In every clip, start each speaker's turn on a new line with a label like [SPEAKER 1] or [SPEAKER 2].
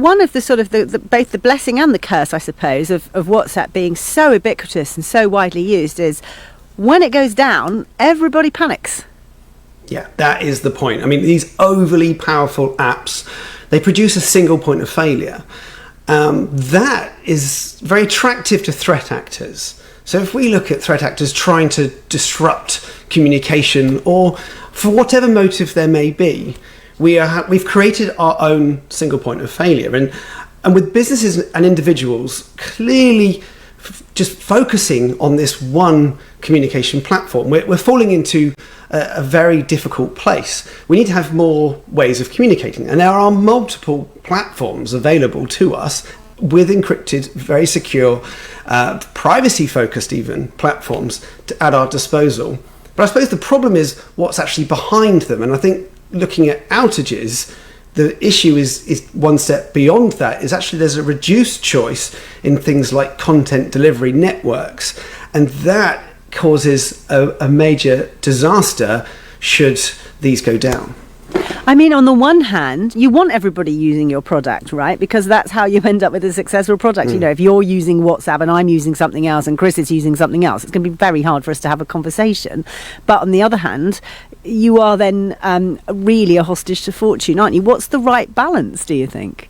[SPEAKER 1] one of the sort of both the blessing and the curse, I suppose, of WhatsApp being so ubiquitous and so widely used is when it goes down, everybody panics.
[SPEAKER 2] Yeah, that is the point. I mean, these overly powerful apps, they produce a single point of failure. That is very attractive to threat actors. So if we look at threat actors trying to disrupt communication, or for whatever motive there may be, we've created our own single point of failure. And with businesses and individuals clearly just focusing on this one communication platform, we're falling into a very difficult place. We need to have more ways of communicating, and there are multiple platforms available to us with encrypted, very secure, privacy-focused even platforms at our disposal. But I suppose the problem is what's actually behind them, and I think looking at outages, the issue is one step beyond that. Is actually there's a reduced choice in things like content delivery networks, and that causes a major disaster should these go down.
[SPEAKER 1] I mean, on the one hand, you want everybody using your product, right? Because that's how you end up with a successful product. You know, if you're using WhatsApp and I'm using something else and Chris is using something else, it's going to be very hard for us to have a conversation. But on the other hand, you are then really a hostage to fortune, aren't you? What's the right balance, do you think?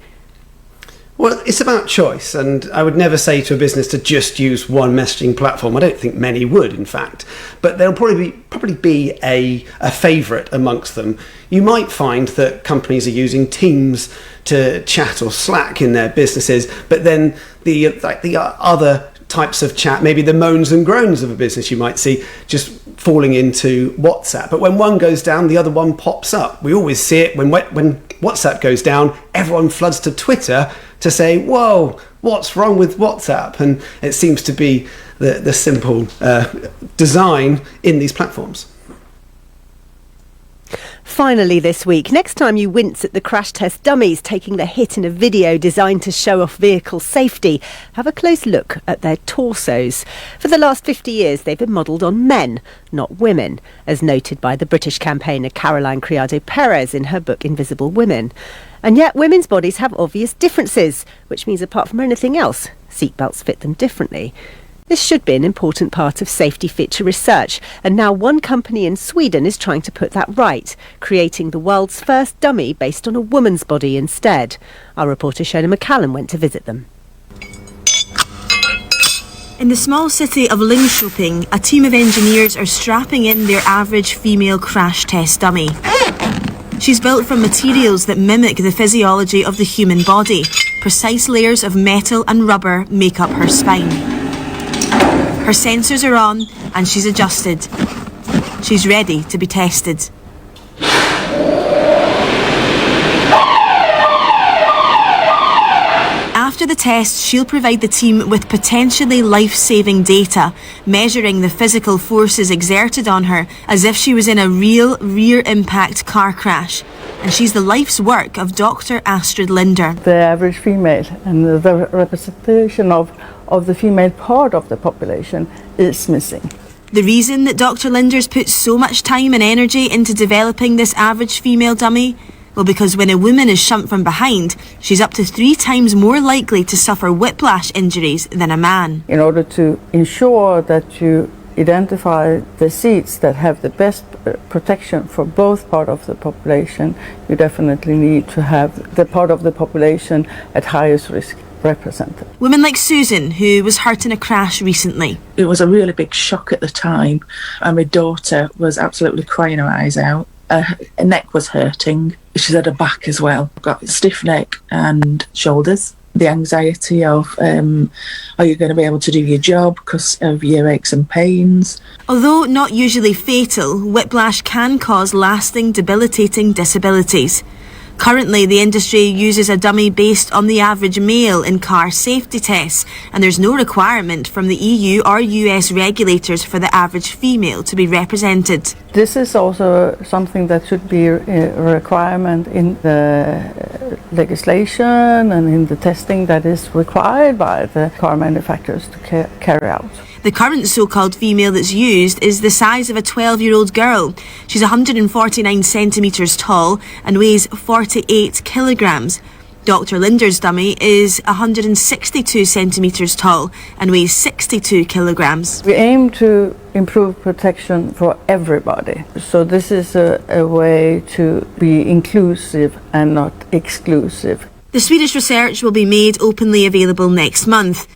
[SPEAKER 2] Well, it's about choice, and I would never say to a business to just use one messaging platform. I don't think many would, in fact, but there'll probably be a favourite amongst them. You might find that companies are using Teams to chat or Slack in their businesses, but then the other types of chat, maybe the moans and groans of a business, you might see just falling into WhatsApp. But when one goes down, the other one pops up. We always see it when WhatsApp goes down, everyone floods to Twitter to say, whoa, what's wrong with WhatsApp? And it seems to be the simple design in these platforms.
[SPEAKER 1] Finally this week, next time you wince at the crash test dummies taking the hit in a video designed to show off vehicle safety, have a close look at their torsos. For the last 50 years, they've been modelled on men, not women, as noted by the British campaigner Caroline Criado Perez in her book Invisible Women. And yet women's bodies have obvious differences, which means apart from anything else, seatbelts fit them differently. This should be an important part of safety feature research, and now one company in Sweden is trying to put that right, creating the world's first dummy based on a woman's body instead. Our reporter Shona McCallum went to visit them.
[SPEAKER 3] In the small city of Linköping, a team of engineers are strapping in their average female crash test dummy. She's built from materials that mimic the physiology of the human body. Precise layers of metal and rubber make up her spine. Her sensors are on and she's adjusted. She's ready to be tested. After the test, she'll provide the team with potentially life-saving data, measuring the physical forces exerted on her as if she was in a real rear-impact car crash. And she's the life's work of Dr. Astrid Linder.
[SPEAKER 4] The average female and the representation of the female part of the population is missing.
[SPEAKER 3] The reason that Dr. Linder's put so much time and energy into developing this average female dummy? Well, because when a woman is shunt from behind, she's up to 3 times more likely to suffer whiplash injuries than a man.
[SPEAKER 4] In order to ensure that you identify the seats that have the best protection for both part of the population, you definitely need to have the part of the population at highest risk represented.
[SPEAKER 3] Women like Susan, who was hurt in a crash recently.
[SPEAKER 5] It was a really big shock at the time, and my daughter was absolutely crying her eyes out. Her neck was hurting. She's had a back as well. Got a stiff neck and shoulders. The anxiety of, are you going to be able to do your job because of your aches and pains?
[SPEAKER 3] Although not usually fatal, whiplash can cause lasting, debilitating disabilities. Currently, the industry uses a dummy based on the average male in car safety tests, and there's no requirement from the EU or US regulators for the average female to be represented.
[SPEAKER 4] This is also something that should be a requirement in the legislation and in the testing that is required by the car manufacturers to carry out.
[SPEAKER 3] The current so-called female that's used is the size of a 12-year-old girl. She's 149 centimetres tall and weighs 48 kilograms. Dr. Linder's dummy is 162 centimetres tall and weighs 62 kilograms.
[SPEAKER 4] We aim to improve protection for everybody. So this is a way to be inclusive and not exclusive.
[SPEAKER 3] The Swedish research will be made openly available next month.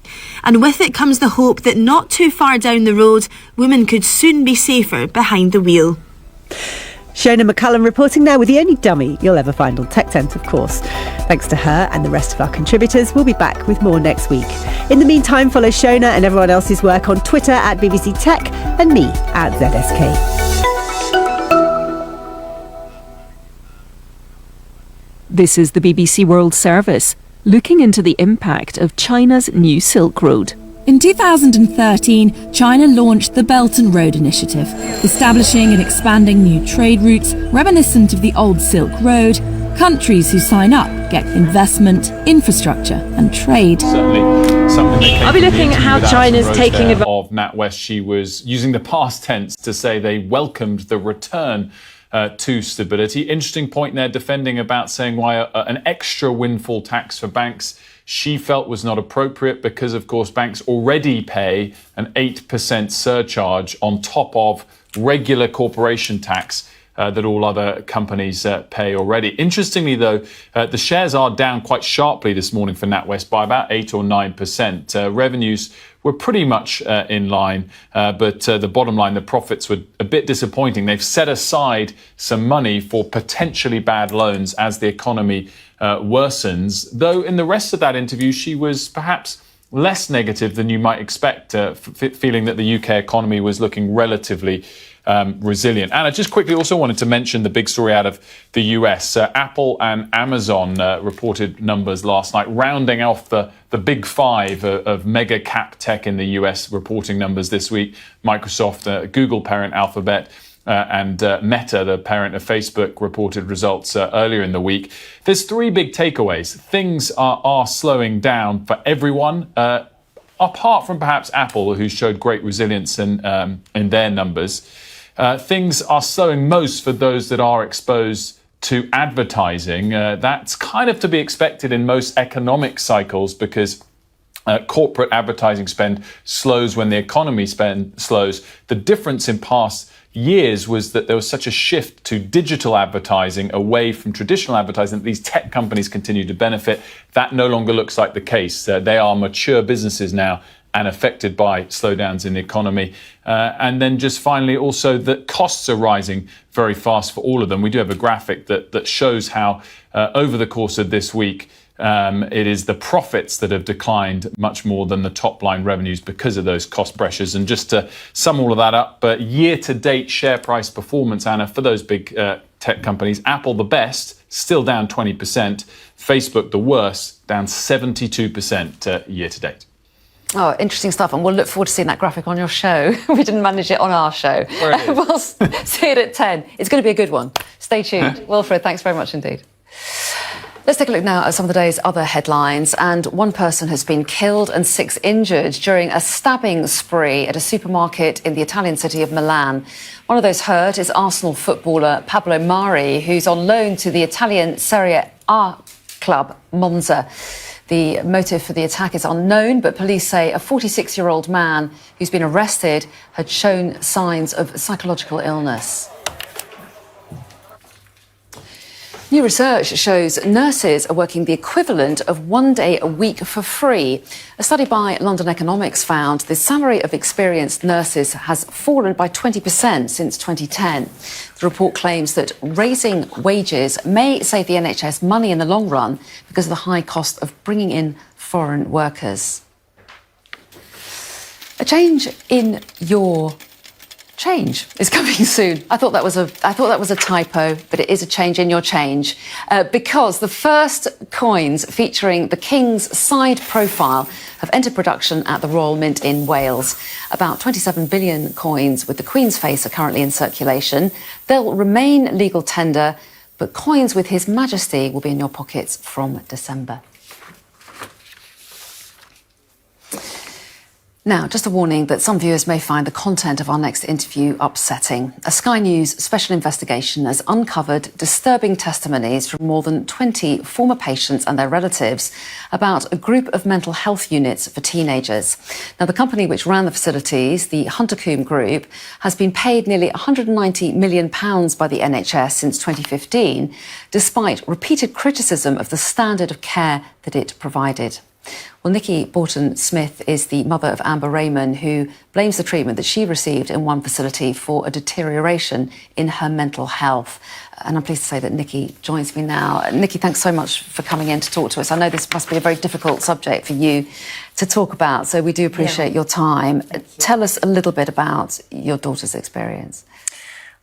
[SPEAKER 3] And with it comes the hope that not too far down the road, women could soon be safer behind the wheel.
[SPEAKER 1] Shona McCullum reporting now with the only dummy you'll ever find on Tech Tent, of course. Thanks to her and the rest of our contributors. We'll be back with more next week. In the meantime, follow Shona and everyone else's work on Twitter at BBC Tech and me at ZSK.
[SPEAKER 6] This is the BBC World Service, looking into the impact of China's new Silk Road.
[SPEAKER 7] In 2013, China launched the Belt and Road Initiative, establishing and expanding new trade routes reminiscent of the old Silk Road. Countries who sign up get investment, infrastructure and trade.
[SPEAKER 8] Certainly something they
[SPEAKER 9] I'll be looking at how China's taking advantage
[SPEAKER 8] of NatWest. She was using the past tense to say they welcomed the return to stability. Interesting point there, defending about saying why an extra windfall tax for banks she felt was not appropriate because, of course, banks already pay an 8% surcharge on top of regular corporation tax that all other companies pay already. Interestingly, though, the shares are down quite sharply this morning for NatWest by about 8 or 9%. Revenues were pretty much in line, but the bottom line, the profits were a bit disappointing. They've set aside some money for potentially bad loans as the economy worsens, though in the rest of that interview, she was perhaps less negative than you might expect, feeling that the UK economy was looking relatively resilient. And I just quickly also wanted to mention the big story out of the US. Apple and Amazon reported numbers last night, rounding off the big five of mega cap tech in the US reporting numbers this week. Microsoft, Google parent Alphabet, and Meta, the parent of Facebook, reported results earlier in the week. There's three big takeaways. Things are slowing down for everyone, apart from perhaps Apple, who showed great resilience in their numbers. Things are slowing most for those that are exposed to advertising. That's kind of to be expected in most economic cycles because corporate advertising spend slows when the economy slows. The difference in past years was that there was such a shift to digital advertising away from traditional advertising that these tech companies continue to benefit. That no longer looks like the case. They are mature businesses now and affected by slowdowns in the economy. And then just finally also that costs are rising very fast for all of them. We do have a graphic that shows how over the course of this week, it is the profits that have declined much more than the top line revenues because of those cost pressures. And just to sum all of that up, year-to-date share price performance, Anna, for those big tech companies, Apple the best, still down 20%, Facebook the worst, down 72% year-to-date.
[SPEAKER 9] Oh, interesting stuff. And we'll look forward to seeing that graphic on your show. We didn't manage it on our show. We'll see it at 10. It's going to be a good one. Stay tuned. Wilfred, thanks very much indeed. Let's take a look now at some of the day's other headlines. And one person has been killed and 6 injured during a stabbing spree at a supermarket in the Italian city of Milan. One of those hurt is Arsenal footballer Pablo Mari, who's on loan to the Italian Serie A club Monza. The motive for the attack is unknown, but police say a 46-year-old man who's been arrested had shown signs of psychological illness. New research shows nurses are working the equivalent of 1 day a week for free. A study by London Economics found the salary of experienced nurses has fallen by 20% since 2010. The report claims that raising wages may save the NHS money in the long run because of the high cost of bringing in foreign workers. A change in your change is coming soon. I thought that was a typo, but it is a change in your change because the first coins featuring the King's side profile have entered production at the Royal Mint in Wales. About 27 billion coins with the Queen's face are currently in circulation. They'll remain legal tender, but coins with His Majesty will be in your pockets from December. Now, just a warning that some viewers may find the content of our next interview upsetting. A Sky News special investigation has uncovered disturbing testimonies from more than 20 former patients and their relatives about a group of mental health units for teenagers. Now, the company which ran the facilities, the Huntercombe Group, has been paid nearly £190 million by the NHS since 2015, despite repeated criticism of the standard of care that it provided. Well, Nikki Borton-Smith is the mother of Amber Raymond, who blames the treatment that she received in one facility for a deterioration in her mental health. And I'm pleased to say that Nikki joins me now. Nikki, thanks so much for coming in to talk to us. I know this must be a very difficult subject for you to talk about, so we do appreciate your time. Tell us a little bit about your daughter's experience.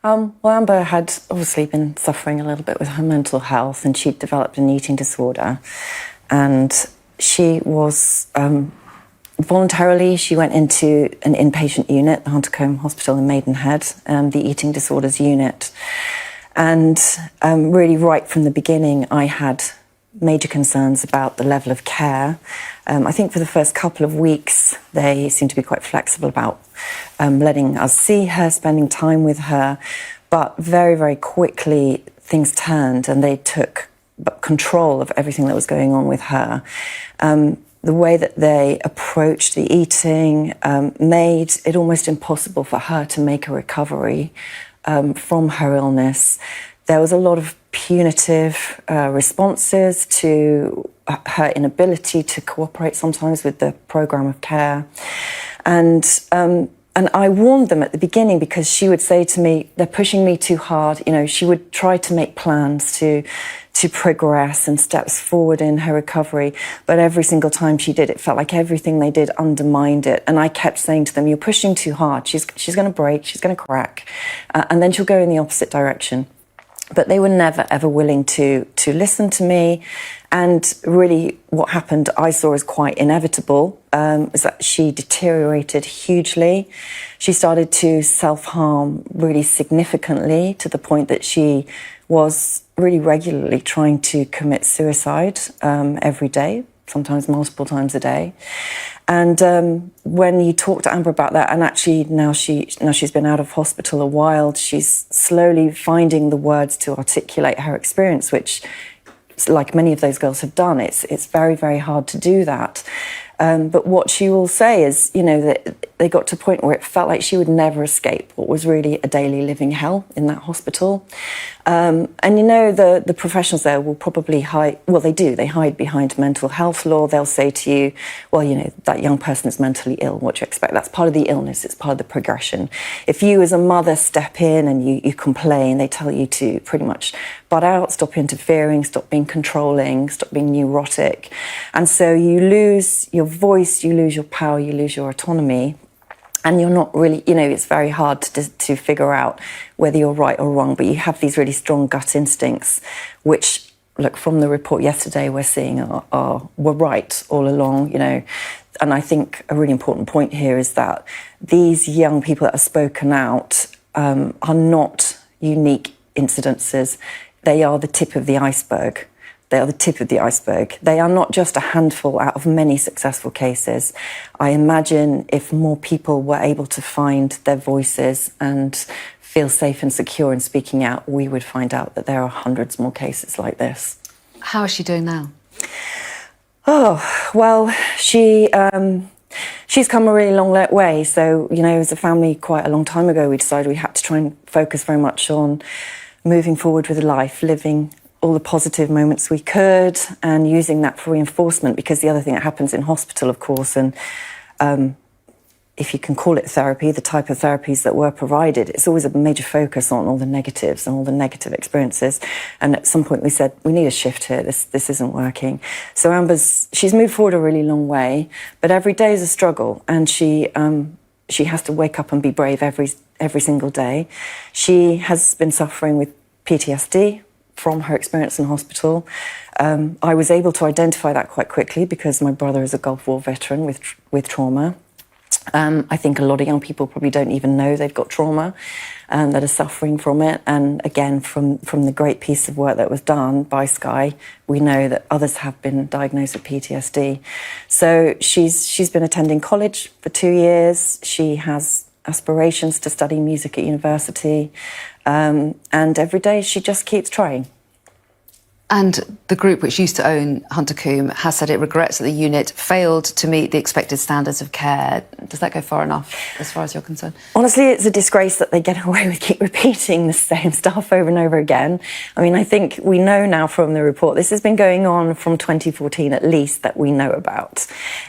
[SPEAKER 10] Well, Amber had obviously been suffering a little bit with her mental health, and she'd developed an eating disorder. And she was voluntarily, she went into an inpatient unit, the Huntercombe Hospital in Maidenhead, the eating disorders unit. And really right from the beginning, I had major concerns about the level of care. I think for the first couple of weeks, they seemed to be quite flexible about letting us see her, spending time with her. But very, very quickly, things turned and they took control of everything that was going on with her. The way that they approached the eating made it almost impossible for her to make a recovery from her illness. There was a lot of punitive responses to her inability to cooperate sometimes with the programme of care. And I warned them at the beginning, because she would say to me, they're pushing me too hard. You know, she would try to make plans to progress and steps forward in her recovery. But every single time she did, it felt like everything they did undermined it. And I kept saying to them, you're pushing too hard. She's going to break, she's going to crack, and then she'll go in the opposite direction. But they were never, ever willing to listen to me. And really what happened, I saw as quite inevitable, is that she deteriorated hugely. She started to self-harm really significantly, to the point that she was really regularly trying to commit suicide every day, sometimes multiple times a day. And when you talk to Amber about that, and actually now she's been out of hospital a while, she's slowly finding the words to articulate her experience, which, like many of those girls have done, it's very, very hard to do that. But what she will say is, you know, that they got to a point where it felt like she would never escape what was really a daily living hell in that hospital. And, you know, the professionals there will probably hide, well, they hide behind mental health law. They'll say to you, well, you know, that young person is mentally ill. What do you expect? That's part of the illness. It's part of the progression. If you as a mother step in and you complain, they tell you to pretty much butt out, stop interfering, stop being controlling, stop being neurotic. And so you lose your voice, you lose your power, you lose your autonomy. And you're not really, you know, it's very hard to figure out whether you're right or wrong, but you have these really strong gut instincts, which, look, from the report yesterday, we're seeing were right all along, you know. And I think a really important point here is that these young people that have spoken out are not unique incidences. They are the tip of the iceberg. They are the tip of the iceberg. They are not just a handful out of many successful cases. I imagine if more people were able to find their voices and feel safe and secure in speaking out, we would find out that there are hundreds more cases like this.
[SPEAKER 9] How is she doing now?
[SPEAKER 10] Oh, well, she's come a really long way. So, you know, as a family, quite a long time ago, we decided we had to try and focus very much on moving forward with life, living all the positive moments we could, and using that for reinforcement, because the other thing that happens in hospital, of course, and if you can call it therapy, the type of therapies that were provided, it's always a major focus on all the negatives and all the negative experiences. And at some point we said, we need a shift here, this isn't working. So she's moved forward a really long way, but every day is a struggle, and she has to wake up and be brave every single day. She has been suffering with PTSD from her experience in hospital. I was able to identify that quite quickly because my brother is a Gulf War veteran with trauma. I think a lot of young people probably don't even know they've got trauma, that are suffering from it. And again, from the great piece of work that was done by Sky, we know that others have been diagnosed with PTSD. So she's been attending college for 2 years. She has aspirations to study music at university. And every day she just keeps trying.
[SPEAKER 9] And the group, which used to own Hunter Combe, has said it regrets that the unit failed to meet the expected standards of care. Does that go far enough, as far as you're concerned?
[SPEAKER 10] Honestly, it's a disgrace that they get away with keep repeating the same stuff over and over again. I mean, I think we know now from the report, this has been going on from 2014 at least, that we know about.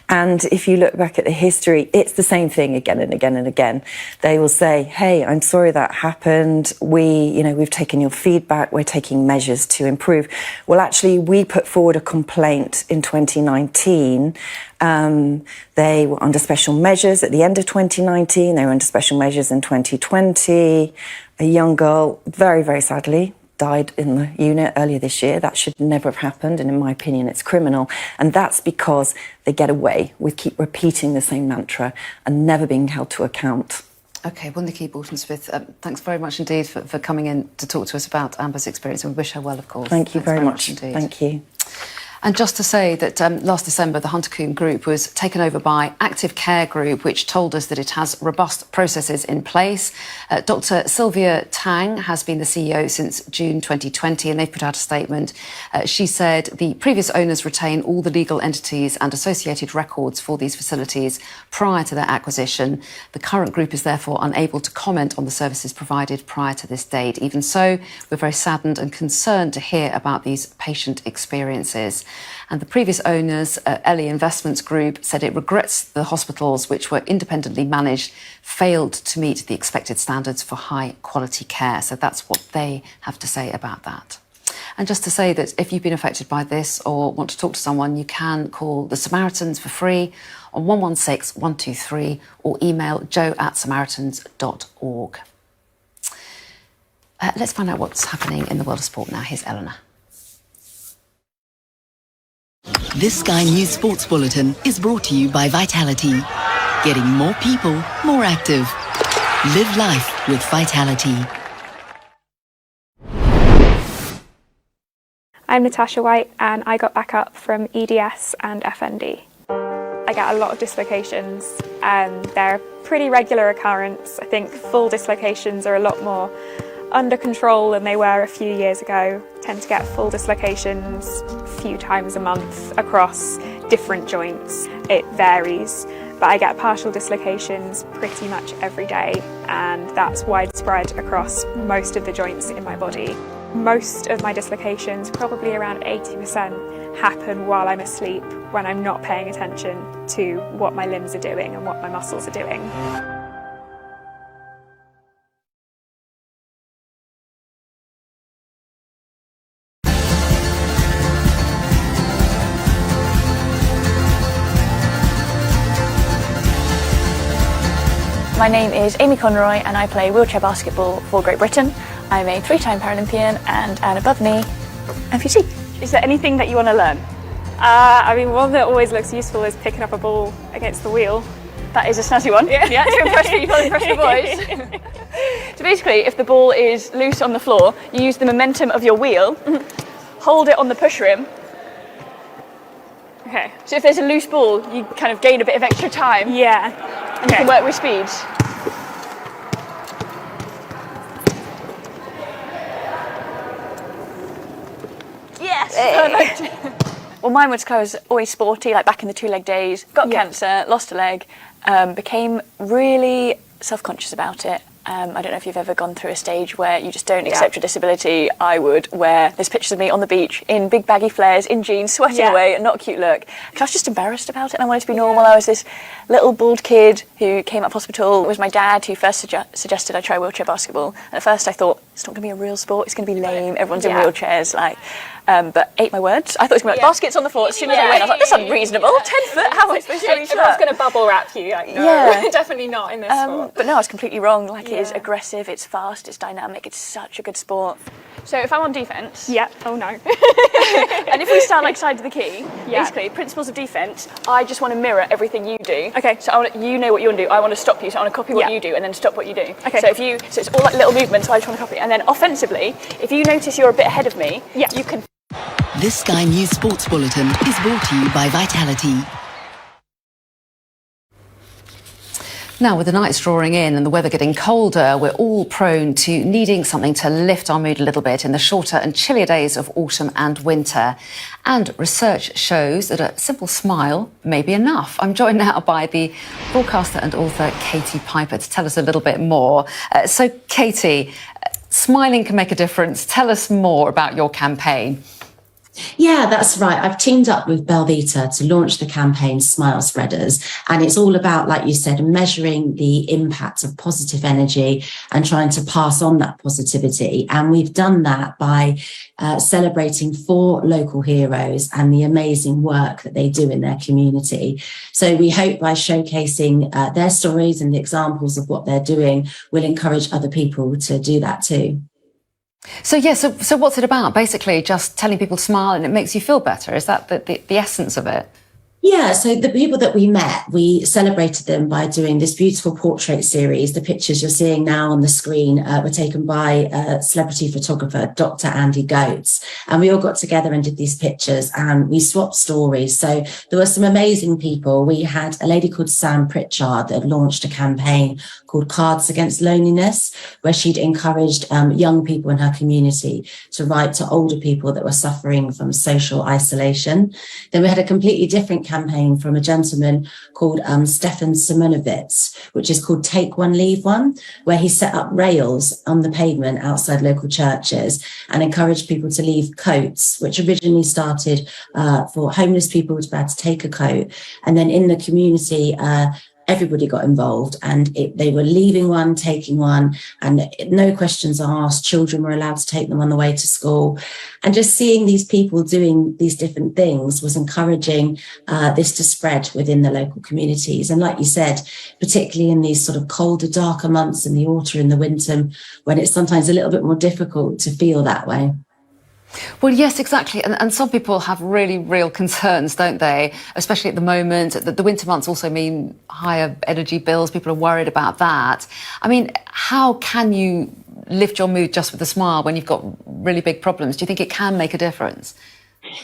[SPEAKER 10] And if you look back at the history, it's the same thing again and again and again. They will say, hey, I'm sorry that happened. We've taken your feedback. We're taking measures to improve. Well, actually, we put forward a complaint in 2019. They were under special measures at the end of 2019. They were under special measures in 2020. A young girl, very, very sadly, died in the unit earlier this year. That should never have happened, and in my opinion, it's criminal. And that's because they get away with keep repeating the same mantra and never being held to account.
[SPEAKER 9] OK, Wunderke Bolton-Smith, thanks very much indeed for coming in to talk to us about Amber's experience, and we wish her well, of course.
[SPEAKER 10] Thank you very much
[SPEAKER 9] indeed.
[SPEAKER 10] Thank you.
[SPEAKER 9] And just to say that last December, the Hunter Combe Group was taken over by Active Care Group, which told us that it has robust processes in place. Dr. Sylvia Tang has been the CEO since June 2020, and they've put out a statement. She said the previous owners retain all the legal entities and associated records for these facilities prior to their acquisition. The current group is therefore unable to comment on the services provided prior to this date. Even so, we're very saddened and concerned to hear about these patient experiences. And the previous owners, Ellie Investments Group, said it regrets the hospitals, which were independently managed, failed to meet the expected standards for high quality care. So that's what they have to say about that. And just to say that if you've been affected by this or want to talk to someone, you can call the Samaritans for free on 116 123 or email joe@samaritans.org. Let's find out what's happening in the world of sport now. Here's Eleanor.
[SPEAKER 11] This Sky News Sports Bulletin is brought to you by Vitality. Getting more people more active. Live life with Vitality.
[SPEAKER 12] I'm Natasha White and I got back up from EDS and FND. I get a lot of dislocations and they're a pretty regular occurrence. I think full dislocations are a lot more under control than they were a few years ago. Tend to get full dislocations a few times a month across different joints. It varies, but I get partial dislocations pretty much every day, and that's widespread across most of the joints in my body. Most of my dislocations, probably around 80%, happen while I'm asleep, when I'm not paying attention to what my limbs are doing and what my muscles are doing.
[SPEAKER 13] My name is Amy Conroy and I play wheelchair basketball for Great Britain. I'm a 3-time Paralympian and above me, amputee.
[SPEAKER 12] Is there anything that you want to learn? I mean, one that always looks useful is picking up a ball against the wheel.
[SPEAKER 13] That is a snazzy one. Yeah, to impress people, impress the boys. So basically, if the ball is loose on the floor, you use the momentum of your wheel, hold it on the push rim.
[SPEAKER 12] Okay.
[SPEAKER 13] So if there's a loose ball, you kind of gain a bit of extra time.
[SPEAKER 12] Yeah.
[SPEAKER 13] And you can work with speeds. Yes! Perfect. Well, mine was because I was always sporty, like back in the 2-leg days, got cancer, lost a leg, became really self-conscious about it. I don't know if you've ever gone through a stage where you just don't accept your disability. I would wear, there's pictures of me on the beach in big baggy flares, in jeans, sweating away, and not a cute look. Because I was just embarrassed about it and I wanted to be normal. I was this little bald kid who came up hospital. It was my dad who first suggested I try wheelchair basketball. And at first I thought, it's not going to be a real sport, it's going to be lame, everyone's in wheelchairs. but ate my words. I thought it was going to be like baskets on the floor. As soon as I went, I was like, that's unreasonable. 10 foot, how am I supposed to reach
[SPEAKER 12] Everyone's
[SPEAKER 13] that?
[SPEAKER 12] going to bubble wrap you. Like, no, definitely not in this sport.
[SPEAKER 13] But no, I was completely wrong. Like, it is aggressive, it's fast, it's dynamic, it's such a good sport.
[SPEAKER 12] So if I'm on defence, oh no.
[SPEAKER 13] And if we stand like side of the key, basically, principles of defence, I just want to mirror everything you do.
[SPEAKER 12] Okay.
[SPEAKER 13] So you know what you want to do, I want to stop you, so I want to copy what you do and then stop what you do.
[SPEAKER 12] Okay.
[SPEAKER 13] So so it's all like little movements, so I just want to copy. And then offensively, if you notice you're a bit ahead of me, you can...
[SPEAKER 11] This Sky News Sports Bulletin is brought to you by Vitality.
[SPEAKER 9] Now, with the nights drawing in and the weather getting colder, we're all prone to needing something to lift our mood a little bit in the shorter and chillier days of autumn and winter. And research shows that a simple smile may be enough. I'm joined now by the broadcaster and author Katie Piper to tell us a little bit more. So, Katie, smiling can make a difference. Tell us more about your campaign.
[SPEAKER 14] Yeah, that's right. I've teamed up with Belvita to launch the campaign Smile Spreaders. And it's all about, like you said, measuring the impact of positive energy and trying to pass on that positivity. And we've done that by celebrating 4 local heroes and the amazing work that they do in their community. So we hope by showcasing their stories and the examples of what they're doing, we'll encourage other people to do that too.
[SPEAKER 9] So what's it about? Basically, just telling people to smile and it makes you feel better. Is that the essence of it?
[SPEAKER 14] Yeah, so the people that we met, we celebrated them by doing this beautiful portrait series. The pictures you're seeing now on the screen were taken by celebrity photographer, Dr. Andy Goetz. And we all got together and did these pictures and we swapped stories. So there were some amazing people. We had a lady called Sam Pritchard that launched a campaign called Cards Against Loneliness, where she'd encouraged young people in her community to write to older people that were suffering from social isolation. Then we had a completely different campaign from a gentleman called Stefan Simonovitz, which is called Take One, Leave One, where he set up rails on the pavement outside local churches and encouraged people to leave coats, which originally started for homeless people to be able to take a coat. And then in the community, everybody got involved and they were leaving one, taking one, and no questions asked. Children were allowed to take them on the way to school. And just seeing these people doing these different things was encouraging this to spread within the local communities. And like you said, particularly in these sort of colder, darker months in the autumn and the winter, when it's sometimes a little bit more difficult to feel that way.
[SPEAKER 9] Well, yes, exactly. And some people have really real concerns, don't they? Especially at the moment. The winter months also mean higher energy bills. People are worried about that. I mean, how can you lift your mood just with a smile when you've got really big problems? Do you think it can make a difference?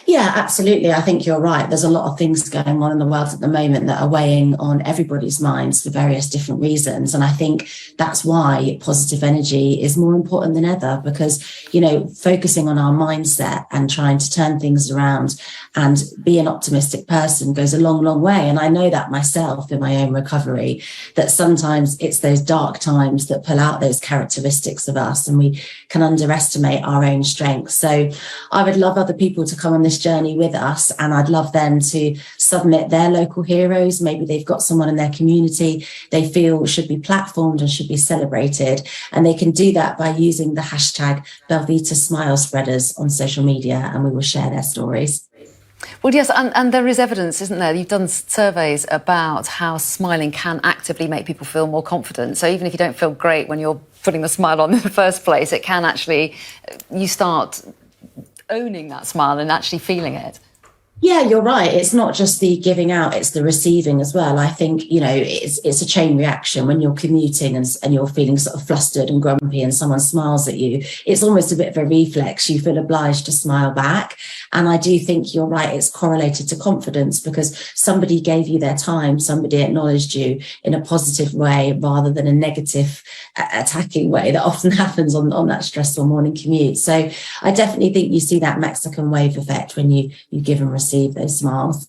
[SPEAKER 14] Yeah, absolutely. I think you're right. There's a lot of things going on in the world at the moment that are weighing on everybody's minds for various different reasons. And I think that's why positive energy is more important than ever, because, you know, focusing on our mindset and trying to turn things around and be an optimistic person goes a long, long way. And I know that myself in my own recovery, that sometimes it's those dark times that pull out those characteristics of us and we can underestimate our own strengths. So I would love other people to come on this journey with us, and I'd love them to submit their local heroes. Maybe they've got someone in their community they feel should be platformed and should be celebrated, and they can do that by using the hashtag Belvita Smile Spreaders on social media, and we will share their stories.
[SPEAKER 9] Well, yes, and there is evidence, isn't there? You've done surveys about how smiling can actively make people feel more confident. So even if you don't feel great when you're putting the smile on in the first place, it can actually, you start owning that smile and actually feeling it.
[SPEAKER 14] Yeah, you're right. It's not just the giving out, it's the receiving as well. I think, you know, it's a chain reaction. When you're commuting and you're feeling sort of flustered and grumpy and someone smiles at you, it's almost a bit of a reflex. You feel obliged to smile back. And I do think you're right. It's correlated to confidence because somebody gave you their time. Somebody acknowledged you in a positive way rather than a negative attacking way that often happens on that stressful morning commute. So I definitely think you see that Mexican wave effect when you give and receive those smiles.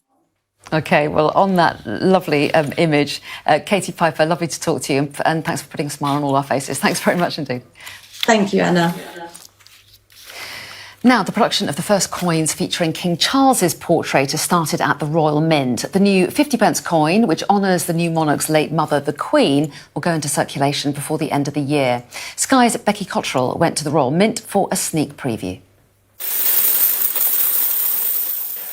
[SPEAKER 9] Okay, well, on that lovely image, Katie Piper, lovely to talk to you, and thanks for putting a smile on all our faces. Thanks very much indeed.
[SPEAKER 14] Thank you, Anna.
[SPEAKER 9] Now, the production of the first coins featuring King Charles's portrait has started at the Royal Mint. The new 50p coin, which honours the new monarch's late mother, the Queen, will go into circulation before the end of the year. Sky's Becky Cottrell went to the Royal Mint for a sneak preview.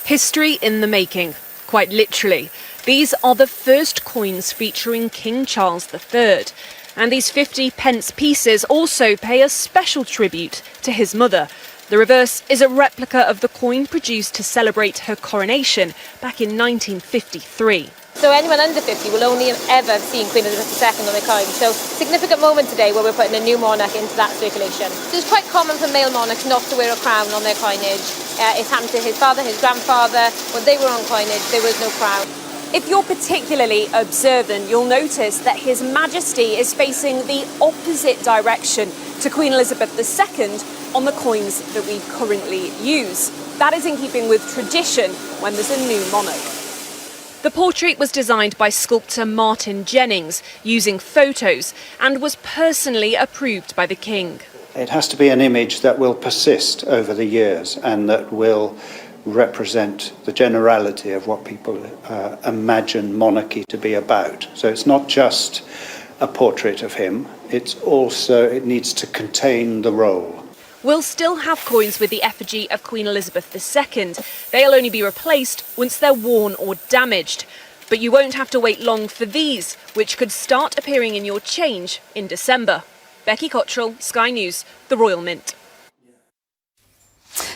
[SPEAKER 15] History in the making, quite literally. These are the first coins featuring King Charles III. And these 50-pence pieces also pay a special tribute to his mother. The reverse is a replica of the coin produced to celebrate her coronation back in 1953.
[SPEAKER 16] So anyone under 50 will only have ever seen Queen Elizabeth II on their coin. So significant moment today where we're putting a new monarch into that circulation. So it's quite common for male monarchs not to wear a crown on their coinage. It happened to his father, his grandfather. When they were on coinage, there was no crown.
[SPEAKER 15] If you're particularly observant, you'll notice that His Majesty is facing the opposite direction to Queen Elizabeth II on the coins that we currently use. That is in keeping with tradition when there's a new monarch. The portrait was designed by sculptor Martin Jennings using photos and was personally approved by the King.
[SPEAKER 17] It has to be an image that will persist over the years and that will represent the generality of what people imagine monarchy to be about. So it's not just a portrait of him, it needs to contain the role.
[SPEAKER 15] We'll still have coins with the effigy of Queen Elizabeth II. They'll only be replaced once they're worn or damaged. But you won't have to wait long for these, which could start appearing in your change in December. Becky Cottrell, Sky News, the Royal Mint.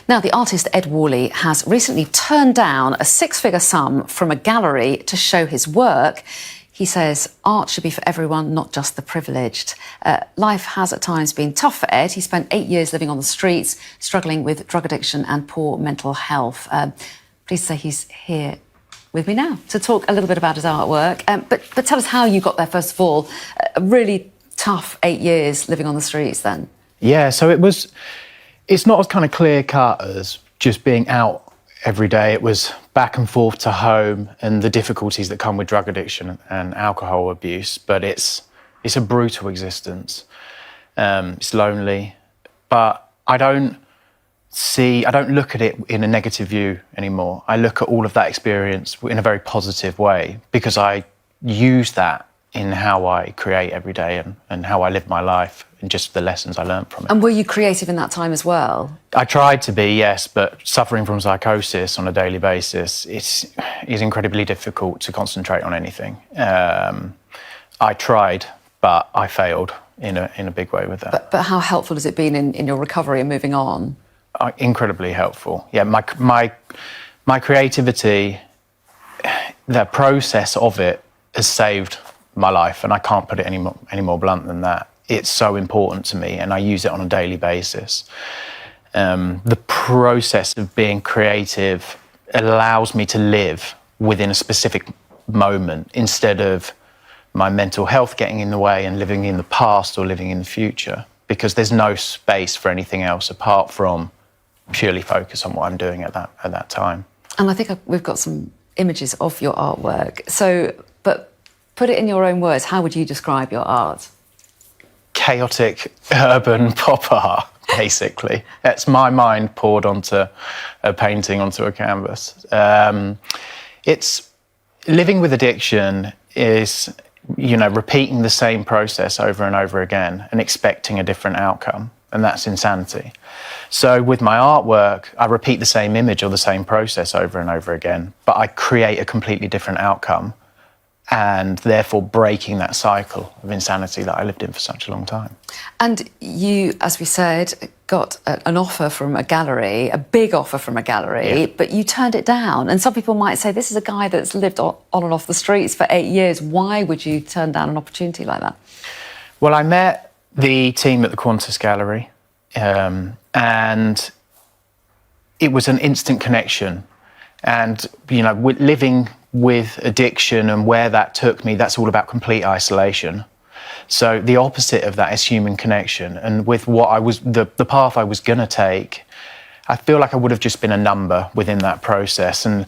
[SPEAKER 9] Now, the artist Ed Worley has recently turned down a six-figure sum from a gallery to show his work. He says art should be for everyone, not just the privileged. Life has at times been tough for Ed. He spent 8 years living on the streets, struggling with drug addiction and poor mental health. Pleased to say he's here with me now to talk a little bit about his artwork. But tell us how you got there, first of all. A really tough 8 years living on the streets then.
[SPEAKER 18] Yeah, so it's not as kind of clear-cut as just being out every day. It was back and forth to home and the difficulties that come with drug addiction and alcohol abuse. But it's a brutal existence. It's lonely. But I don't look at it in a negative view anymore. I look at all of that experience in a very positive way because I use that in how I create every day and how I live my life and just the lessons I learned from it.
[SPEAKER 9] And were you creative in that time as well?
[SPEAKER 18] I tried to be, yes, but suffering from psychosis on a daily basis, it's incredibly difficult to concentrate on anything. I tried, but I failed in a big way with that.
[SPEAKER 9] But how helpful has it been in your recovery and moving on?
[SPEAKER 18] Incredibly helpful. Yeah, my creativity, the process of it has saved my life, and I can't put it any more blunt than that. It's so important to me, and I use it on a daily basis. The process of being creative allows me to live within a specific moment instead of my mental health getting in the way and living in the past or living in the future, because there's no space for anything else apart from purely focus on what I'm doing at that time.
[SPEAKER 9] And I think we've got some images of your artwork. So, but put it in your own words. How would you describe your art?
[SPEAKER 18] Chaotic urban pop art, basically. It's my mind poured onto a painting, onto a canvas. It's living with addiction is, repeating the same process over and over again and expecting a different outcome, and that's insanity. So with my artwork, I repeat the same image or the same process over and over again, but I create a completely different outcome, and therefore breaking that cycle of insanity that I lived in for such a long time.
[SPEAKER 9] And you, as we said, got an offer from a gallery, a big offer from a gallery, yeah. But you turned it down. And some people might say, this is a guy that's lived on and off the streets for 8 years. Why would you turn down an opportunity like that?
[SPEAKER 18] Well, I met the team at the Qantas Gallery, and it was an instant connection. And, living with addiction and where that took me, that's all about complete isolation. So the opposite of that is human connection. And with what the path I was going to take, I feel like I would have just been a number within that process. And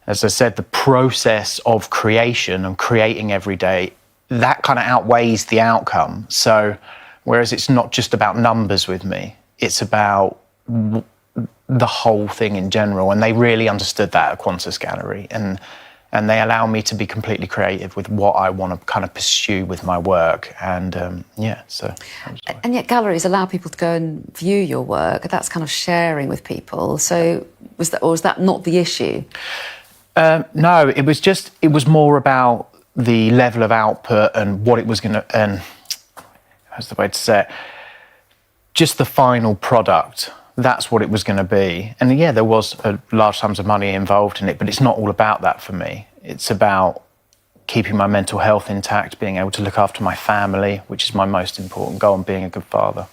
[SPEAKER 18] as I said, the process of creation and creating every day, that kind of outweighs the outcome. So whereas it's not just about numbers with me, it's about the whole thing in general. And they really understood that at Qantas Gallery. And and they allow me to be completely creative with what I want to kind of pursue with my work. And
[SPEAKER 9] And yet galleries allow people to go and view your work. That's kind of sharing with people. So was that not the issue?
[SPEAKER 18] No, it was more about the level of output and what it was going to, and how's the way to say it, just the final product. That's what it was going to be. And yeah, there was large sums of money involved in it, but it's not all about that for me. It's about keeping my mental health intact, being able to look after my family, which is my most important goal, and being a good father.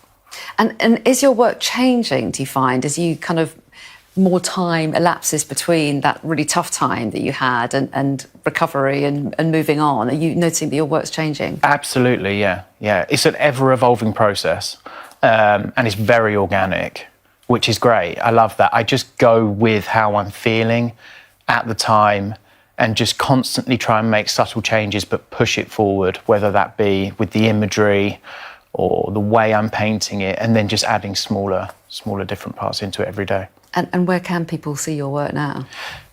[SPEAKER 9] And is your work changing, do you find, as you kind of more time elapses between that really tough time that you had and recovery and moving on? Are you noticing that your work's changing?
[SPEAKER 18] Absolutely, yeah. It's an ever-evolving process, and it's very organic, which is great. I love that. I just go with how I'm feeling at the time and just constantly try and make subtle changes but push it forward, whether that be with the imagery or the way I'm painting it, and then just adding smaller different parts into it every day.
[SPEAKER 9] And where can people see your work now?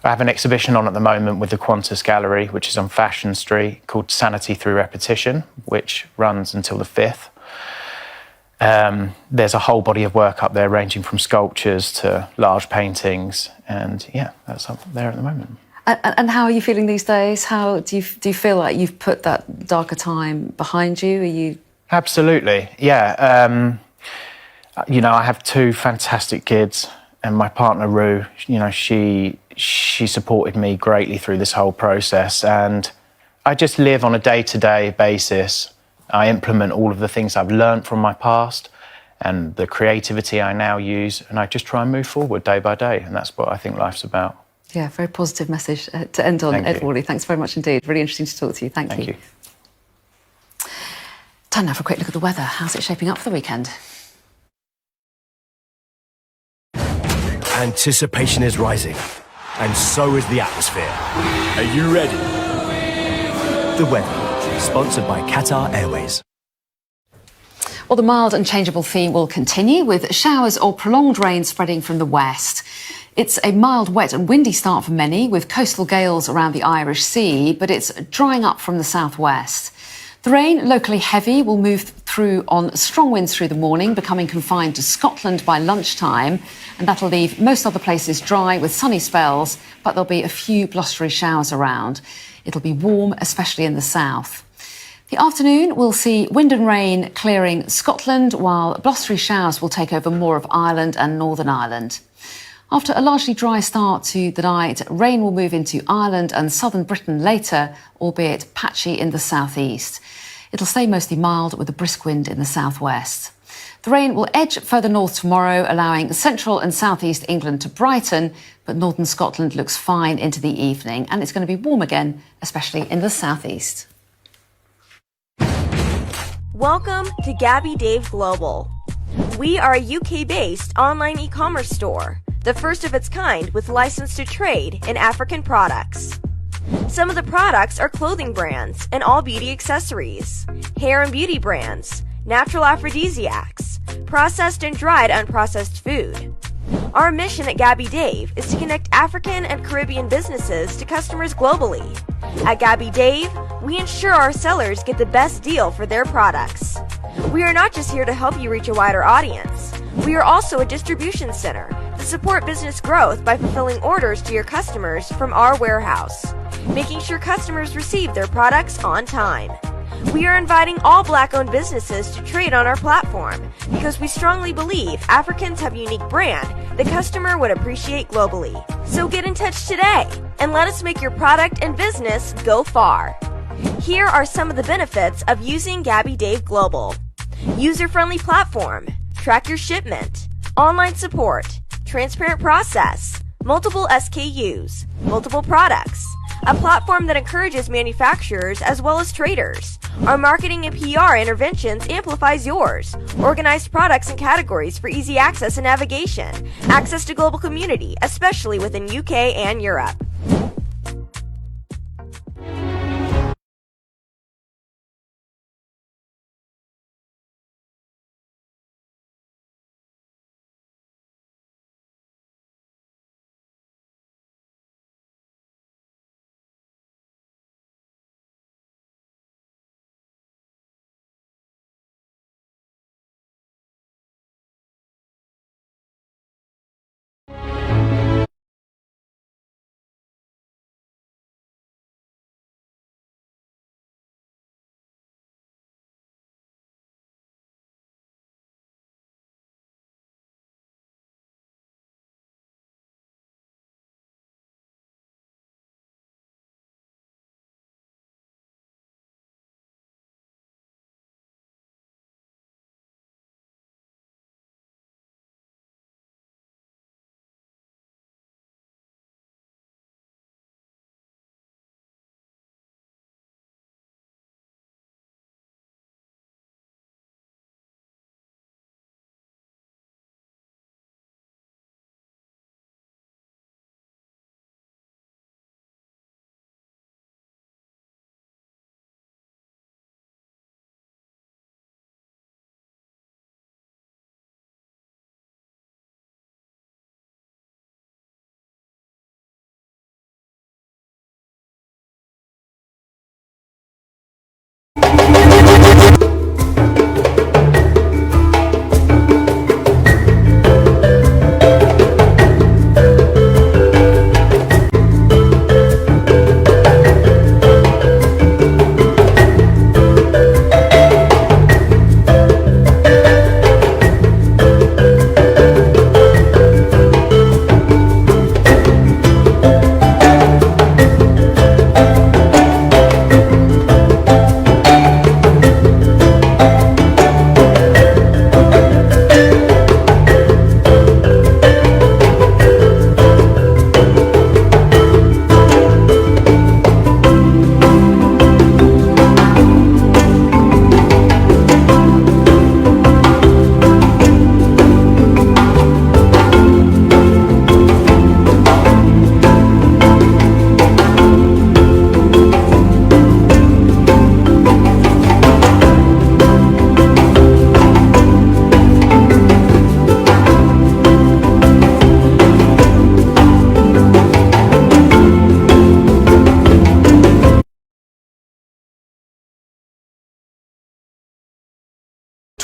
[SPEAKER 18] I have an exhibition on at the moment with the Qantas Gallery, which is on Fashion Street, called Sanity Through Repetition, which runs until the 5th. There's a whole body of work up there, ranging from sculptures to large paintings, and yeah, that's up there at the moment.
[SPEAKER 9] And how are you feeling these days? How do you feel like you've put that darker time behind you? Are you?
[SPEAKER 18] Absolutely, yeah. I have 2 fantastic kids, and my partner Rue. She supported me greatly through this whole process, and I just live on a day-to-day basis. I implement all of the things I've learned from my past and the creativity I now use, and I just try and move forward day by day, and that's what I think life's about.
[SPEAKER 9] Yeah, very positive message to end on, Ed Worley. Thanks very much indeed. Really interesting to talk to you. Thank you. Time now for a quick look at the weather. How's it shaping up for the weekend?
[SPEAKER 19] Anticipation is rising, and so is the atmosphere. Are you ready? The weather, sponsored by Qatar Airways.
[SPEAKER 9] Well, the mild and changeable theme will continue, with showers or prolonged rain spreading from the west. It's a mild, wet and windy start for many, with coastal gales around the Irish Sea, but it's drying up from the southwest. The rain, locally heavy, will move through on strong winds through the morning, becoming confined to Scotland by lunchtime, and that'll leave most other places dry with sunny spells, but there'll be a few blustery showers around. It'll be warm, especially in the south. The afternoon will see wind and rain clearing Scotland, while blustery showers will take over more of Ireland and Northern Ireland. After a largely dry start to the night, rain will move into Ireland and southern Britain later, albeit patchy in the southeast. It'll stay mostly mild with a brisk wind in the southwest. The rain will edge further north tomorrow, allowing central and southeast England to brighten, but northern Scotland looks fine into the evening, and it's going to be warm again, especially in the southeast.
[SPEAKER 20] Welcome to Gabby Dave Global. We are a UK-based online e-commerce store, the first of its kind with license to trade in African products. Some of the products are clothing brands and all beauty accessories, hair and beauty brands, natural aphrodisiacs, processed and dried unprocessed food. Our mission at Gabby Dave is to connect African and Caribbean businesses to customers globally. At Gabby Dave, we ensure our sellers get the best deal for their products. We are not just here to help you reach a wider audience. We are also a distribution center to support business growth by fulfilling orders to your customers from our warehouse, making sure customers receive their products on time. We are inviting all Black-owned businesses to trade on our platform because we strongly believe Africans have a unique brand the customer would appreciate globally. So get in touch today and let us make your product and business go far. Here are some of the benefits of using Gabby Dave Global. User-friendly platform, track your shipment, online support, transparent process, multiple SKUs, multiple products, a platform that encourages manufacturers as well as traders. Our marketing and PR interventions amplifies yours. Organized products and categories for easy access and navigation. Access to global community, especially within UK and Europe.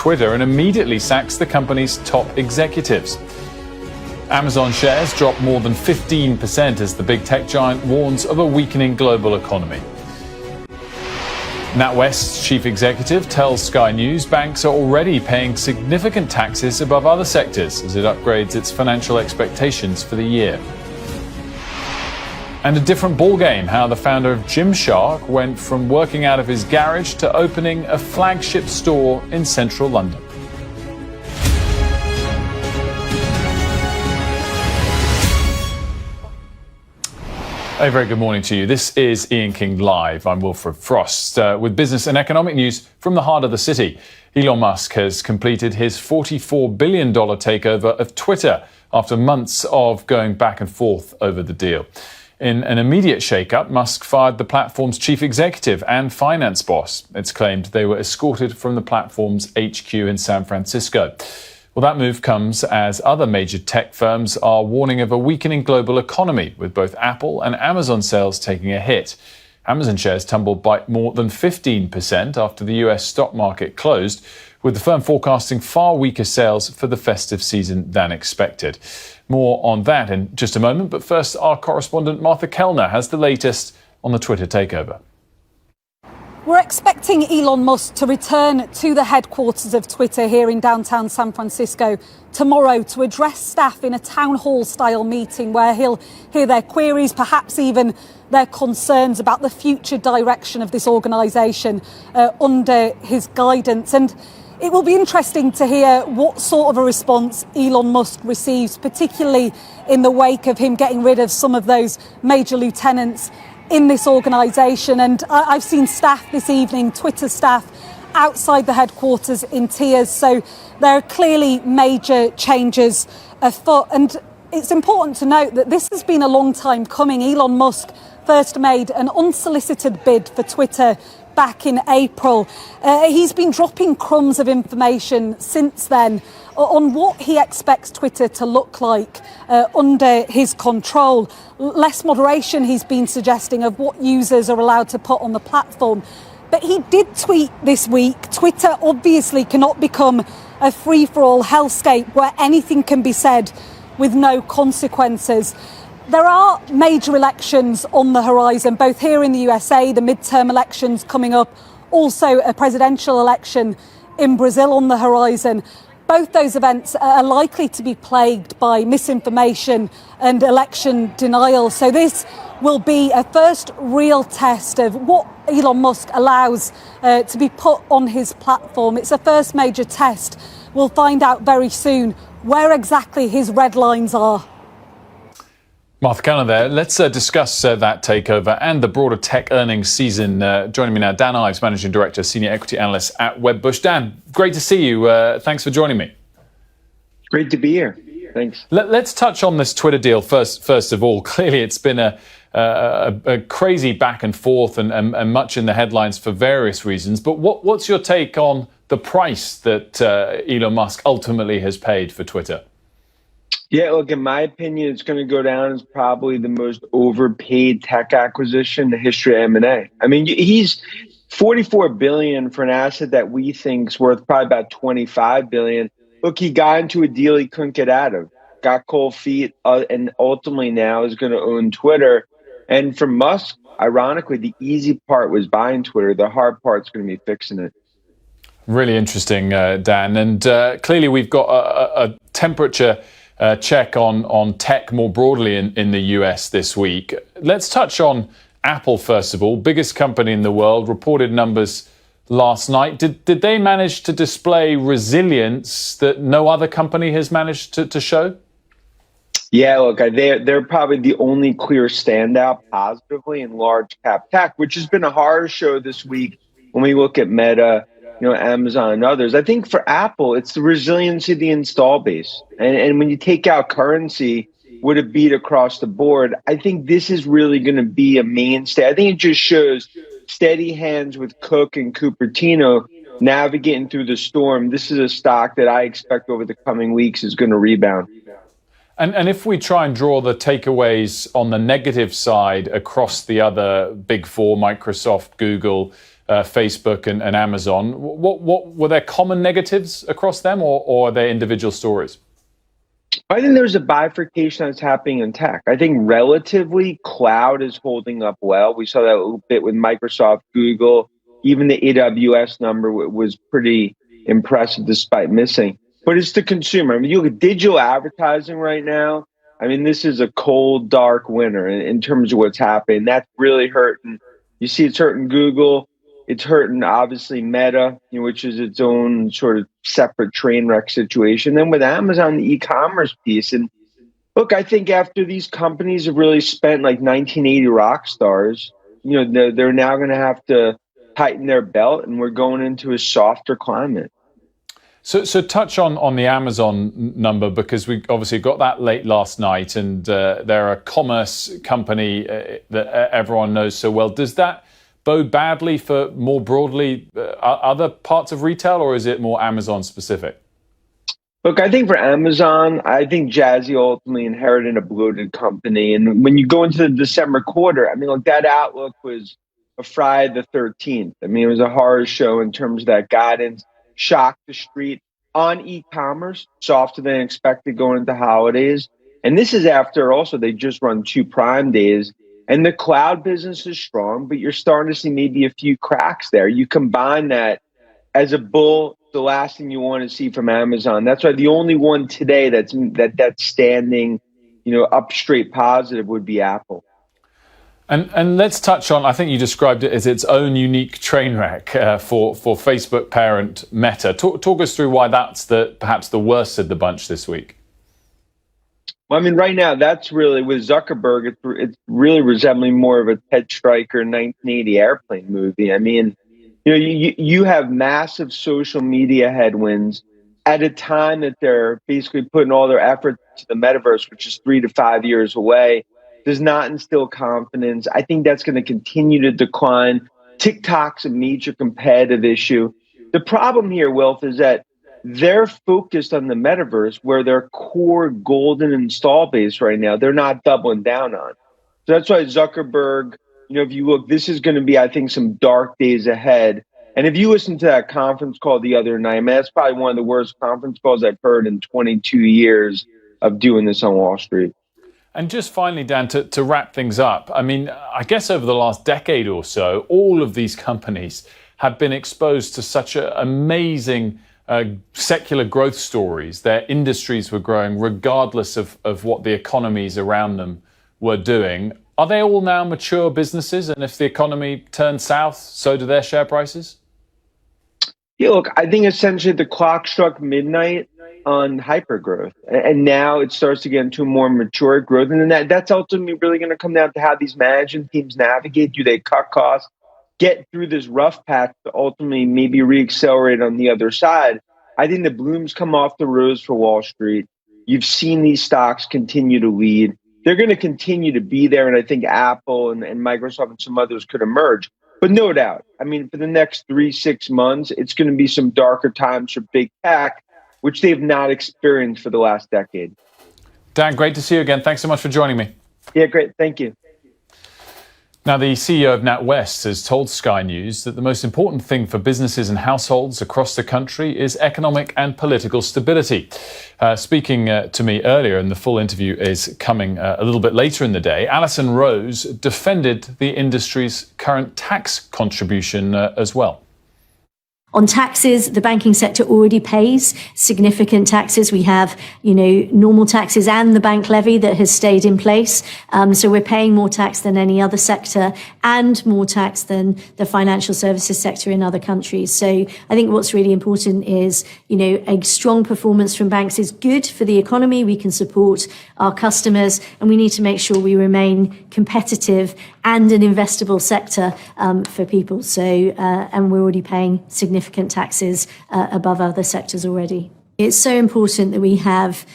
[SPEAKER 8] Twitter and immediately sacks the company's top executives. Amazon shares drop more than 15% as the big tech giant warns of a weakening global economy. NatWest's chief executive tells Sky News banks are already paying significant taxes above other sectors as it upgrades its financial expectations for the year. And a different ballgame, how the founder of Gymshark went from working out of his garage to opening a flagship store in central London. A very good morning to you. This is Ian King Live. I'm Wilfred Frost with business and economic news from the heart of the city. Elon Musk has completed his $44 billion takeover of Twitter after months of going back and forth over the deal. In an immediate shake-up, Musk fired the platform's chief executive and finance boss. It's claimed they were escorted from the platform's HQ in San Francisco. Well, that move comes as other major tech firms are warning of a weakening global economy, with both Apple and Amazon sales taking a hit. Amazon shares tumbled by more than 15% after the US stock market closed, with the firm forecasting far weaker sales for the festive season than expected. More on that in just a moment, but first, our correspondent Martha Kellner has the latest on the Twitter takeover.
[SPEAKER 21] We're expecting Elon Musk to return to the headquarters of Twitter here in downtown San Francisco tomorrow to address staff in a town hall style meeting where he'll hear their queries, perhaps even their concerns about the future direction of this organisation under his guidance. And it will be interesting to hear what sort of a response Elon Musk receives, particularly in the wake of him getting rid of some of those major lieutenants in this organisation. And I've seen staff this evening, Twitter staff, outside the headquarters in tears. So there are clearly major changes afoot. And it's important to note that this has been a long time coming. Elon Musk first made an unsolicited bid for Twitter back in April. He's been dropping crumbs of information since then on what he expects Twitter to look like under his control. Less moderation, he's been suggesting, of what users are allowed to put on the platform. But he did tweet this week, Twitter obviously cannot become a free-for-all hellscape where anything can be said with no consequences. There are major elections on the horizon, both here in the USA, the midterm elections coming up, also a presidential election in Brazil on the horizon. Both those events are likely to be plagued by misinformation and election denial. So this will be a first real test of what Elon Musk allows to be put on his platform. It's a first major test. We'll find out very soon where exactly his red lines are.
[SPEAKER 8] Martha Kellner there. Let's discuss that takeover and the broader tech earnings season. Joining me now, Dan Ives, Managing Director, Senior Equity Analyst at Wedbush. Dan, great to see you. Thanks for joining me.
[SPEAKER 22] Great to be here. Thanks.
[SPEAKER 8] Let's touch on this Twitter deal first of all. Clearly, it's been a crazy back and forth and much in the headlines for various reasons. But what's your take on the price that Elon Musk ultimately has paid for Twitter?
[SPEAKER 22] Yeah, look, in my opinion, it's going to go down as probably the most overpaid tech acquisition in the history of M&A. I mean, he's $44 billion for an asset that we think is worth probably about $25 billion. Look, he got into a deal he couldn't get out of, got cold feet, and ultimately now is going to own Twitter. And for Musk, ironically, the easy part was buying Twitter. The hard part's going to be fixing it. Really interesting, Dan. And clearly we've got a temperature check on tech more broadly in the US this week. Let's touch on Apple first of all. Biggest company in the world, reported numbers last night. Did they manage to display resilience that no other company has managed to show? Yeah, look, they're probably the only clear standout positively in large cap tech, which has been a horror show this week when we look at Meta, Amazon and others. I think for Apple, it's the resiliency of the install base. And when you take out currency, would it beat across the board? I think this is really going to be a mainstay. I think it just shows steady hands with Cook and Cupertino navigating through the storm. This is a stock that I expect over the coming weeks is going to rebound. And if we try and draw the takeaways on the negative side across the other big four, Microsoft, Google,
[SPEAKER 8] Facebook and Amazon. What were there common negatives across them, or are they individual stories?
[SPEAKER 22] I think there's a bifurcation that's happening in tech. I think relatively cloud is holding up well. We saw that a little bit with Microsoft, Google. Even the AWS number was pretty impressive despite missing. But it's the consumer. I mean, you look at digital advertising right now. I mean, this is a cold, dark winter in terms of what's happening. That's really hurting. You see it's hurting Google. It's hurting, obviously, Meta, which is its own sort of separate train wreck situation. Then with Amazon, the e-commerce piece. And look, I think after these companies have really spent like 1980 rock stars, they're now going to have to tighten their belt, and we're going into a softer climate.
[SPEAKER 8] So touch on the Amazon number, because we obviously got that late last night, and they're a commerce company that everyone knows so well. Does that bode badly for more broadly other parts of retail, or is it more Amazon specific?
[SPEAKER 22] Look, I think for Amazon, I think Jazzy ultimately inherited a bloated company. And when you go into the December quarter, I mean, look, that outlook was a Friday the 13th. I mean, it was a horror show in terms of that guidance. Shocked the street on e-commerce, softer than expected going into holidays. And this is after also they just run 2 Prime days. And the cloud business is strong, but you're starting to see maybe a few cracks there. You combine that as a bull, the last thing you want to see from Amazon. That's why the only one today that's standing, up straight positive would be Apple.
[SPEAKER 8] And let's touch on, I think you described it as its own unique train wreck for Facebook parent Meta. Talk us through why that's perhaps the worst of the bunch this week.
[SPEAKER 22] Well, I mean, right now, that's really, with Zuckerberg, it's really resembling more of a Ted Stryker 1980 airplane movie. I mean, you have massive social media headwinds at a time that they're basically putting all their effort to the metaverse, which is 3 to 5 years away. Does not instill confidence. I think that's going to continue to decline. TikTok's a major competitive issue. The problem here, Wilf, is that they're focused on the metaverse, where their core golden install base right now, they're not doubling down on. So that's why Zuckerberg, if you look, this is going to be, I think, some dark days ahead. And if you listen to that conference call the other night, man, that's probably one of the worst conference calls I've heard in 22 years of doing this on Wall Street.
[SPEAKER 8] And just finally, Dan, to wrap things up, I mean, I guess over the last decade or so, all of these companies have been exposed to such amazing secular growth stories. Their industries were growing regardless of what the economies around them were doing. Are they all now mature businesses? And if the economy turns south, so do their share prices?
[SPEAKER 22] Yeah, look, I think essentially the clock struck midnight on hypergrowth, and now it starts to get into more mature growth. And then that's ultimately really going to come down to how these management teams navigate. Do they cut costs, get through this rough patch to ultimately maybe reaccelerate on the other side? I think the blooms come off the rose for Wall Street. You've seen these stocks continue to lead. They're going to continue to be there, and I think Apple and Microsoft and some others could emerge. But no doubt, I mean, for the next 3-6 months, it's going to be some darker times for big tech, which they have not experienced for the last decade.
[SPEAKER 8] Dan, great to see you again. Thanks so much for joining me.
[SPEAKER 22] Yeah, great. Thank you.
[SPEAKER 8] Now, the CEO of NatWest has told Sky News that the most important thing for businesses and households across the country is economic and political stability. Speaking to me earlier, and the full interview is coming a little bit later in the day, Alison Rose defended the industry's current tax contribution as well.
[SPEAKER 2] On taxes, the banking sector already pays significant taxes. We have, normal taxes and the bank levy that has stayed in place. So we're paying more tax than any other sector and more tax than the financial services sector in other countries. So I think what's really important is, a strong performance from banks is good for the economy. We can support our customers, and we need to make sure we remain competitive and an investable sector for people. So, and we're already paying significant taxes above other sectors already. It's so important that we have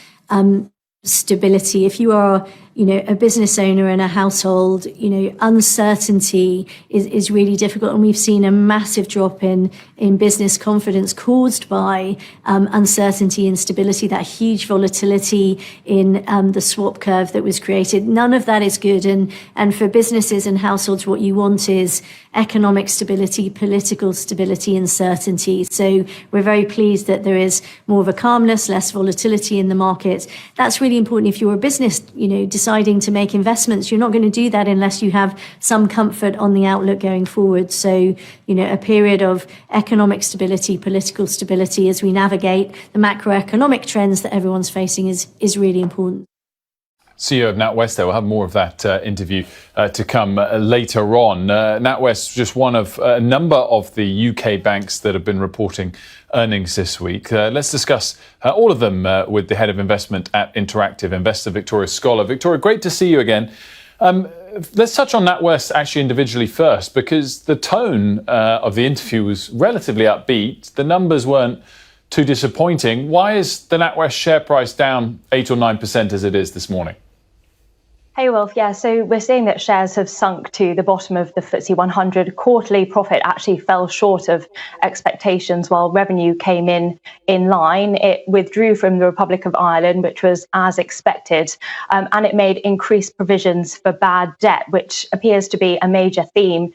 [SPEAKER 2] stability. If you are a business owner and a household, uncertainty is really difficult. And we've seen a massive drop in business confidence caused by uncertainty, instability, that huge volatility in the swap curve that was created. None of that is good. And for businesses and households, what you want is economic stability, political stability and certainty. So we're very pleased that there is more of a calmness, less volatility in the market. That's really important. If you're a business, deciding to make investments, you're not going to do that unless you have some comfort on the outlook going forward. So, a period of economic stability, political stability as we navigate the macroeconomic trends that everyone's facing is really important.
[SPEAKER 8] CEO of NatWest there. We'll have more of that interview to come later on. NatWest, just one of a number of the UK banks that have been reporting earnings this week. Let's discuss all of them with the head of investment at Interactive Investor, Victoria Scholar. Victoria, great to see you again. Let's touch on NatWest actually individually first, because the tone of the interview was relatively upbeat. The numbers weren't too disappointing. Why is the NatWest share price down 8 or 9% as it is this morning?
[SPEAKER 4] Hey, Wolf. Yeah, so we're seeing that shares have sunk to the bottom of the FTSE 100. Quarterly profit actually fell short of expectations while revenue came in line. It withdrew from the Republic of Ireland, which was as expected, and it made increased provisions for bad debt, which appears to be a major theme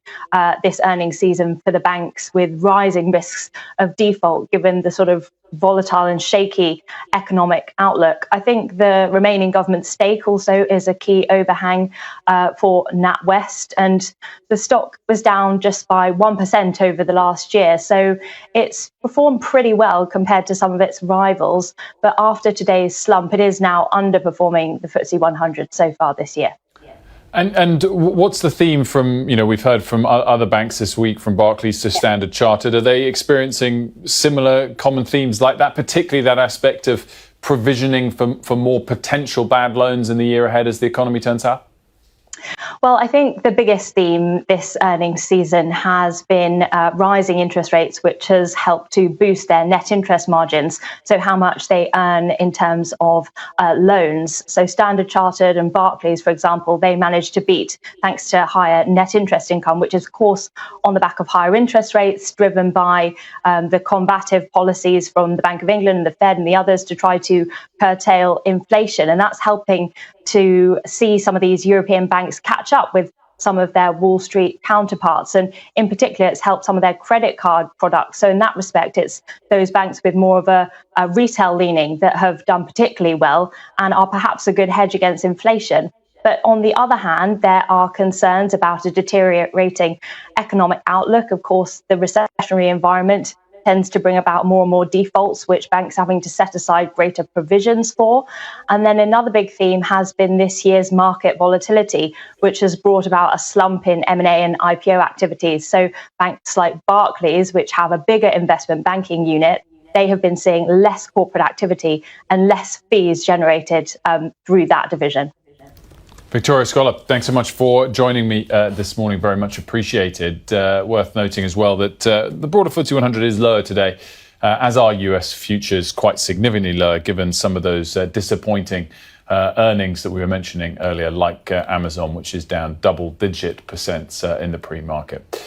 [SPEAKER 4] this earnings season for the banks, with rising risks of default given the sort of volatile and shaky economic outlook. I think the remaining government stake also is a key overhang for NatWest, and the stock was down just by 1% over the last year. So it's performed pretty well compared to some of its rivals, but after today's slump, it is now underperforming the FTSE 100 so far this year.
[SPEAKER 8] And what's the theme from, we've heard from other banks this week, from Barclays to Standard Chartered. Are they experiencing similar common themes like that, particularly that aspect of provisioning for more potential bad loans in the year ahead as the economy turns out?
[SPEAKER 4] Well, I think the biggest theme this earnings season has been rising interest rates, which has helped to boost their net interest margins, so how much they earn in terms of loans. So Standard Chartered and Barclays, for example, they managed to beat thanks to higher net interest income, which is, of course, on the back of higher interest rates driven by the combative policies from the Bank of England and the Fed and the others to try to curtail inflation. And that's helping to see some of these European banks catch up with some of their Wall Street counterparts. And in particular, it's helped some of their credit card products. So in that respect, it's those banks with more of a retail leaning that have done particularly well and are perhaps a good hedge against inflation. But on the other hand, there are concerns about a deteriorating economic outlook. Of course, the recessionary environment tends to bring about more and more defaults, which banks are having to set aside greater provisions for. And then another big theme has been this year's market volatility, which has brought about a slump in M&A and IPO activities. So banks like Barclays, which have a bigger investment banking unit, they have been seeing less corporate activity and less fees generated through that division.
[SPEAKER 8] Victoria Scholar, thanks so much for joining me this morning. Very much appreciated. Worth noting as well that the broader FTSE 100 is lower today, as are US futures, quite significantly lower, given some of those disappointing earnings that we were mentioning earlier, like Amazon, which is down double-digit % in the pre-market.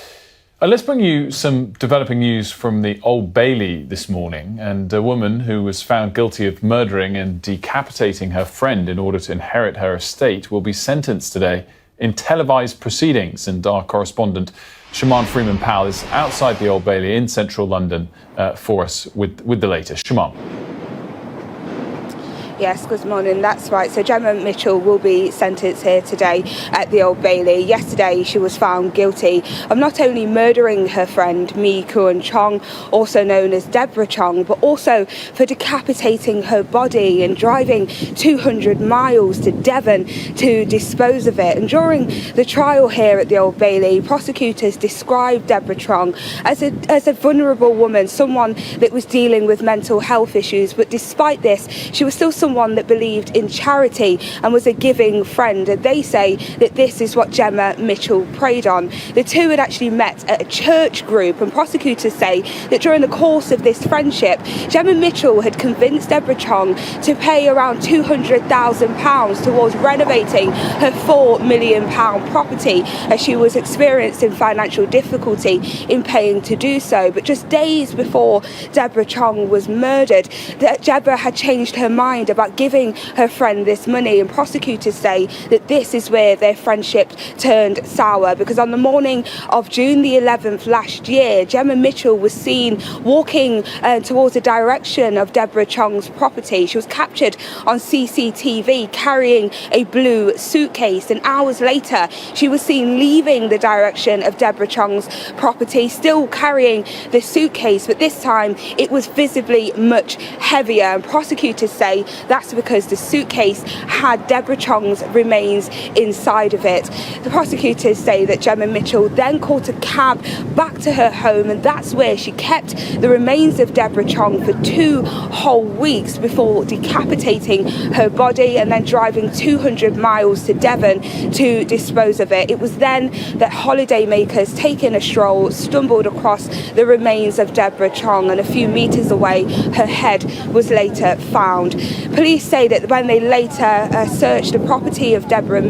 [SPEAKER 8] Let's bring you some developing news from the Old Bailey this morning. And a woman who was found guilty of murdering and decapitating her friend in order to inherit her estate will be sentenced today in televised proceedings. And our correspondent, Shaman Freeman-Powell, is outside the Old Bailey in central London for us with the latest. Shaman.
[SPEAKER 5] Yes, good morning. That's right. So Gemma Mitchell will be sentenced here today at the Old Bailey. Yesterday, she was found guilty of not only murdering her friend Mi Kuan Chong, also known as Deborah Chong, but also for decapitating her body and driving 200 miles to Devon to dispose of it. And during the trial here at the Old Bailey, prosecutors described Deborah Chong as a vulnerable woman, someone that was dealing with mental health issues. But despite this, she was still someone someone that believed in charity and was a giving friend. And they say that this is what Gemma Mitchell preyed on. The two had actually met at a church group, and prosecutors say that during the course of this friendship, Gemma Mitchell had convinced Deborah Chong to pay around £200,000 towards renovating her £4 million property, as she was experiencing financial difficulty in paying to do so. But just days before Deborah Chong was murdered, Deborah had changed her mind about giving her friend this money, and prosecutors say that this is where their friendship turned sour, because on the morning of June the 11th last year, Gemma Mitchell was seen walking towards the direction of Deborah Chong's property. She was captured on CCTV carrying a blue suitcase, and hours later she was seen leaving the direction of Deborah Chong's property, still carrying the suitcase, but this time it was visibly much heavier, and prosecutors say that's because the suitcase had Deborah Chong's remains inside of it. The prosecutors say that Gemma Mitchell then caught a cab back to her home, and that's where she kept the remains of Deborah Chong for 2 whole weeks before decapitating her body and then driving 200 miles to Devon to dispose of it. It was then that holidaymakers taking a stroll stumbled across the remains of Deborah Chong, and a few metres away her head was later found. Police say that when they later searched the property of Gemma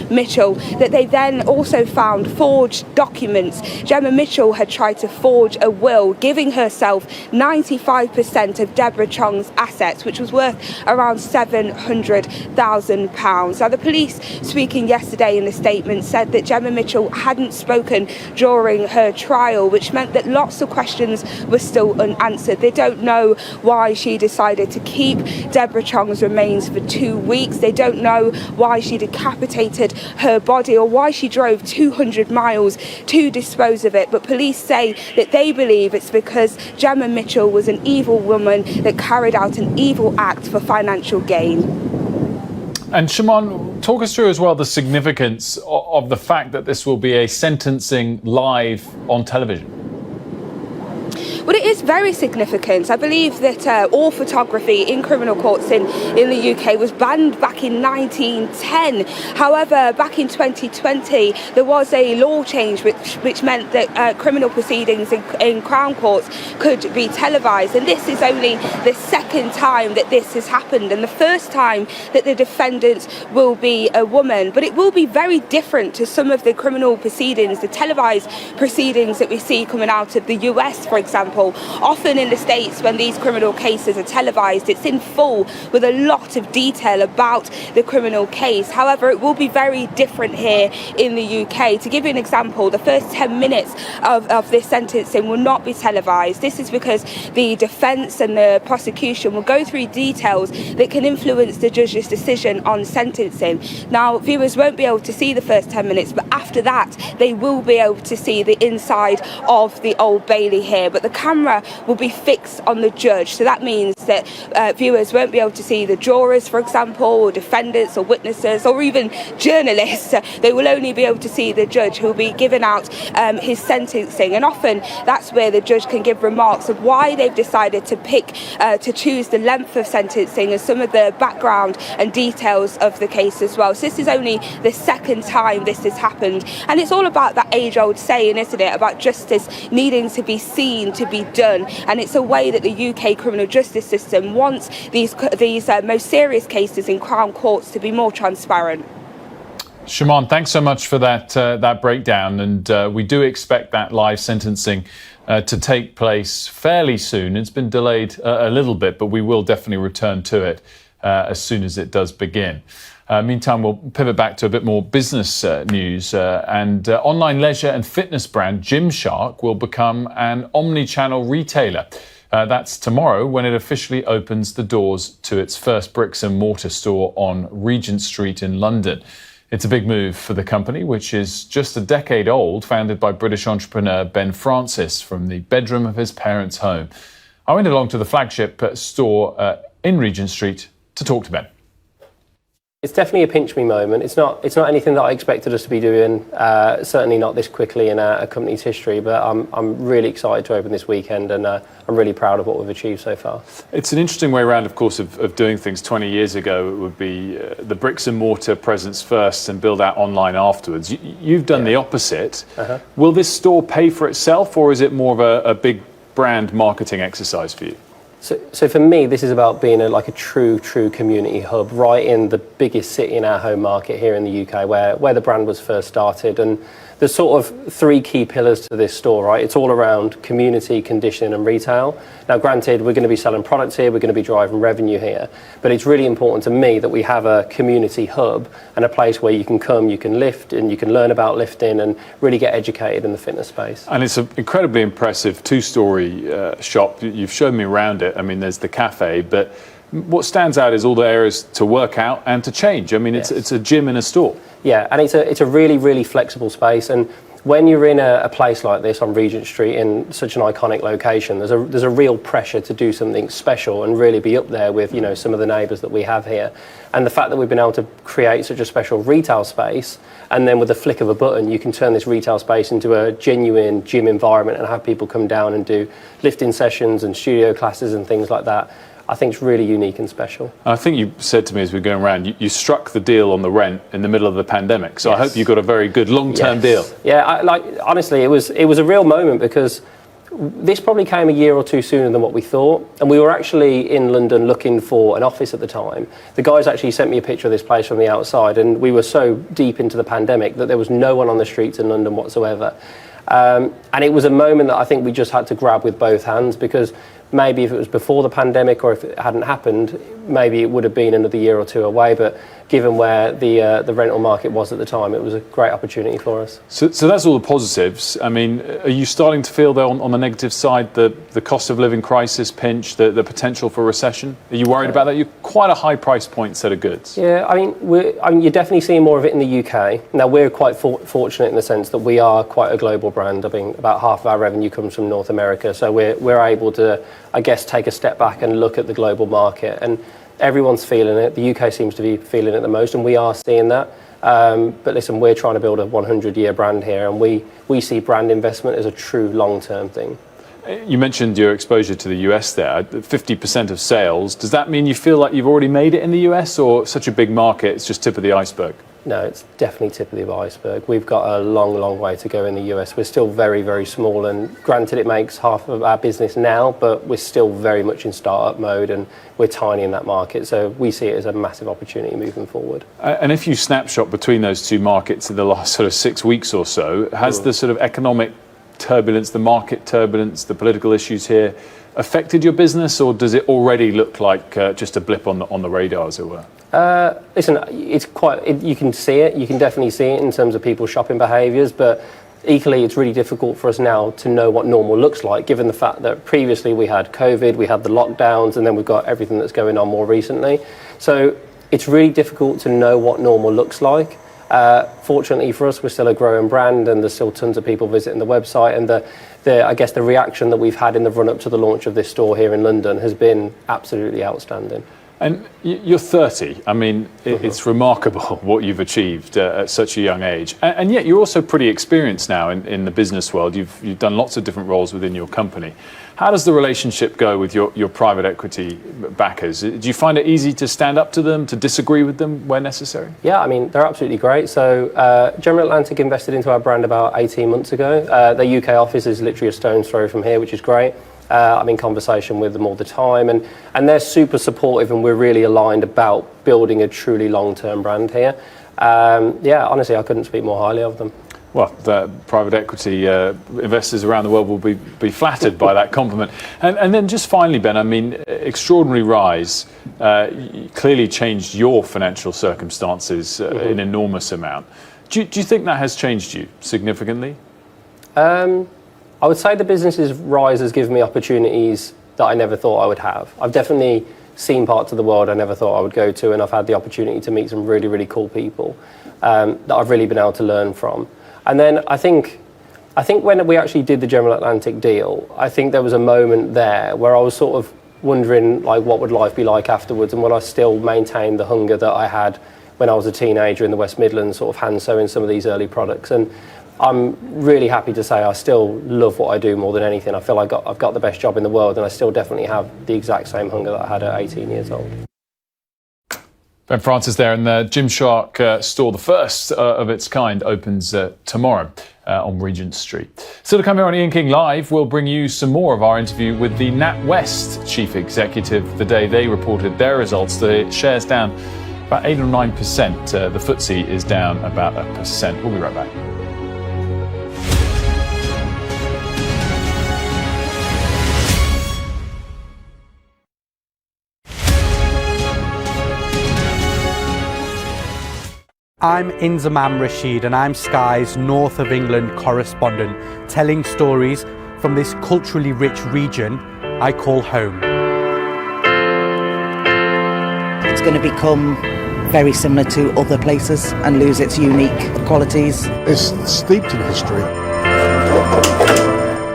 [SPEAKER 5] Mitchell, that they then also found forged documents. Gemma Mitchell had tried to forge a will giving herself 95% of Deborah Chong's assets, which was worth around £700,000. Now, the police, speaking yesterday in the statement, said that Gemma Mitchell hadn't spoken during her trial, which meant that lots of questions were still unanswered. They don't know why she decided to keep Deborah Chong's remains for 2 weeks. They don't know why she decapitated her body or why she drove 200 miles to dispose of it. But police say that they believe it's because Gemma Mitchell was an evil woman that carried out an evil act for financial gain.
[SPEAKER 8] And Shimon, talk us through as well the significance of the fact that this will be a sentencing live on television.
[SPEAKER 5] Well, it is very significant. I believe that all photography in criminal courts in the UK was banned back in 1910. However, back in 2020, there was a law change which meant that criminal proceedings in Crown courts could be televised. And this is only the second time that this has happened, and the first time that the defendant will be a woman. But it will be very different to some of the criminal proceedings, the televised proceedings that we see coming out of the US, for example. Often in the States, when these criminal cases are televised, it's in full with a lot of detail about the criminal case. However, it will be very different here in the UK. To give you an example, the first 10 minutes of this sentencing will not be televised. This is because the defence and the prosecution will go through details that can influence the judge's decision on sentencing. Now, viewers won't be able to see the first 10 minutes, but after that, they will be able to see the inside of the Old Bailey here. But the camera will be fixed on the judge, so that means that viewers won't be able to see the jurors, for example, or defendants or witnesses or even journalists. They will only be able to see the judge, who will be giving out his sentencing, and often that's where the judge can give remarks of why they've decided to choose the length of sentencing and some of the background and details of the case as well. So this is only the second time this has happened, and it's all about that age-old saying, isn't it, about justice needing to be seen to be done. And it's a way that the UK criminal justice system wants these most serious cases in Crown courts to be more transparent.
[SPEAKER 8] Shimon, thanks so much for that breakdown, and we do expect that live sentencing to take place fairly soon. It's been delayed a little bit, but we will definitely return to it as soon as it does begin. Meantime, we'll pivot back to a bit more business news. And online leisure and fitness brand Gymshark will become an omni-channel retailer. That's tomorrow when it officially opens the doors to its first bricks and mortar store on Regent Street in London. It's a big move for the company, which is just a decade old, founded by British entrepreneur Ben Francis from the bedroom of his parents' home. I went along to the flagship store in Regent Street to talk to Ben.
[SPEAKER 1] It's definitely a pinch me moment. It's not anything that I expected us to be doing. Certainly not this quickly in a company's history. But I'm really excited to open this weekend, and I'm really proud of what we've achieved so far.
[SPEAKER 8] It's an interesting way around, of course, of doing things. 20 years ago, it would be the bricks and mortar presence first and build out online afterwards. You've done the opposite. Will this store pay for itself, or is it more of a big brand marketing exercise for you?
[SPEAKER 1] So for me, this is about being a true community hub right in the biggest city in our home market here in the UK, where the brand was first started. And there's sort of three key pillars to this store, right? It's all around community, conditioning and retail. Now, granted, we're going to be selling products here, we're going to be driving revenue here, but it's really important to me that we have a community hub and a place where you can come, you can lift and you can learn about lifting and really get educated in the fitness space.
[SPEAKER 8] And it's an incredibly impressive two-storey shop. You've shown me around it. I mean, there's the cafe, but what stands out is all the areas to work out and to change. I mean, it's a gym in a store.
[SPEAKER 1] Yeah, and it's a really flexible space. And when you're in a place like this on Regent Street in such an iconic location, there's a real pressure to do something special and really be up there with, you know, some of the neighbours that we have here. And the fact that we've been able to create such a special retail space, and then with the flick of a button, you can turn this retail space into a genuine gym environment and have people come down and do lifting sessions and studio classes and things like that. I think it's really unique and special.
[SPEAKER 8] I think you said to me as we were going around, you struck the deal on the rent in the middle of the pandemic. So I hope you got a very good long-term deal.
[SPEAKER 1] Yeah, honestly, it was a real moment because this probably came a year or two sooner than what we thought. And we were actually in London looking for an office at the time. The guys actually sent me a picture of this place from the outside, and we were so deep into the pandemic that there was no one on the streets in London whatsoever. And it was a moment that I think we just had to grab with both hands, because maybe if it was before the pandemic or if it hadn't happened, maybe it would have been another year or two away. But given where the rental market was at the time, it was a great opportunity for us.
[SPEAKER 8] So that's all the positives. I mean, are you starting to feel, though, on the negative side, the cost of living crisis pinch, the potential for recession? Are you worried about that? You're quite a high price point set of goods.
[SPEAKER 1] Yeah, I mean, you're definitely seeing more of it in the UK. Now, we're quite fortunate in the sense that we are quite a global brand. I mean, about half of our revenue comes from North America. So we're able to, I guess, take a step back and look at the global market. And everyone's feeling it. The UK seems to be feeling it the most, and we are seeing that. But listen, we're trying to build a 100-year brand here, and we see brand investment as a true long-term thing.
[SPEAKER 8] You mentioned your exposure to the US there, 50% of sales. Does that mean you feel like you've already made it in the US, or such a big market, it's just tip of the iceberg?
[SPEAKER 1] No, it's definitely tip of the iceberg. We've got a long way to go in the US. We're still very small, and granted it makes half of our business now, but we're still very much in start-up mode, and we're tiny in that market. So we see it as a massive opportunity moving forward.
[SPEAKER 8] And if you snapshot between those two markets in the last sort of 6 weeks or so, has the sort of economic turbulence, the market turbulence, the political issues here affected your business, or does it already look like just a blip on the radar, as it were?
[SPEAKER 1] Listen, it's you can see it. You can definitely see it in terms of people's shopping behaviours, but equally, it's really difficult for us now to know what normal looks like, given the fact that previously we had COVID, we had the lockdowns, and then we've got everything that's going on more recently. So it's really difficult to know what normal looks like. Fortunately for us, we're still a growing brand, and there's still tons of people visiting the website, and I guess the reaction that we've had in the run-up to the launch of this store here in London has been absolutely outstanding.
[SPEAKER 8] And you're 30. I mean, it's remarkable what you've achieved at such a young age. And yet you're also pretty experienced now in the business world. You've done lots of different roles within your company. How does the relationship go with your private equity backers? Do you find it easy to stand up to them, to disagree with them where necessary?
[SPEAKER 1] Yeah, I mean, they're absolutely great. So General Atlantic invested into our brand about 18 months ago. Their UK office is literally a stone's throw from here, which is great. I'm in conversation with them all the time, and they're super supportive, and we're really aligned about building a truly long-term brand here. Yeah, honestly, I couldn't speak more highly of them.
[SPEAKER 8] Well, the private equity investors around the world will be flattered by that compliment. And then just finally, Ben, I mean, extraordinary rise clearly changed your financial circumstances in an enormous amount. Do you think that has changed you significantly?
[SPEAKER 1] I would say the business's rise has given me opportunities that I never thought I would have. I've definitely seen parts of the world I never thought I would go to, and I've had the opportunity to meet some really cool people that I've really been able to learn from. And then I think when we actually did the General Atlantic deal, I think there was a moment there where I was sort of wondering, like, what would life be like afterwards, and would I still maintain the hunger that I had when I was a teenager in the West Midlands, sort of hand sewing some of these early products. And I'm really happy to say I still love what I do more than anything. I feel like I've got the best job in the world, and I still definitely have the exact same hunger that I had at 18 years old.
[SPEAKER 8] Ben Francis there, and the Gymshark store, the first of its kind, opens tomorrow on Regent Street. Still to come here on Ian King Live, we'll bring you some more of our interview with the NatWest chief executive the day they reported their results. The shares down about 8 or 9%. The FTSE is down about 1%. We'll be right back.
[SPEAKER 3] I'm Inzamam Rashid, and I'm Sky's North of England correspondent, telling stories from this culturally rich region I call home.
[SPEAKER 6] It's going to become very similar to other places and lose its unique qualities.
[SPEAKER 23] It's steeped in history.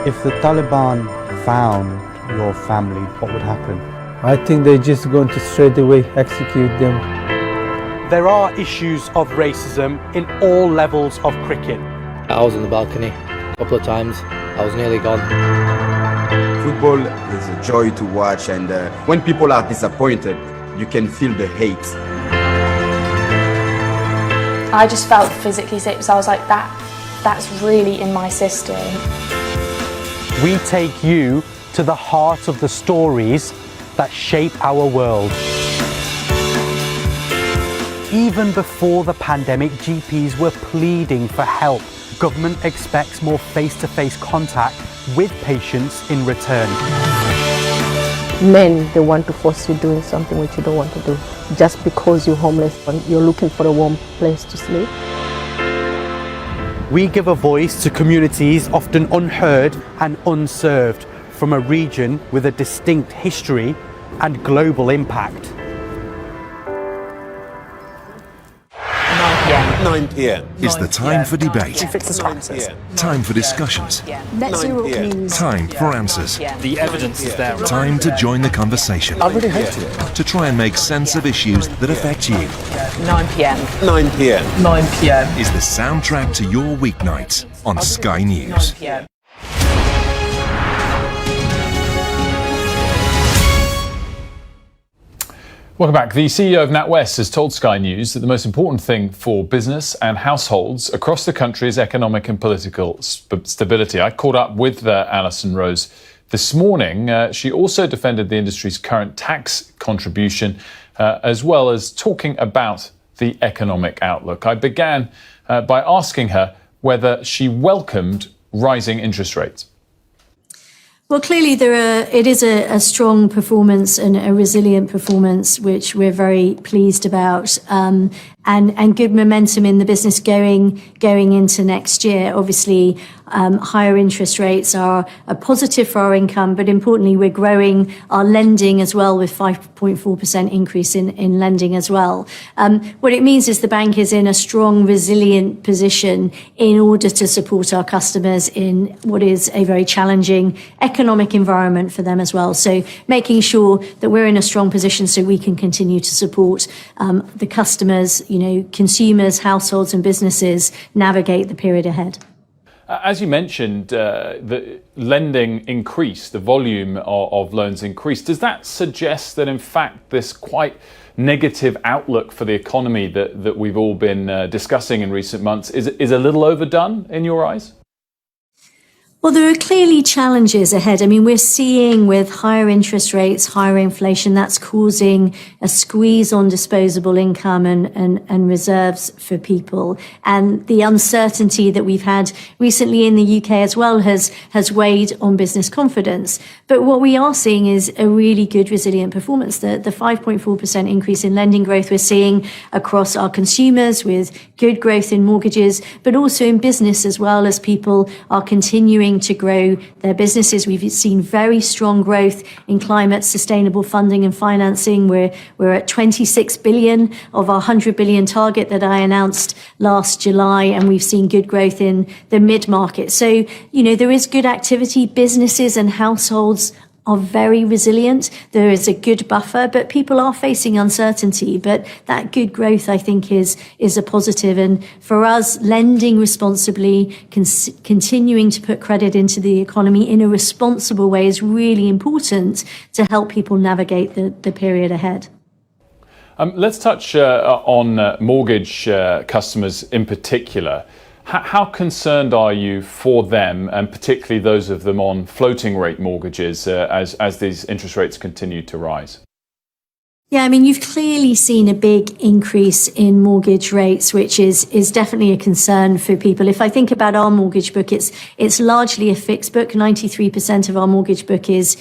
[SPEAKER 24] If the Taliban found your family, what would happen?
[SPEAKER 25] I think they're just going to straight away execute them.
[SPEAKER 3] There are issues of racism in all levels of cricket.
[SPEAKER 26] I was on the balcony a couple of times. I was nearly gone.
[SPEAKER 27] Football is a joy to watch, and when people are disappointed, you can feel the hate.
[SPEAKER 28] I just felt physically sick, so I was like, that's really in my system.
[SPEAKER 3] We take you to the heart of the stories that shape our world. Even before the pandemic, GPs were pleading for help. Government expects more face-to-face contact with patients in return.
[SPEAKER 29] Men, they want to force you doing something which you don't want to do. Just because you're homeless and you're looking for a warm place to sleep.
[SPEAKER 3] We give a voice to communities often unheard and unserved from a region with a distinct history and global impact.
[SPEAKER 30] 9 p.m. is the time for debate. Time for discussions. Time for answers.
[SPEAKER 31] The evidence is there.
[SPEAKER 30] Time to join the conversation.
[SPEAKER 31] I really hate it.
[SPEAKER 30] To try and make sense of issues that affect you.
[SPEAKER 31] 9 p.m. 9 p.m. 9 p.m.
[SPEAKER 30] is the soundtrack to your weeknights on Sky News.
[SPEAKER 31] 9 p.m.
[SPEAKER 8] Welcome back. The CEO of NatWest has told Sky News that the most important thing for business and households across the country is economic and political stability. I caught up with Alison Rose this morning. She also defended the industry's current tax contribution, as well as talking about the economic outlook. I began by asking her whether she welcomed rising interest rates.
[SPEAKER 2] Well, clearly it is a strong performance and a resilient performance, which we're very pleased about, and good momentum in the business going into next year. Obviously, higher interest rates are a positive for our income, but importantly, we're growing our lending as well, with 5.4% increase in lending as well. What it means is the bank is in a strong, resilient position in order to support our customers in what is a very challenging economic environment for them as well. So making sure that we're in a strong position so we can continue to support the customers, consumers, households and businesses navigate the period ahead.
[SPEAKER 8] As you mentioned, the lending increased, the volume of loans increased. Does that suggest that, in fact, this quite negative outlook for the economy that we've all been discussing in recent months is a little overdone in your eyes?
[SPEAKER 2] Well, there are clearly challenges ahead. I mean, we're seeing with higher interest rates, higher inflation, that's causing a squeeze on disposable income and reserves for people. And the uncertainty that we've had recently in the UK as well has weighed on business confidence. But what we are seeing is a really good resilient performance. The 5.4% increase in lending growth we're seeing across our consumers, with good growth in mortgages, but also in business as well, as people are continuing to grow their businesses. We've seen very strong growth in climate sustainable funding and financing. We're at 26 billion of our 100 billion target that I announced last July, and we've seen good growth in the mid-market. So, there is good activity. Businesses and households very resilient. There is a good buffer, but people are facing uncertainty. But that good growth, I think, is a positive. And for us, lending responsibly, continuing to put credit into the economy in a responsible way is really important to help people navigate the period ahead.
[SPEAKER 8] Let's touch on mortgage customers in particular. How concerned are you for them, and particularly those of them on floating rate mortgages as these interest rates continue to rise?
[SPEAKER 2] Yeah, I mean, you've clearly seen a big increase in mortgage rates, which is definitely a concern for people. If I think about our mortgage book, it's largely a fixed book. 93% of our mortgage book is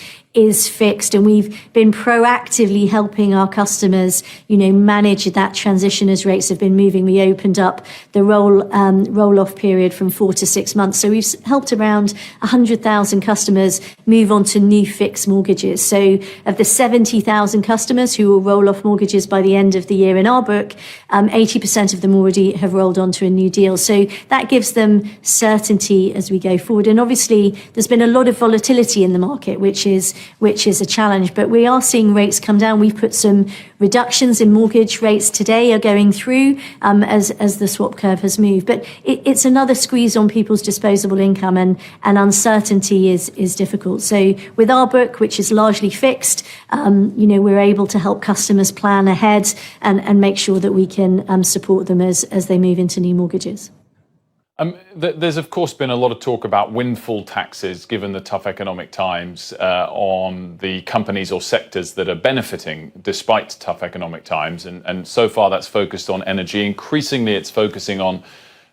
[SPEAKER 2] fixed, and we've been proactively helping our customers, manage that transition as rates have been moving. We opened up the roll-off period from 4 to 6 months. So we've helped around 100,000 customers move on to new fixed mortgages. So of the 70,000 customers who will roll off mortgages by the end of the year in our book, 80% of them already have rolled on to a new deal. So that gives them certainty as we go forward. And obviously, there's been a lot of volatility in the market, which is a challenge, but we are seeing rates come down. We've put some reductions in mortgage rates today are going through as the swap curve has moved. But it's another squeeze on people's disposable income, and uncertainty is difficult. So with our book, which is largely fixed, we're able to help customers plan ahead and make sure that we can support them as they move into new mortgages.
[SPEAKER 8] There's, of course, been a lot of talk about windfall taxes, given the tough economic times, on the companies or sectors that are benefiting despite tough economic times. And so far, that's focused on energy. Increasingly, it's focusing on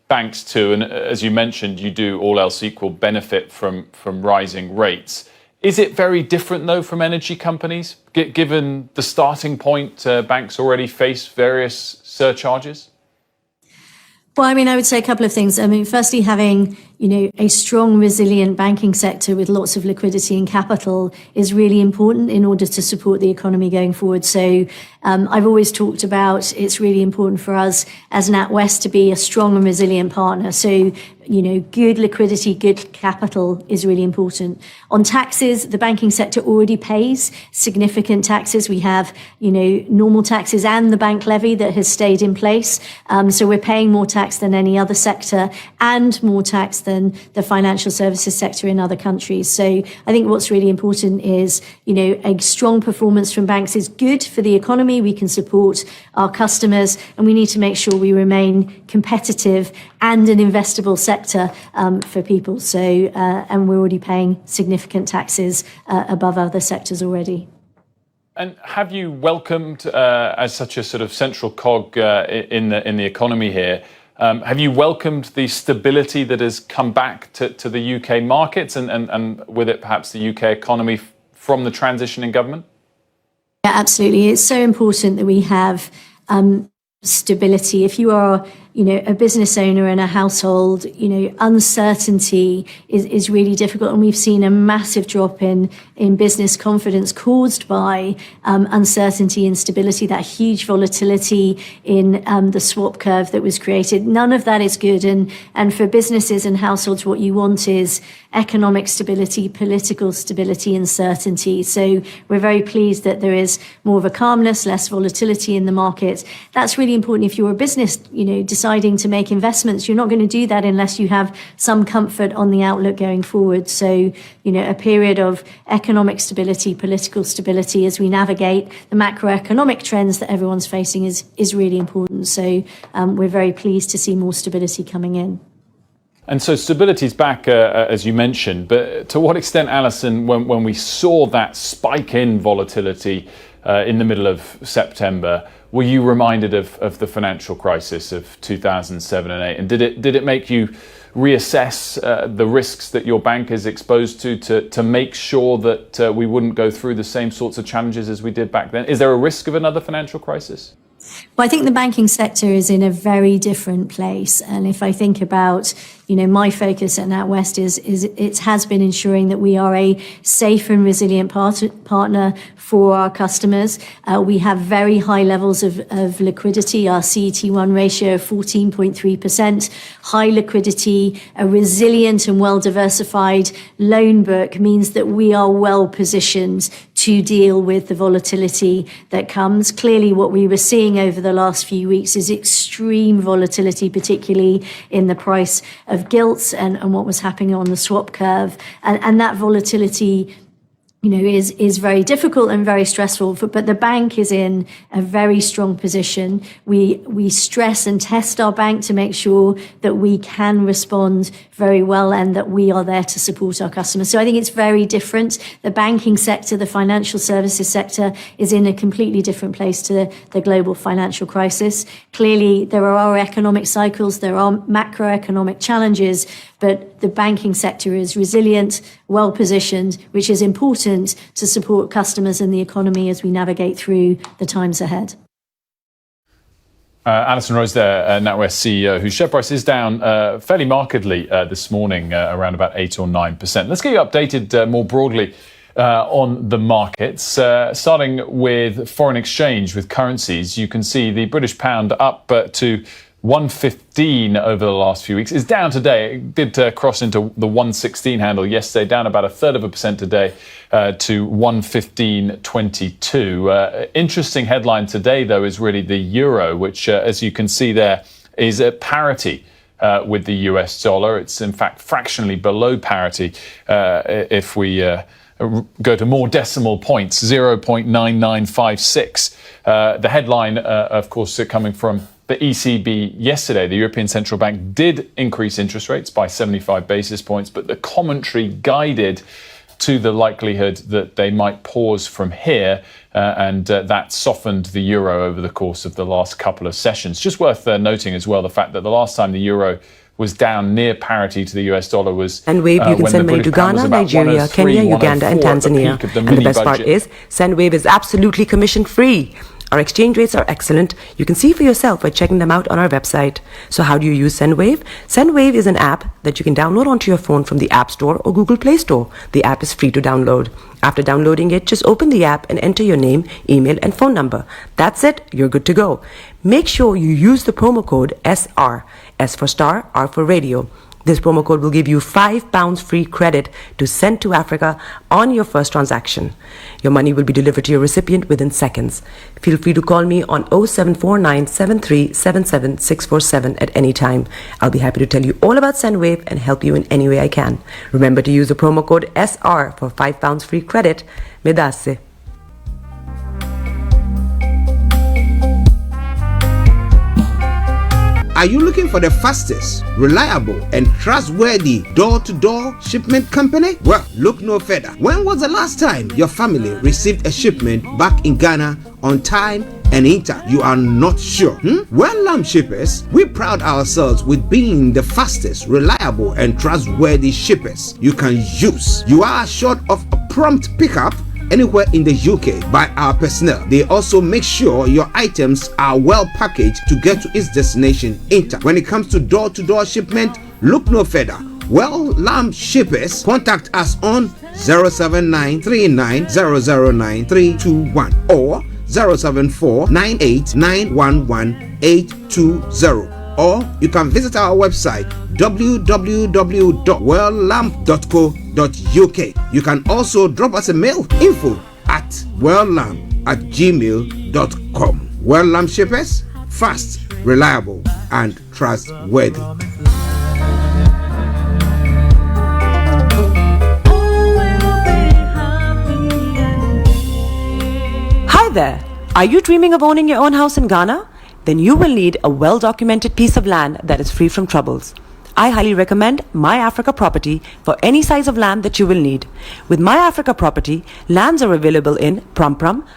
[SPEAKER 8] banks too. And as you mentioned, you do, all else equal, benefit from rising rates. Is it very different, though, from energy companies, given the starting point banks already face various surcharges?
[SPEAKER 2] Well, I mean, I would say a couple of things. I mean, firstly, having, a strong, resilient banking sector with lots of liquidity and capital is really important in order to support the economy going forward. So I've always talked about it's really important for us as NatWest to be a strong and resilient partner. So, good liquidity, good capital is really important. On taxes, the banking sector already pays significant taxes. We have, normal taxes and the bank levy that has stayed in place. So we're paying more tax than any other sector and more tax than the financial services sector in other countries. So I think what's really important is, a strong performance from banks is good for the economy. We can support our customers, and we need to make sure we remain competitive and an investable sector for people. So, and we're already paying significant taxes above other sectors already.
[SPEAKER 8] And have you welcomed, as such a sort of central cog in the economy here, have you welcomed the stability that has come back to the UK markets and with it perhaps the UK economy from the transition in government?
[SPEAKER 2] Yeah, absolutely. It's so important that we have stability. If you are, a business owner in a household, uncertainty is really difficult. And we've seen a massive drop in business confidence caused by uncertainty, instability, that huge volatility in the swap curve that was created. None of that is good. And for businesses and households, what you want is economic stability, political stability, and certainty. So we're very pleased that there is more of a calmness, less volatility in the market. That's really important. If you're a business, deciding to make investments, you're not going to do that unless you have some comfort on the outlook going forward. So, a period of economic stability, political stability as we navigate the macroeconomic trends that everyone's facing is really important. So we're very pleased to see more stability coming in.
[SPEAKER 8] And so stability is back, as you mentioned, but to what extent, Alison, when we saw that spike in volatility in the middle of September, were you reminded of the financial crisis of 2007 and 8? And did it make you reassess the risks that your bank is exposed to make sure that we wouldn't go through the same sorts of challenges as we did back then? Is there a risk of another financial crisis?
[SPEAKER 2] Well, I think the banking sector is in a very different place. And if I think about, my focus at NatWest is it has been ensuring that we are a safe and resilient partner for our customers. We have very high levels of liquidity. Our CET1 ratio of 14.3%, high liquidity, a resilient and well-diversified loan book means that we are well positioned to deal with the volatility that comes. Clearly, what we were seeing over the last few weeks is extreme volatility, particularly in the price of gilts and what was happening on the swap curve. And that volatility is very difficult and very stressful, but the bank is in a very strong position. We stress and test our bank to make sure that we can respond very well and that we are there to support our customers. So I think it's very different. The banking sector, the financial services sector is in a completely different place to the global financial crisis. Clearly, there are economic cycles, there are macroeconomic challenges, but the banking sector is resilient, well positioned, which is important to support customers and the economy as we navigate through the times ahead.
[SPEAKER 8] Alison Rose there, NatWest CEO, whose share price is down fairly markedly this morning, around about 8 or 9%. Let's get you updated more broadly on the markets, starting with foreign exchange with currencies. You can see the British pound up to 115 over the last few weeks. Is down today. It did cross into the 116 handle yesterday, down about 1/3% today to 115.22. Interesting headline today, though, is really the euro, which, as you can see there, is at parity with the US dollar. It's, in fact, fractionally below parity if we go to more decimal points, 0.9956. The headline, of course, coming from the ECB yesterday. The European Central Bank did increase interest rates by 75 basis points, but the commentary guided to the likelihood that they might pause from here, and that softened the euro over the course of the last couple of sessions. Just worth noting as well the fact that the last time the euro was down near parity to the US dollar was
[SPEAKER 7] SendWave, you can send money to Ghana, Nigeria, Kenya, Uganda and Tanzania. And the best part is SendWave is absolutely commission free. Our exchange rates are excellent. You can see for yourself by checking them out on our website. So how do you use SendWave? SendWave is an app that you can download onto your phone from the App Store or Google Play Store. The app is free to download. After downloading it, just open the app and enter your name, email and phone number. That's it. You're good to go. Make sure you use the promo code SR. S for Starr, R for Radio. This promo code will give you £5 free credit to send to Africa on your first transaction. Your money will be delivered to your recipient within seconds. Feel free to call me on 0749 7377 647 at any time. I'll be happy to tell you all about SendWave and help you in any way I can. Remember to use the promo code SR for £5 free credit. Medasse.
[SPEAKER 10] Are you looking for the fastest, reliable, and trustworthy door-to-door shipment company? Well, look no further. When was the last time your family received a shipment back in Ghana on time and in time? You are not sure? Well, Lamb Shippers, we pride ourselves with being the fastest, reliable, and trustworthy shippers you can use. You are assured of a prompt pickup anywhere in the UK by our personnel. They also make sure your items are well packaged to get to its destination in time. When it comes to door-to-door shipment, look no further. Well, Lamb Shippers, contact us on 07939009321 or 07498911820. Or you can visit our website www.welllamp.co.uk. You can also drop us a mail, info@welllamp@gmail.com. Well Lamp Shippers, fast, reliable, and trustworthy.
[SPEAKER 7] Hi there. Are you dreaming of owning your own house in Ghana? Then you will need a well-documented piece of land that is free from troubles. I highly recommend My Africa Property for any size of land that you will need. With My Africa Property, lands are available in Pram,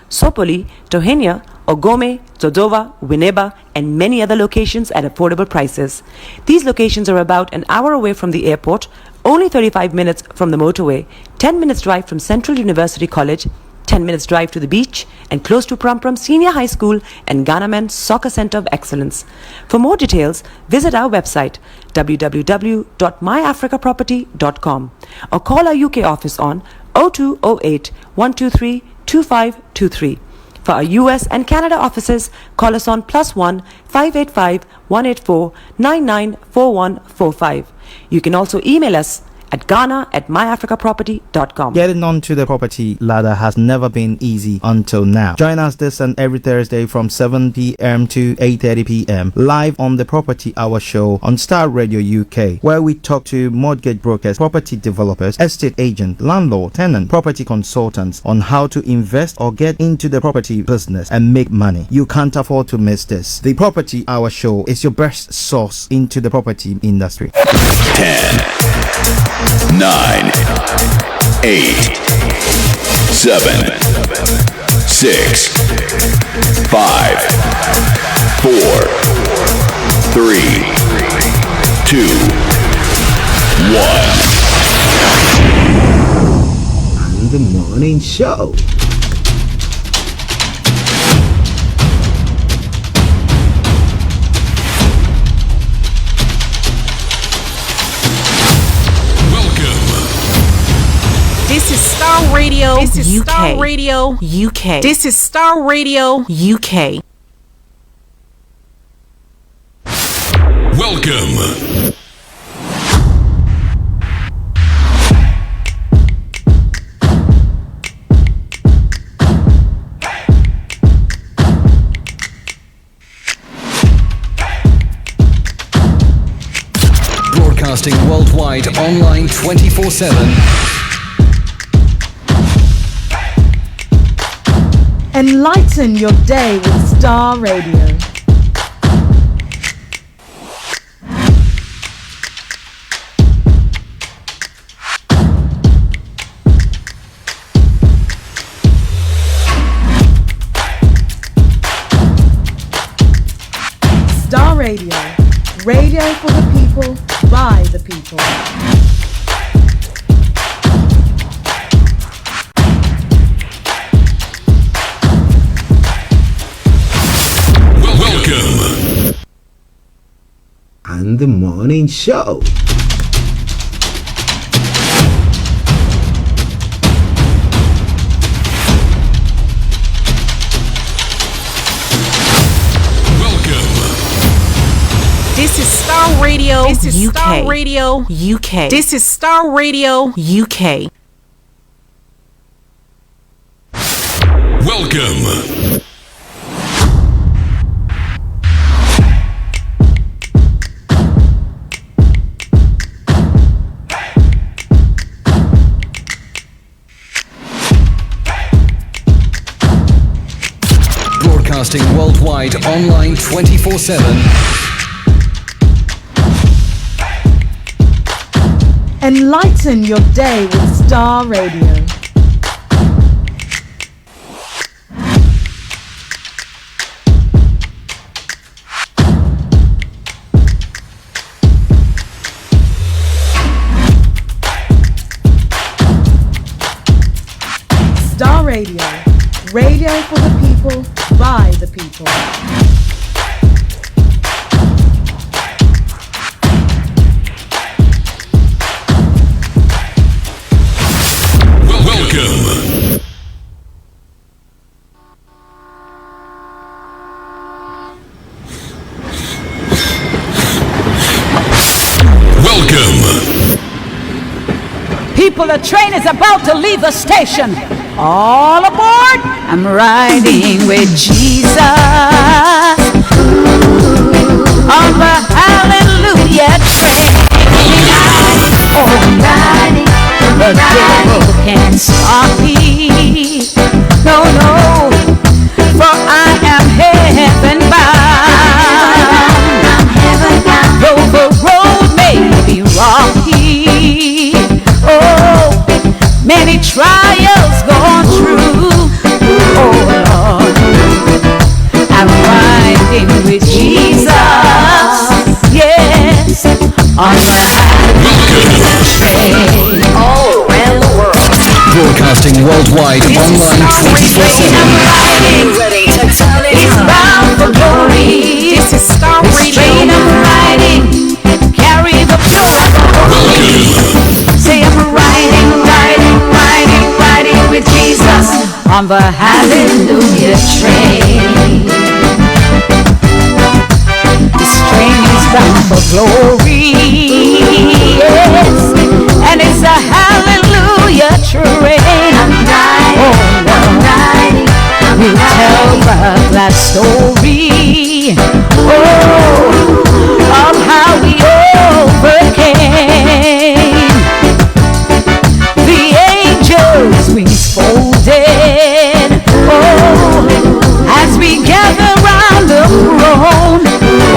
[SPEAKER 7] Sopoli, Tohenia, Ogome, Dodova, Winneba, and many other locations at affordable prices. These locations are about an hour away from the airport, only 35 minutes from the motorway, 10 minutes drive from Central University College, 10 minutes drive to the beach, and close to Prum Prum Senior High School and Ghana Men's Soccer Center of Excellence. For more details, visit our website www.myafricaproperty.com or call our UK office on 0208 123 2523. For our US and Canada offices, call us on +1 585 184 994145. You can also email us at ghana@myafricaproperty.com.
[SPEAKER 9] Getting onto the property ladder has never been easy until now. Join us this and every Thursday from 7 p.m. to 8:30 p.m. live on the Property Hour Show on Starr Radio UK, where we talk to mortgage brokers, property developers, estate agents, landlord, tenant, property consultants on how to invest or get into the property business and make money. You can't afford to miss this. The Property Hour Show is your best source into the property industry.
[SPEAKER 11] 10, 9, 8, 7, 6, 5, 4, 3, 2, 1.
[SPEAKER 10] And the morning show.
[SPEAKER 12] This is Starr Radio. This is UK. Starr Radio UK. This is Starr Radio UK.
[SPEAKER 30] Welcome.
[SPEAKER 13] Broadcasting worldwide, online 24/7.
[SPEAKER 29] Enlighten your day with Starr Radio. Starr Radio. Radio for the people, by the people.
[SPEAKER 10] And the morning show.
[SPEAKER 12] This is Starr Radio. This is UK. Starr Radio UK. This is Starr Radio UK.
[SPEAKER 30] Welcome.
[SPEAKER 13] Broadcasting worldwide, online 24/7.
[SPEAKER 29] Enlighten your day with Starr Radio. Starr Radio. Radio for the people, by the people.
[SPEAKER 30] Welcome. Welcome.
[SPEAKER 14] People, the train is about to leave the station. All aboard! I'm riding with Jesus on the hallelujah train. The devil can't stop me. No, no, for I am heaven bound. Though the road may be rocky, oh, many trials gone through. Oh Lord, I'm riding with Jesus. Yes, on the hallelujah train. All around the world.
[SPEAKER 13] worldwide online 24/7.
[SPEAKER 14] It's bound for glory.
[SPEAKER 12] This is Starr Radio.
[SPEAKER 14] Train I'm riding, carry the pure. Say I'm riding with Jesus on the hallelujah train. This train is bound for glory, yes, and it's a hallelujah train. I'm riding, we tell the glad story, of how we overcame. The angels wings folded, as we gather round the throne.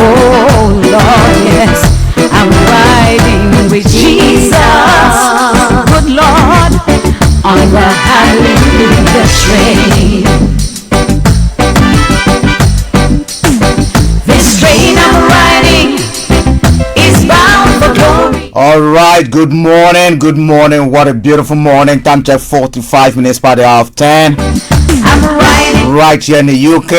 [SPEAKER 14] Oh Lord, yes, I'm riding with Jesus, good Lord, on the hallelujah train. This train I'm riding is bound for glory.
[SPEAKER 1] All right, good morning, good morning. What a beautiful morning. Time check 45 minutes by the hour of 10.
[SPEAKER 14] I'm riding
[SPEAKER 1] right here in the UK.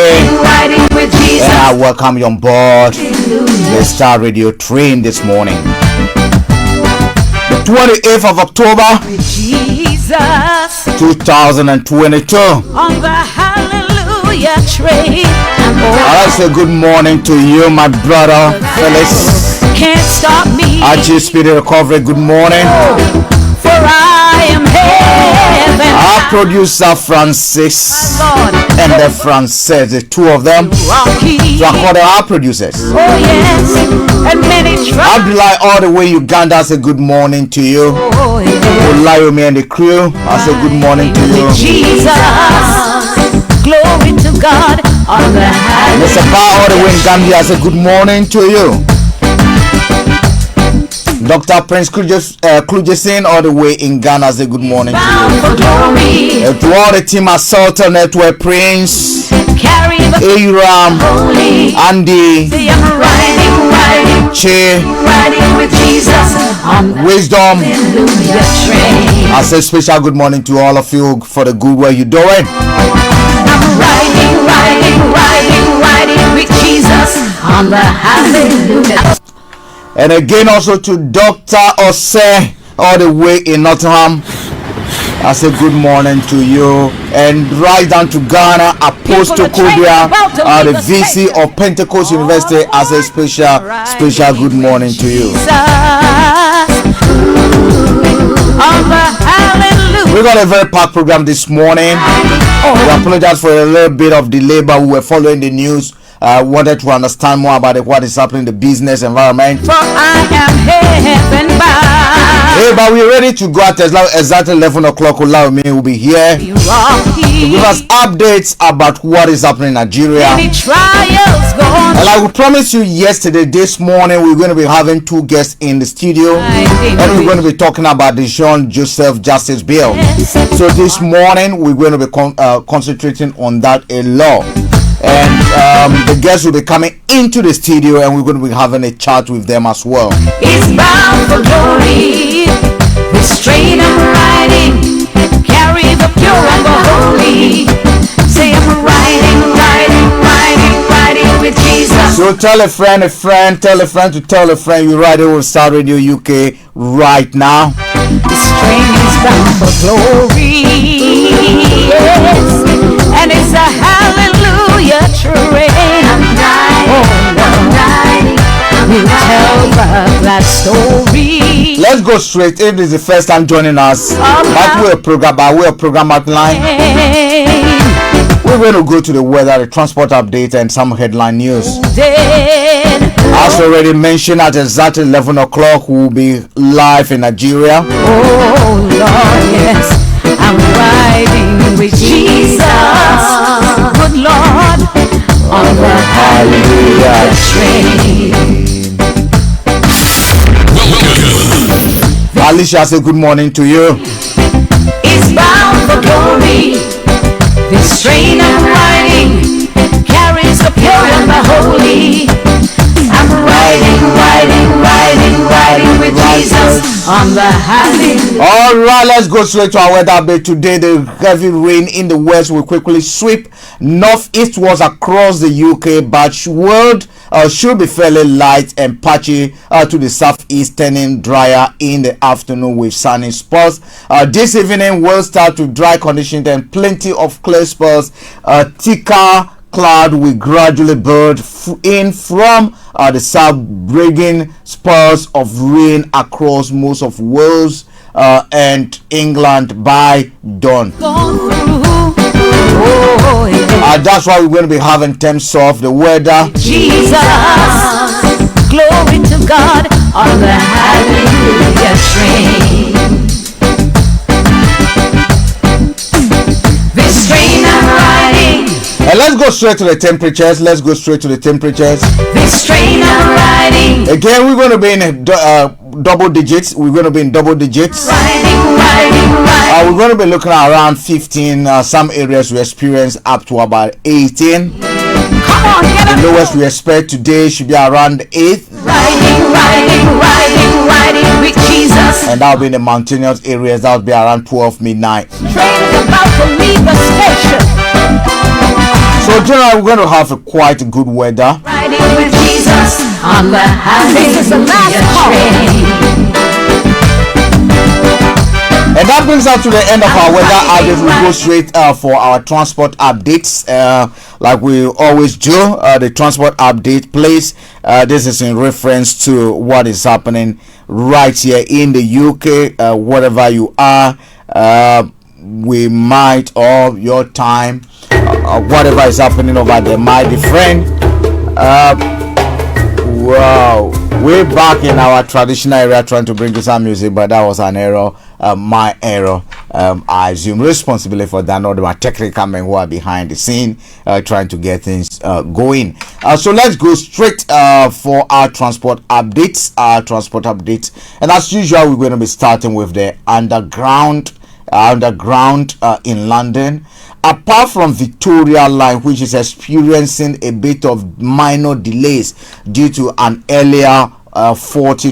[SPEAKER 14] Riding with Jesus.
[SPEAKER 1] And I welcome you on board the Starr Radio train this morning. The 28th of October,
[SPEAKER 14] Jesus,
[SPEAKER 1] 2022.
[SPEAKER 14] on the hallelujah train.
[SPEAKER 1] I say good morning to you, my brother Phyllis.
[SPEAKER 14] Can't stop me.
[SPEAKER 1] Archie Speedy Recovery, good morning.
[SPEAKER 14] For I am heaven.
[SPEAKER 1] Our producer Francis and the Frances, the two of them. So I call them our producers.
[SPEAKER 14] Oh yes, and many
[SPEAKER 1] Abdullah all the way Uganda, say good morning to you. Olayomi and the crew, I say good morning to you.
[SPEAKER 14] Jesus, glory to God on the high.
[SPEAKER 1] Mr. Bar all the way in Gambia, I say good morning to you. Dr. Prince Klujesin all the way in Ghana, I say good morning to you. To all the team at Salter Network, Prince, Aram, Andy, Che, Wisdom. I say special good morning to all of you for the good work you're doing.
[SPEAKER 14] I'm riding with Jesus on the hallelujah.
[SPEAKER 1] And again also to Dr. Ose all the way in Nottingham. I say good morning to you. And right down to Ghana, Apostle Kodia, the VC of Pentecost University, I say special good morning to you. We got a very packed program this morning. We apologize for a little bit of delay, but we were following the news. Wanted to understand more about what is happening in the business environment.
[SPEAKER 14] For I am heaven bound.
[SPEAKER 1] Hey, but we're ready to go at exactly 11 o'clock. Olaomi will be here to give us updates about what is happening in Nigeria. And like we promised you yesterday, this morning we're going to be having two guests in the studio, and we're going to be talking about the Jean Joseph Justice Bill. So this morning we're going to be concentrating on that a lot. And the guests will be coming into the studio, and we're going to be having a chat with them as well.
[SPEAKER 14] It's bound for glory. This train I'm riding, carry the pure and the holy. Say I'm riding with Jesus.
[SPEAKER 1] So tell a friend, tell a friend to tell a friend you're riding with Starr Radio UK right now.
[SPEAKER 14] This train is bound for glory, yes, and it's a hallelujah train. I'm riding, we tell the glad story.
[SPEAKER 1] Let's go straight. If this is the first time joining us, by way of program outline, we're going to go to the weather, the transport update, and some headline news. As already mentioned, at exactly 11 o'clock, we'll be live in Nigeria.
[SPEAKER 14] Oh Lord, yes, I'm riding with Jesus, good Lord, on the hallelujah train.
[SPEAKER 1] Alicia, say good morning to you.
[SPEAKER 14] It's bound for glory. This train I'm riding carries the pure and the holy. I'm riding with Jesus on the hallelujah.
[SPEAKER 1] All right, let's go straight to our weather update today. The heavy rain in the west will quickly sweep northeastwards across the UK, but should be fairly light and patchy to the southeast, turning drier in the afternoon with sunny spots. This evening will start with dry conditions and plenty of clear spells. Thicker cloud will gradually build in from the south, bringing spells of rain across most of Wales and England by dawn. That's why we're going to be having terms of the weather.
[SPEAKER 14] Jesus, glory to God on the hallelujah train. This train I'm riding.
[SPEAKER 1] And let's go straight to the temperatures.
[SPEAKER 14] This train I'm riding.
[SPEAKER 1] Again, we're going to be in double digits. Riding. We're going to be looking at around 15. Some areas we experience up to about 18.
[SPEAKER 14] Come on,
[SPEAKER 1] the lowest we expect today should be around 8.
[SPEAKER 14] Riding with Jesus.
[SPEAKER 1] And that'll be in the mountainous areas. That'll be around 12 midnight.
[SPEAKER 14] Train is about to leave the station.
[SPEAKER 1] So generally, we're going to have quite good weather.
[SPEAKER 14] Riding with Jesus on the hallelujah. This is the last train.
[SPEAKER 1] And that brings us to the end of our weather update. We'll go straight for our transport updates. Like we always do, the transport update, please. This is in reference to what is happening right here in the UK. Wherever you are, we might, or your time, whatever is happening over there, my dear friend. Wow, we're back in our traditional area trying to bring you some music, but that was an error, my error. I assume responsibility for that, not my technical men who are behind the scene trying to get things going. So let's go straight for our transport updates. And as usual, we're going to be starting with the underground in London. Apart from Victoria Line, which is experiencing a bit of minor delays due to an earlier fault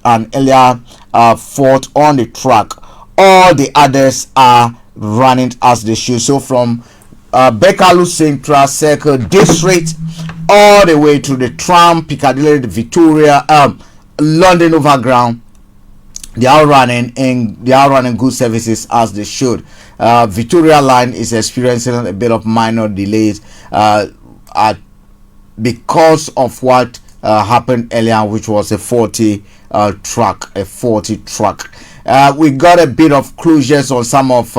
[SPEAKER 1] on the track, all the others are running as they should. So from Bakerloo Central Circle District all the way to the tram, Piccadilly, the Victoria, London Overground, they are running good services as they should. Victoria Line is experiencing a bit of minor delays because of what happened earlier, which was a 40 truck. We got a bit of closures on some of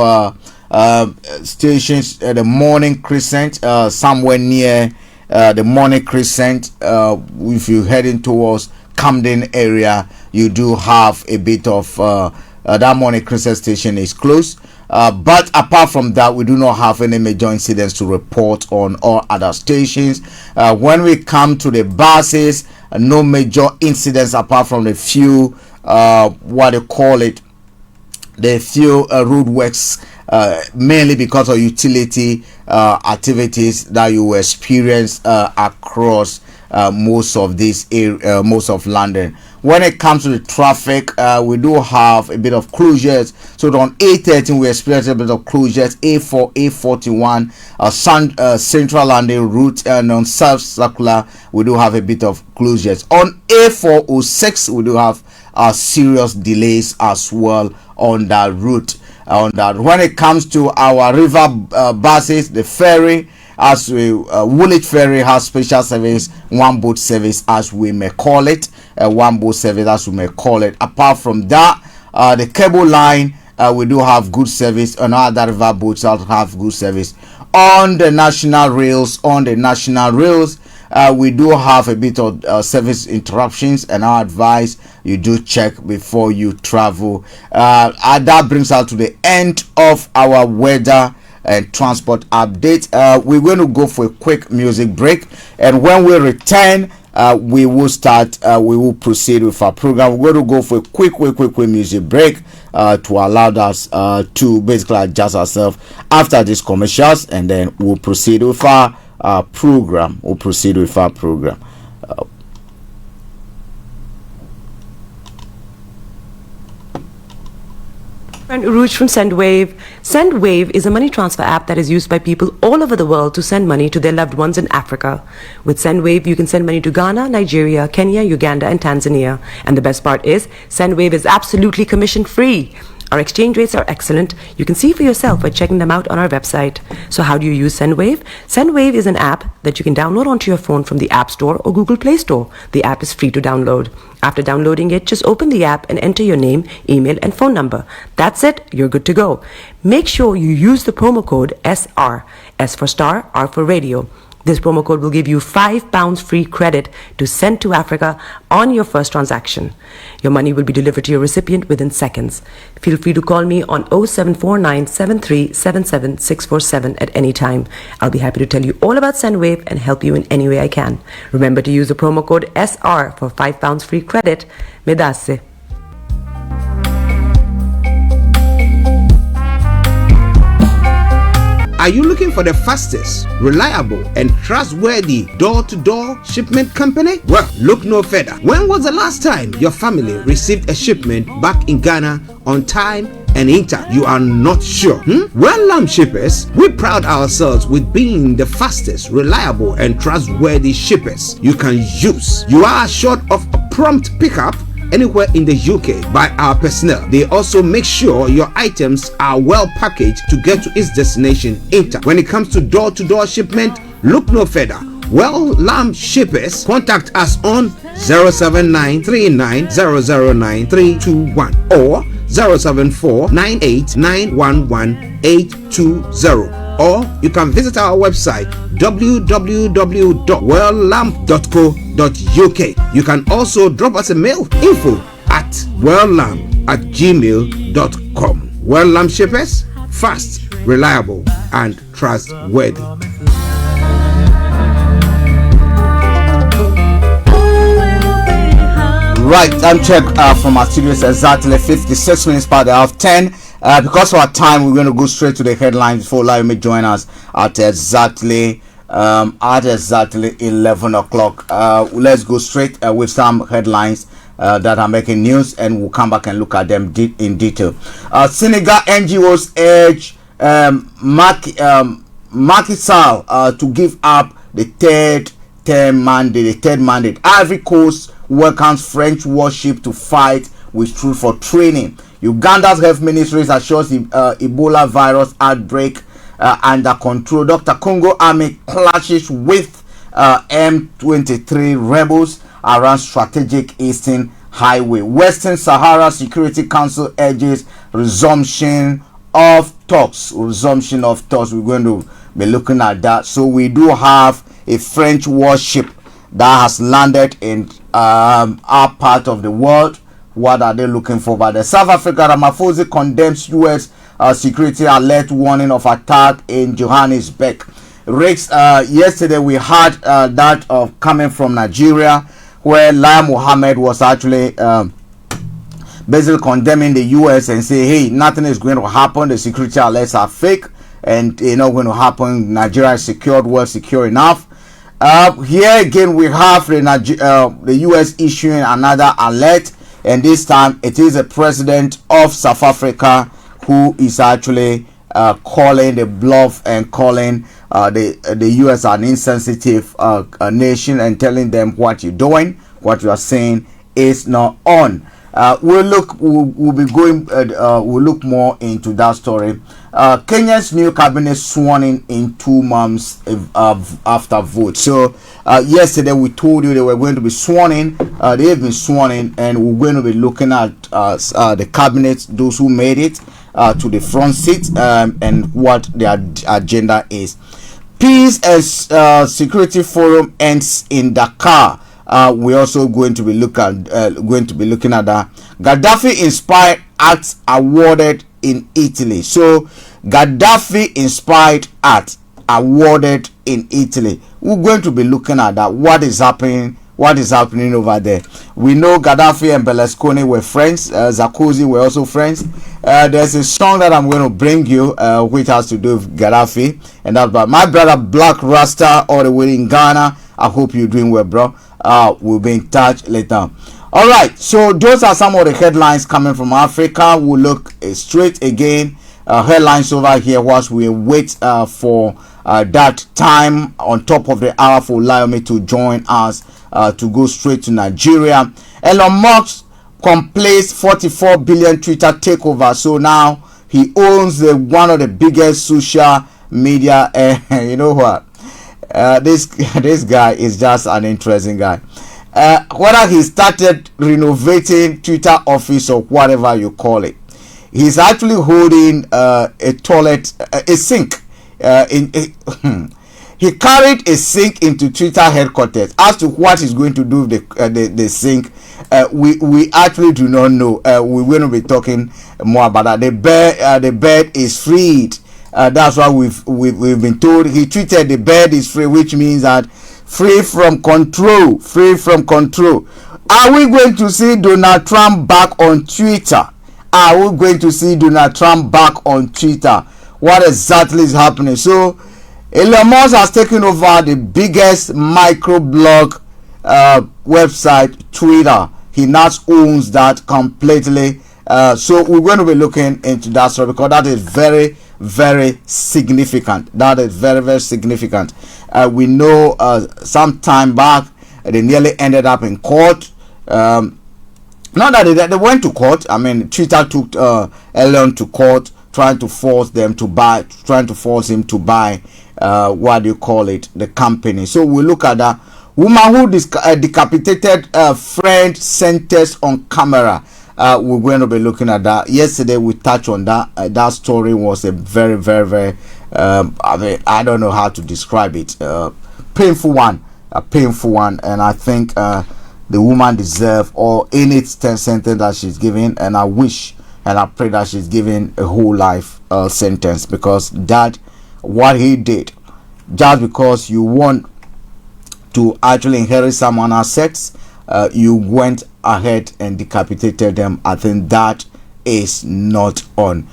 [SPEAKER 1] stations at the Morning Crescent, somewhere near the Morning Crescent. If you're heading towards Camden area, you do have a bit of that Morning Crescent station is closed. But apart from that, we do not have any major incidents to report on all other stations. When we come to the buses, no major incidents apart from the few the few roadworks, mainly because of utility activities that you experience across most of this area, most of London. When it comes to the traffic, we do have a bit of closures. So on A13 we experience a bit of closures. A4, A41, Central London route, and on South Circular we do have a bit of closures. On A406 we do have serious delays as well on that route. When it comes to our river buses, the ferry, as we Woolwich Ferry has special service, one boat service as we may call it, Apart from that, the cable line, we do have good service, and other river boats also have good service. On the national rails, we do have a bit of service interruptions, and I advise you do check before you travel. That brings us to the end of our weather and transport update. We're going to go for a quick music break, and when we return, we will proceed with our program. We're going to go for a quick music break to allow us to basically adjust ourselves after these commercials, and then we'll proceed with our program.
[SPEAKER 7] And Uruj from SendWave. SendWave is a money transfer app that is used by people all over the world to send money to their loved ones in Africa. With SendWave, you can send money to Ghana, Nigeria, Kenya, Uganda, and Tanzania. And the best part is, SendWave is absolutely commission-free. Our exchange rates are excellent. You can see for yourself by checking them out on our website. So how do you use SendWave? SendWave is an app that you can download onto your phone from the App Store or Google Play Store. The app is free to download. After downloading it, just open the app and enter your name, email, and phone number. That's it. You're good to go. Make sure you use the promo code SR. S for Star, R for Radio. This promo code will give you £5 free credit to send to Africa on your first transaction. Your money will be delivered to your recipient within seconds. Feel free to call me on 0749 7377 647 at any time. I'll be happy to tell you all about SendWave and help you in any way I can. Remember to use the promo code SR for £5 free credit. Medasse.
[SPEAKER 10] Are you looking for the fastest, reliable, and trustworthy door-to-door shipment company? Well, look no further. When was the last time your family received a shipment back in Ghana on time and in time? You are not sure? Well, Lamb Shippers, we pride ourselves with being the fastest, reliable, and trustworthy shippers you can use. You are assured of a prompt pickup anywhere in the UK by our personnel. They also make sure your items are well packaged to get to its destination in time. When it comes to door-to-door shipment, look no further. Well, Lamb Shippers, contact us on 07939009321 or 07498911820. Or you can visit our website www.welllamp.co.uk. You can also drop us a mail, info@welllamp@gmail.com. Well Lamp Shippers, fast, reliable, and trustworthy.
[SPEAKER 1] Right, time check from our studios exactly 56 minutes past the hour of 10. Because of our time, we're going to go straight to the headlines before Layomi join us at exactly 11 o'clock. Let's go straight with some headlines that are making news, and we'll come back and look at them in detail. Senegal NGOs urge Macky Sall to give up the third mandate. Ivory Coast welcomes French warship to fight with troops for training. Uganda's health ministry assures Ebola virus outbreak under control. Dr. Congo army clashes with M23 rebels around strategic Eastern Highway. Western Sahara Security Council urges resumption of talks. We're going to be looking at that. So we do have a French warship that has landed in our part of the world. What are they looking for? But the South Africa, Ramaphosa condemns U.S. security alert warning of attack in Johannesburg. Rex, yesterday we had that of coming from Nigeria, where Lai Mohammed was actually basically condemning the U.S. and say, hey, nothing is going to happen. The security alerts are fake, and it's not going to happen. Nigeria is secured, well secure enough. Here again, we have the U.S. issuing another alert. And this time, it is the president of South Africa who is actually calling the bluff and calling the U.S. an insensitive nation and telling them what you're doing, what you are saying is not on. We'll look more into that story. Kenya's new cabinet sworn in 2 months after vote. So yesterday we told you they were going to be sworn in. They have been sworn in, and we're going to be looking at the cabinet, those who made it to the front seat, and what their agenda is. Peace and Security Forum ends in Dakar. We're also going to be looking at that. Gaddafi inspired acts awarded in Italy. So Gaddafi inspired acts awarded in Italy. We're going to be looking at that. What is happening over there? We know Gaddafi and Berlusconi were friends. Sarkozy were also friends. There's a song that I'm going to bring you which has to do with Gaddafi, and that's about my brother Black Rasta all the way in Ghana. I hope you're doing well, bro. We'll be in touch later. All right, so those are some of the headlines coming from Africa. We'll look straight again. Headlines over here whilst we wait for that time on top of the hour for Laomi to join us to go straight to Nigeria. Elon Musk completes 44 billion Twitter takeover. So now he owns one of the biggest social media. You know what? This guy is just an interesting guy. Whether he started renovating Twitter office or whatever you call it, he's actually holding a toilet, a sink. He carried a sink into Twitter headquarters. As to what he's going to do with the sink, we actually do not know. We will be talking more about that. The bed is freed. That's why we've been told. He tweeted the bed is free, which means that free from control. Are we going to see Donald Trump back on Twitter? Are we going to see Donald Trump back on Twitter? What exactly is happening? So Elon Musk has taken over the biggest microblog website, Twitter. He now owns that completely. So we're going to be looking into that story because that is very, very significant. That is very, very significant. We know some time back they nearly ended up in court. Not that they went to court. I mean, Twitter took Elon to court, trying to force him to buy what do you call it, the company. So we look at that woman who decapitated a friend sentenced on camera. We're going to be looking at that. Yesterday we touched on that. That story was a very, very, very I mean, I don't know how to describe it. Painful one, and I think the woman deserves or any sentence that she's given, and I wish and I pray that she's given a whole life sentence, because that what he did, just because you want to actually inherit someone's assets, you went ahead and decapitated them. I think that is not on.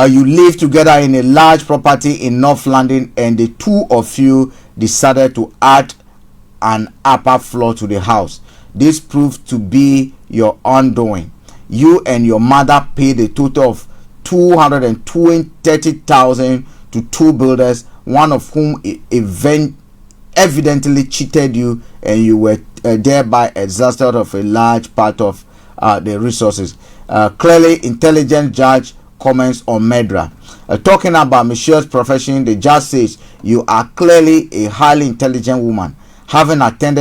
[SPEAKER 1] You live together in a large property in North London, and the two of you decided to add an upper floor to the house. This proved to be your undoing. You and your mother paid a total of 230,000 to two builders, one of whom evidently cheated you, and you were thereby exhausted of a large part of the resources. Clearly intelligent judge comments on murderer. Talking about Michelle's profession, the judge says you are clearly a highly intelligent woman, having attained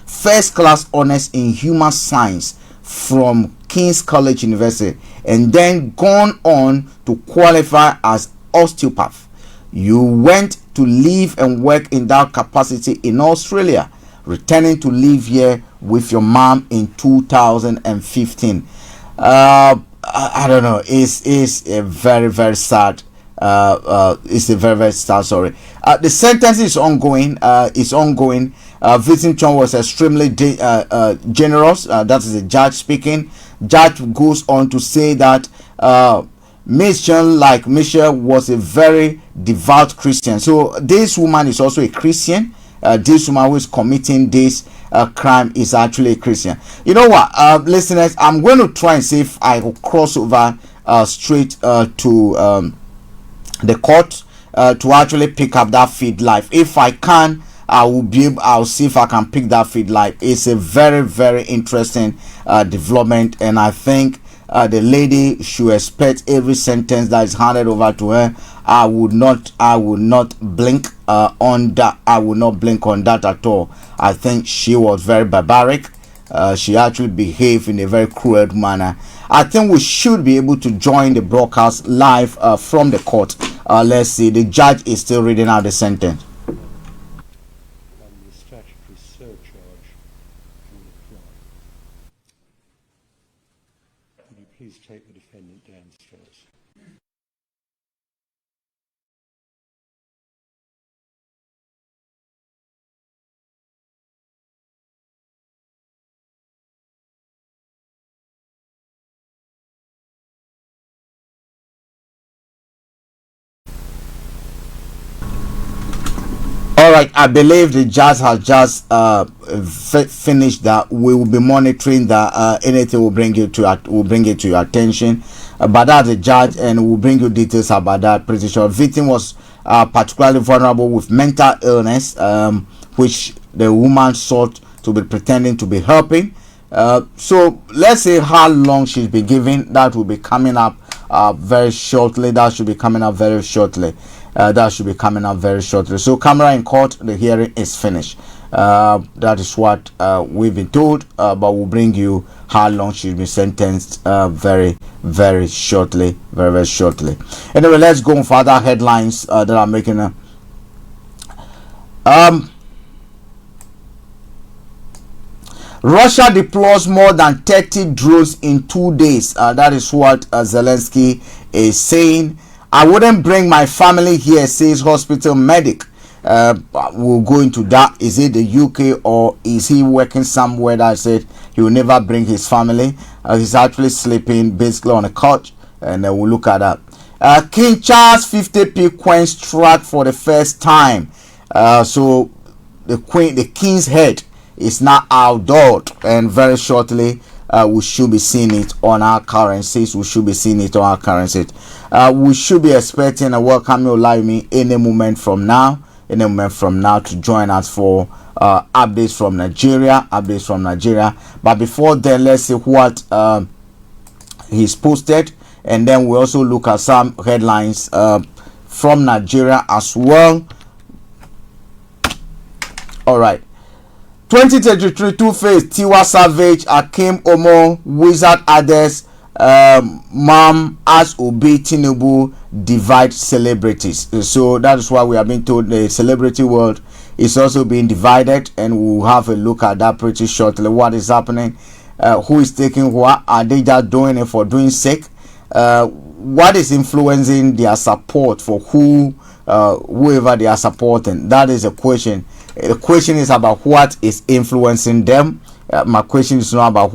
[SPEAKER 1] first class honors in human science from King's College University, and then gone on to qualify as osteopath. You went to live and work in that capacity in Australia, returning to live here with your mom in 2015. I don't know. It's a very, very sad. It's a very, very sad story. The sentence is ongoing. Vincent Chong was extremely generous. That is the judge speaking. Judge goes on to say that Miss Chen, like Michelle, was a very devout Christian. So this woman is also a Christian. This woman who is committing this crime is actually a Christian. You know what, listeners, I'm going to try and see if I will cross over straight to the court to actually pick up that feed live. If I can, I'll see if I can pick that feed live. It's a very, very interesting development, and I think the lady should expect every sentence that is handed over to her. I would not blink on that. I will not blink on that at all. I think she was very barbaric. She actually behaved in a very cruel manner. I think we should be able to join the broadcast live from the court. Let's see. The judge is still reading out the sentence.
[SPEAKER 23] Please take the defendant downstairs.
[SPEAKER 1] All right, I believe the judge has just finished that. We will be monitoring that. Anything will bring it to your attention. But that's the judge, and we'll bring you details about that. Pretty sure. Victim was particularly vulnerable with mental illness, which the woman sought to be pretending to be helping. So let's see how long she's been given. That will be coming up very shortly. That should be coming up very shortly. So camera in court, the hearing is finished. That is what we've been told, but we'll bring you how long she's been sentenced very shortly. Anyway, let's go on for other headlines that are making Russia deploys more than 30 drones in 2 days. That is what Zelensky is saying. I wouldn't bring my family here, says hospital medic. We'll go into that. Is it the UK or is he working somewhere that said he will never bring his family? He's actually sleeping basically on a couch, and we'll look at that. King Charles 50p coin struck for the first time. So the king's head is now outdoored, and very shortly we should be seeing it on our currencies. We should be expecting a welcome Olaimi any moment from now to join us for updates from Nigeria. But before then, let's see what he's posted, and then we also look at some headlines from Nigeria as well. All right. 2023 Two-Face, Tiwa Savage, Akim Omo, Wizard Others, Mam as Obi Tinubu divide celebrities. So that is why we have been told the celebrity world is also being divided, and we'll have a look at that pretty shortly. What is happening? Who is taking what? Are they just doing it for doing sake? What is influencing their support for whoever they are supporting? That is a question. The question is about what is influencing them. My question is not about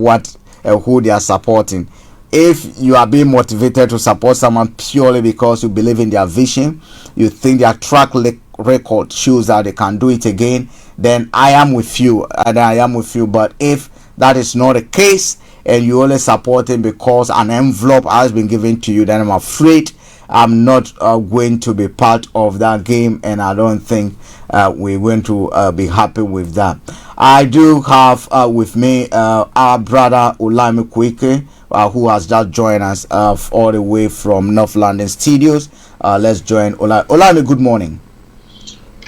[SPEAKER 1] who they are supporting. If you are being motivated to support someone purely because you believe in their vision, you think their track record shows that they can do it again, then I am with you. But if that is not the case, and you only support him because an envelope has been given to you, then I'm afraid I'm not going to be part of that game, and I don't think we're going to be happy with that. I do have with me our brother Olaimi Kwike, who has just joined us all the way from North London Studios. Let's join Olaimi. Good morning.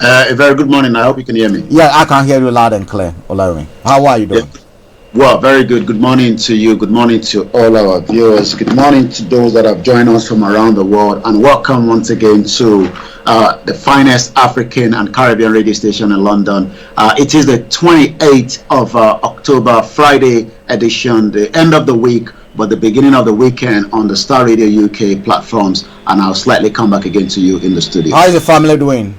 [SPEAKER 4] A very good morning. I hope you can hear me.
[SPEAKER 1] Yeah, I can hear you loud and clear, Olaimi. How are you doing?
[SPEAKER 4] Yeah. Well, very good. Good morning to you. Good morning to all our viewers. Good morning to those that have joined us from around the world. And welcome once again to the finest African and Caribbean radio station in London. It is the 28th of October, Friday edition, the end of the week, but the beginning of the weekend on the Starr Radio UK platforms. And I'll slightly come back again to you in the studio.
[SPEAKER 1] How is the family doing?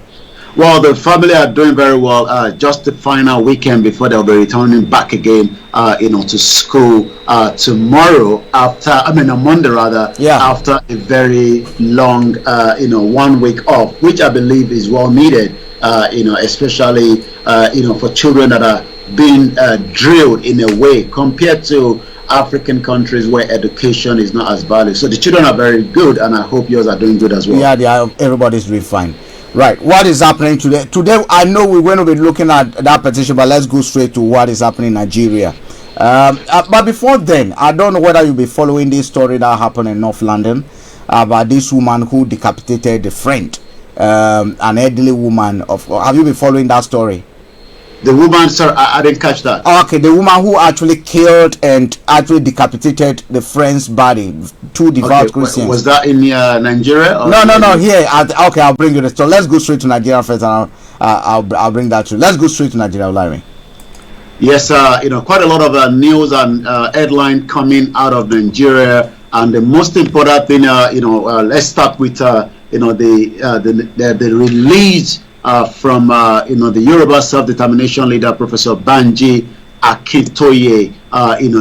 [SPEAKER 4] Well, the family are doing very well. Just the final weekend before they'll be returning back again, to school tomorrow. On Monday rather. Yeah. After a very long, 1 week off, which I believe is well needed. Especially for children that are being drilled in a way compared to African countries where education is not as valued. So the children are very good, and I hope yours are doing good as well.
[SPEAKER 1] Yeah, everybody's doing fine. Right, what is happening today? Today, I know we're going to be looking at that petition, but let's go straight to what is happening in Nigeria. But before then, I don't know whether you'll be following this story that happened in North London about this woman who decapitated a friend, an elderly woman. Have you been following that story?
[SPEAKER 4] The woman, sir, I didn't catch that.
[SPEAKER 1] Okay, the woman who actually killed and actually decapitated the friend's body. Two devout Christians.
[SPEAKER 4] Was that in Nigeria?
[SPEAKER 1] No. Here. Okay, I'll bring you the story. Let's go straight to Nigeria first, and I'll bring that to you. Let's go straight to Nigeria, Olaimi.
[SPEAKER 4] Yes, quite a lot of news and headline coming out of Nigeria, and the most important thing, let's start with the release. From the Yoruba self-determination leader, Professor Banji Akintoye.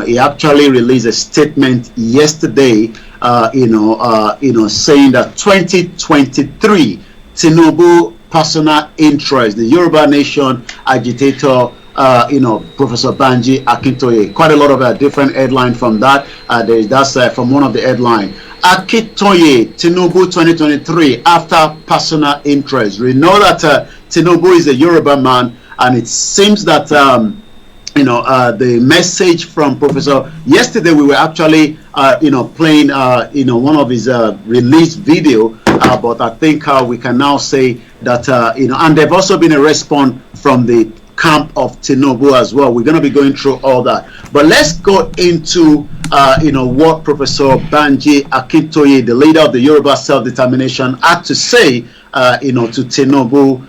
[SPEAKER 4] He actually released a statement yesterday, saying that 2023 Tinubu personal interest. The Yoruba Nation agitator, Professor Banji Akintoye. Quite a lot of different headline from that. That's from one of the headline. Akintoye, Tinubu 2023, after personal interest. We know that Tinubu is a Yoruba man, and it seems that the message from Professor. Yesterday we were actually playing one of his released video, but I think we can now say that and there've also been a response from the camp of Tinubu as well. We're going to be going through all that, but let's go into what Professor Banji Akintoye, the leader of the Yoruba Self-Determination, had to say to Tinubu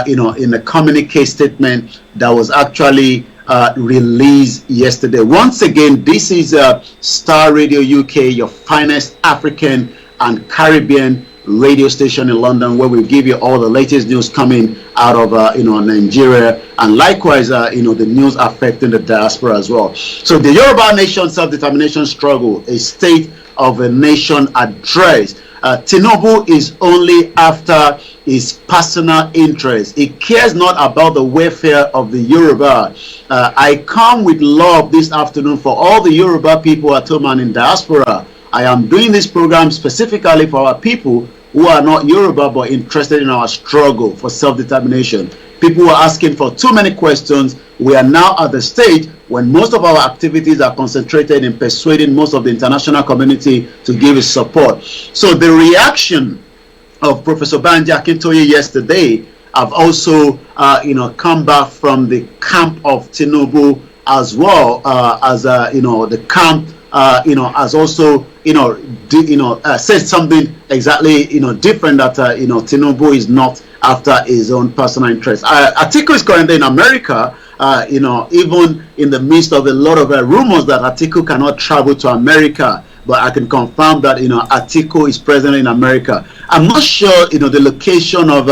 [SPEAKER 4] in the communique statement that was actually released yesterday. Once again, this is Starr Radio UK, your finest African and Caribbean radio station in London, where we give you all the latest news coming out of Nigeria, and likewise the news affecting the diaspora as well. So the Yoruba Nation Self-Determination Struggle, a State of a Nation address. Tinubu is only after his personal interest. He cares not about the welfare of the Yoruba. I come with love this afternoon for all the Yoruba people at home and in diaspora. I am doing this program specifically for our people who are not Yoruba but interested in our struggle for self-determination. People are asking for too many questions. We are now at the stage when most of our activities are concentrated in persuading most of the international community to give us support. So the reaction of Professor Banji Akintoye yesterday have also come back from the camp of Tinubu as well, as the camp has also said something exactly different, that Tinubu is not after his own personal interest. Atiku is currently in America, even in the midst of a lot of rumors that Atiku cannot travel to America. But I can confirm that Atiku is present in America. I'm not sure the location of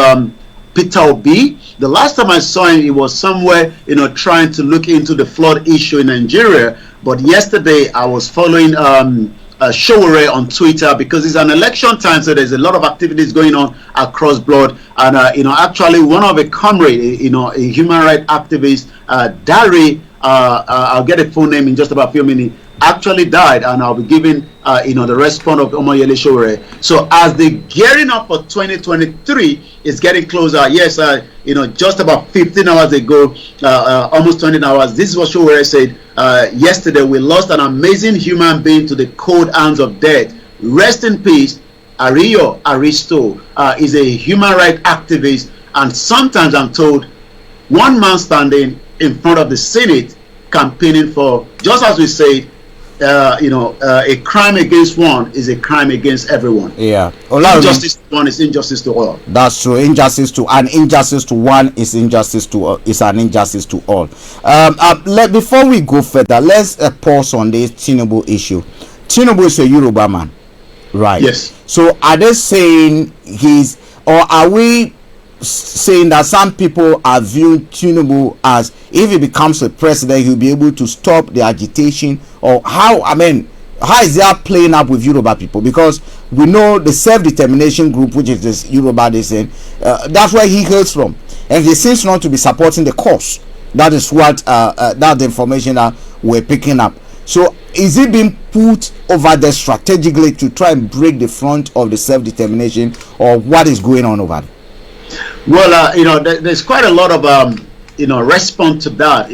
[SPEAKER 4] Peter Obi. The last time I saw him, he was somewhere trying to look into the flood issue in Nigeria. But yesterday I was following Showore on Twitter, because it's an election time, so there's a lot of activities going on across board. And actually one of a comrade, a human rights activist, Dari, I'll get a full name in just about a few minutes, actually died, and I'll be giving the response of Omoyele Showore. So as the gearing up for 2023 is getting closer, yes, just about 15 hours ago, almost 20 hours, this is what Showore said. Yesterday we lost an amazing human being to the cold hands of death. Rest in peace. Ariyo Aristo is a human rights activist, and sometimes I'm told one man standing in front of the Senate campaigning for, just as we say, a crime against one is a crime against everyone. Yeah. Injustice to one is injustice to all. That's true. Injustice to one is injustice to is an injustice to all. Before we go further, let's pause on this Tinubu issue. Tinubu is a Yoruba man, right? Yes. So are they saying or are we saying that some people are viewing Tinubu as, if he becomes a president, he'll be able to stop the agitation? Or how is that playing up with Yoruba people? Because we know the self-determination group, which is this Yoruba, they say, that's where he hails from, and he seems not to be supporting the cause. That is what that's the information that we're picking up. So is it being put over there strategically to try and break the front of the self-determination, or what is going on over there? Well, there's quite a lot of response to that.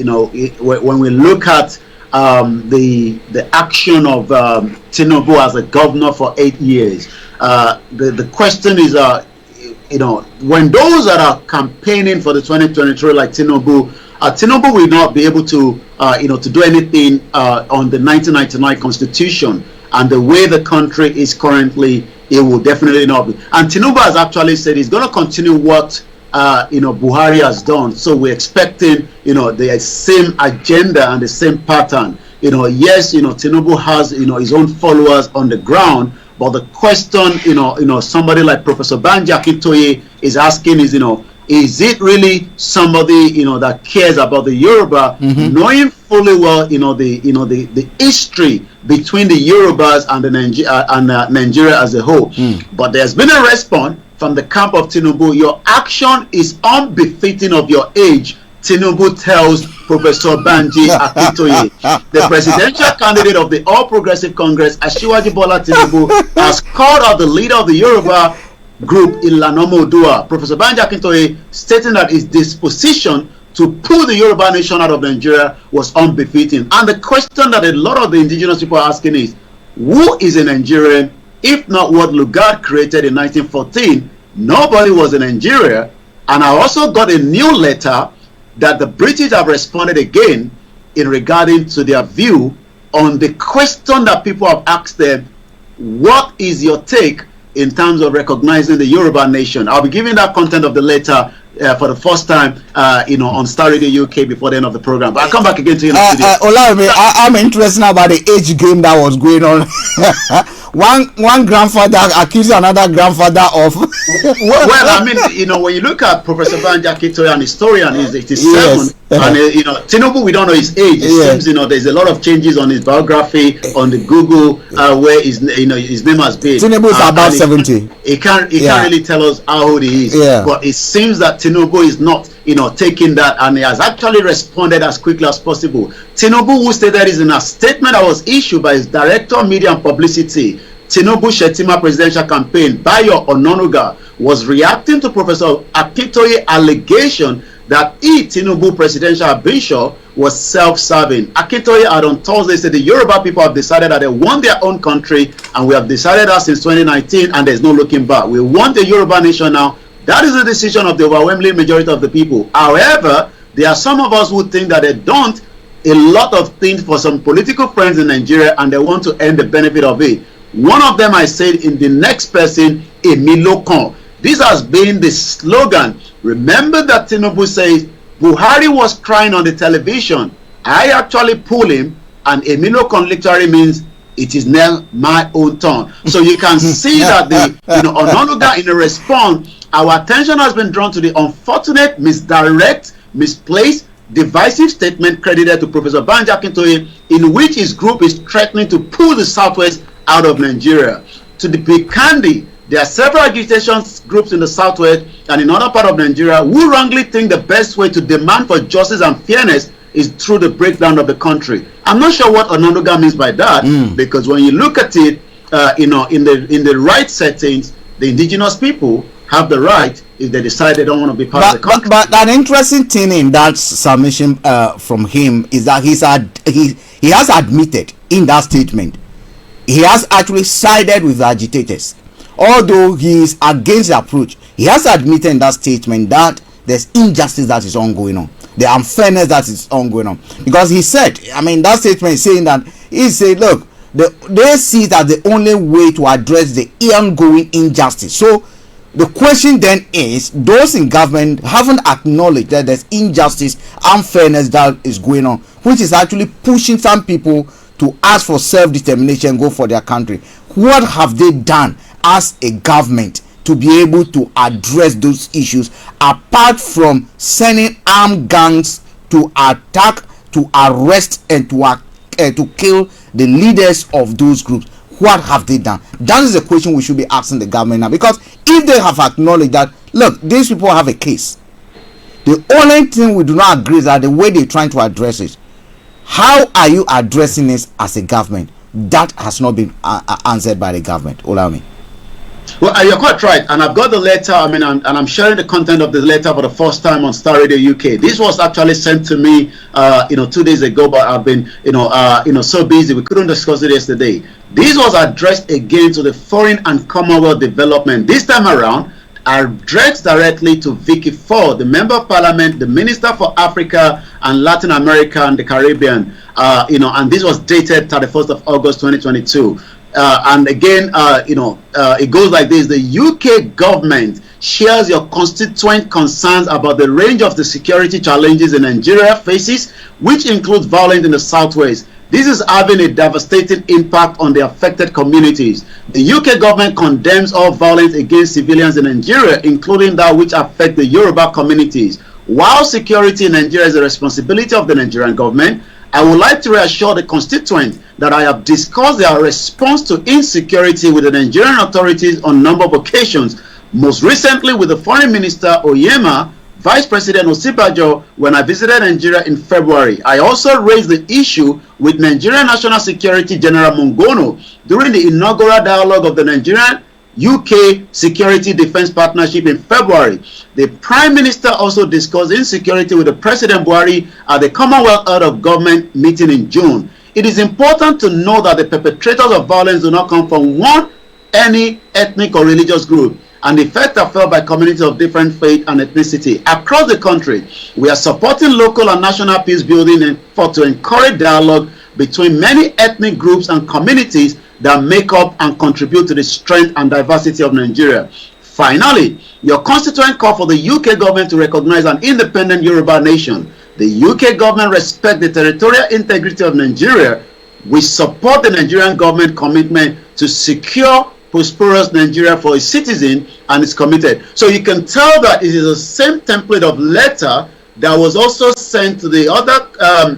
[SPEAKER 4] When we look at the action of Tinubu as a governor for 8 years, the question is, when those that are campaigning for the 2023 like Tinubu will not be able to to do anything on the 1999 Constitution, and the way the country is currently, it will definitely not be. And Tinubu has actually said he's going to continue what Buhari has done. So we're expecting the same agenda and the same pattern. Yes, Tinubu has his own followers on the ground, but the question somebody like Professor Banji Akintoye is asking is it really somebody that cares about the Yoruba, knowing fully well the history between the Yorubas and the Nigeria as a whole? But there's been a response from the camp of Tinubu, your action is unbefitting of your age, Tinubu tells Professor Banji Akintoye. The presidential candidate of the All Progressive Congress, Asiwaju Bola Tinubu, has called out the leader of the Yoruba group, Ilana Oodua. Professor Banji Akintoye stating that his disposition to pull the Yoruba nation out of Nigeria was unbefitting. And the question that a lot of the indigenous people are asking is, who is a Nigerian if not what Lugard created in 1914? Nobody was in Nigeria. And I also got a new letter that the British have responded again in regarding to their view on the question that people have asked them, what is your take in terms of recognizing the Yoruba nation? I'll be giving that content of the letter for the first time, on Starr Radio UK before the end of the program. But I'll come back again to you in the studio.
[SPEAKER 1] I'm interested about the age game that was going on. one grandfather accused another grandfather of.
[SPEAKER 4] Well, I mean, when you look at Professor Banji Akintoye, an historian, he's 87, yes. And Tinubu, we don't know his age. It seems there's a lot of changes on his biography on the Google where his name has been.
[SPEAKER 1] Tinubu is about 70.
[SPEAKER 4] He can't really tell us how old he is. Yeah. But it seems that Tinubu is not taking that, and he has actually responded as quickly as possible. Tinubu, who stated this in a statement that was issued by his director of media and publicity, Tinubu Shetima presidential campaign, Bayo Ononuga, was reacting to Professor Akintoye's allegation that Tinubu presidential ambition was self-serving. Akintoye had on Thursday said the Yoruba people have decided that they want their own country, and we have decided that since 2019, and there's no looking back. We want a Yoruba nation now. That is the decision of the overwhelming majority of the people. However, there are some of us who think that they don't a lot of things for some political friends in Nigeria, and they want to earn the benefit of it. One of them, I said, in the next person, Emilokon. This has been the slogan. Remember that Tinubu says Buhari was crying on the television. I actually pull him, and Emilokon literally means it is now my own turn. So you can see that the Ononuga, in a response, our attention has been drawn to the unfortunate, misdirect, misplaced, divisive statement credited to Professor Banji Akintoye, in which his group is threatening to pull the Southwest out of Nigeria. To be candid, there are several agitation groups in the Southwest and in other part of Nigeria who wrongly think the best way to demand for justice and fairness is through the breakdown of the country. I'm not sure what Ononuga means by that, because when you look at it, in the right settings, the indigenous people have the right if they decide they don't want to be part of the country.
[SPEAKER 1] But an interesting thing in that submission from him is that he has admitted in that statement, he has actually sided with the agitators. Although he is against the approach, he has admitted in that statement that there's injustice that is ongoing on, the unfairness that is ongoing on. Because he said, that statement is saying that, he said, look, they see that the only way to address the ongoing injustice. So the question then is, those in government haven't acknowledged that there's injustice, unfairness that is going on, which is actually pushing some people to ask for self-determination, go for their country. What have they done as a government to be able to address those issues, apart from sending armed gangs to attack, to arrest, and to kill the leaders of those groups? What have they done? That is the question we should be asking the government now. Because if they have acknowledged that, look, these people have a case, the only thing we do not agree is that the way they're trying to address it. How are you addressing this as a government? That has not been answered by the government. Allow me.
[SPEAKER 4] Well, you're quite right, and I've got the letter. I'm sharing the content of the letter for the first time on Starr Radio UK. This was actually sent to me, 2 days ago, but I've been, so busy we couldn't discuss it yesterday. This was addressed again to the Foreign and Commonwealth Development. This time around, addressed directly to Vicky Ford, the Member of Parliament, the Minister for Africa and Latin America and the Caribbean. And this was dated 31st of August 2022. And again, it goes like this: the UK government shares your constituent concerns about the range of the security challenges in Nigeria faces, which includes violence in the Southwest. This is having a devastating impact on the affected communities. The UK government condemns all violence against civilians in Nigeria, including that which affect the Yoruba communities. While security in Nigeria is the responsibility of the Nigerian government, I would like to reassure the constituents that I have discussed their response to insecurity with the Nigerian authorities on a number of occasions. Most recently with the Foreign Minister Oyema, Vice President Osibajo, when I visited Nigeria in February. I also raised the issue with Nigerian National Security General Mongono during the inaugural dialogue of the Nigerian UK Security Defense Partnership in February. The Prime Minister also discussed insecurity with the President Buhari at the Commonwealth Head of Government meeting in June. It is important to know that the perpetrators of violence do not come from any ethnic or religious group, and the effects are felt by communities of different faith and ethnicity across the country. We are supporting local and national peace building to encourage dialogue between many ethnic groups and communities that make up and contribute to the strength and diversity of Nigeria. Finally, your constituent call for the UK government to recognize an independent Yoruba nation. The UK government respects the territorial integrity of Nigeria. We support the Nigerian government commitment to secure prosperous Nigeria for its citizens, and is committed. So you can tell that it is the same template of letter that was also sent to the other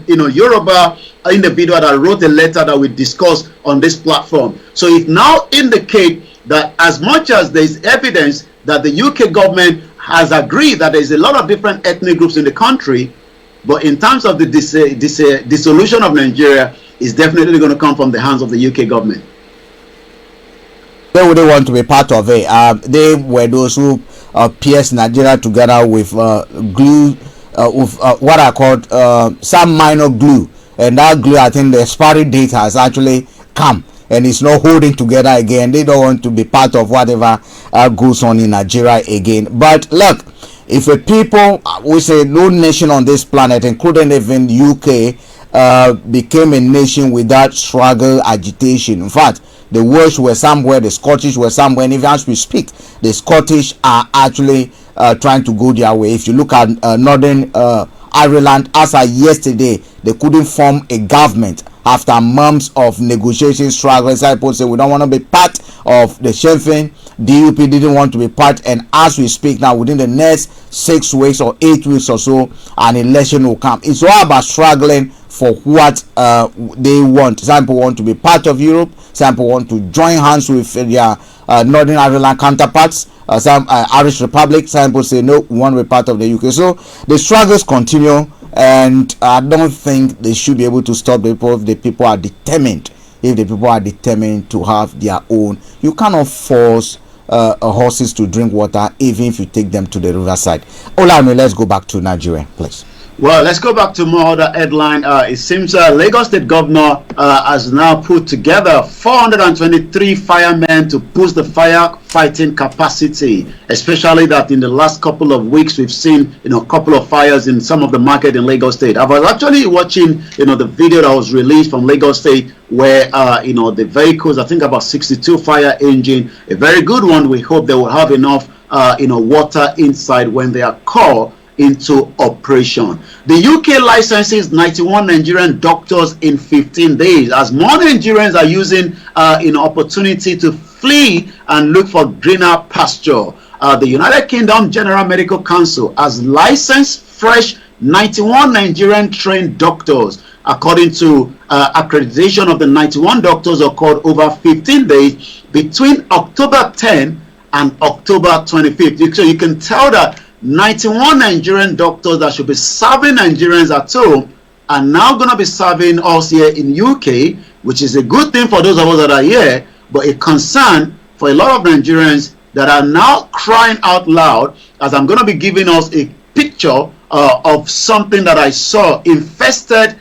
[SPEAKER 4] Yoruba individual that wrote a letter that we discussed on this platform. So it now indicates that as much as there is evidence that the UK government has agreed that there is a lot of different ethnic groups in the country, but in terms of the dissolution of Nigeria, is definitely going to come from the hands of the UK government.
[SPEAKER 1] They wouldn't want to be part of it. They were those who pierced Nigeria together with glue, with what I called some minor glue, and that glue, I think the expiry date has actually come and it's not holding together again. They don't want to be part of whatever goes on in Nigeria again. But look, if a people, we say no nation on this planet, including even UK, became a nation without struggle, agitation. In fact, the Welsh were somewhere, the Scottish were somewhere, and even as we speak, the Scottish are actually trying to go their way. If you look at Northern Ireland, as of yesterday, they couldn't form a government after months of negotiation struggles. People say we don't want to be part of the Sinn Féin. DUP didn't want to be part, and as we speak now, within the next 6 weeks or 8 weeks or so, an election will come. It's all about struggling for what they want. Some people want to be part of Europe. Some people want to join hands with their Northern Ireland counterparts. Some Irish Republic. Some people say no, we want to be part of the UK. So the struggles continue, and I don't think they should be able to stop the people if the people are determined. If the people are determined to have their own, you cannot force horses to drink water, even if you take them to the riverside. Olami, let's go back to Nigeria, please.
[SPEAKER 4] Well, let's go back to more other headline. It seems Lagos State Governor has now put together 423 firemen to boost the firefighting capacity, especially that in the last couple of weeks we've seen a couple of fires in some of the market in Lagos State. I was actually watching the video that was released from Lagos State where the vehicles, I think about 62 fire engine, a very good one. We hope they will have enough water inside when they are called into operation. The UK licenses 91 Nigerian doctors in 15 days as more Nigerians are using opportunity to flee and look for greener pasture. The United Kingdom General Medical Council has licensed fresh 91 Nigerian trained doctors. According to accreditation of the 91 doctors occurred over 15 days between October 10 and October 25th. So you can tell that 91 Nigerian doctors that should be serving Nigerians at home are now going to be serving us here in UK, which is a good thing for those of us that are here, but a concern for a lot of Nigerians that are now crying out loud, as I'm going to be giving us a picture of something that I saw infested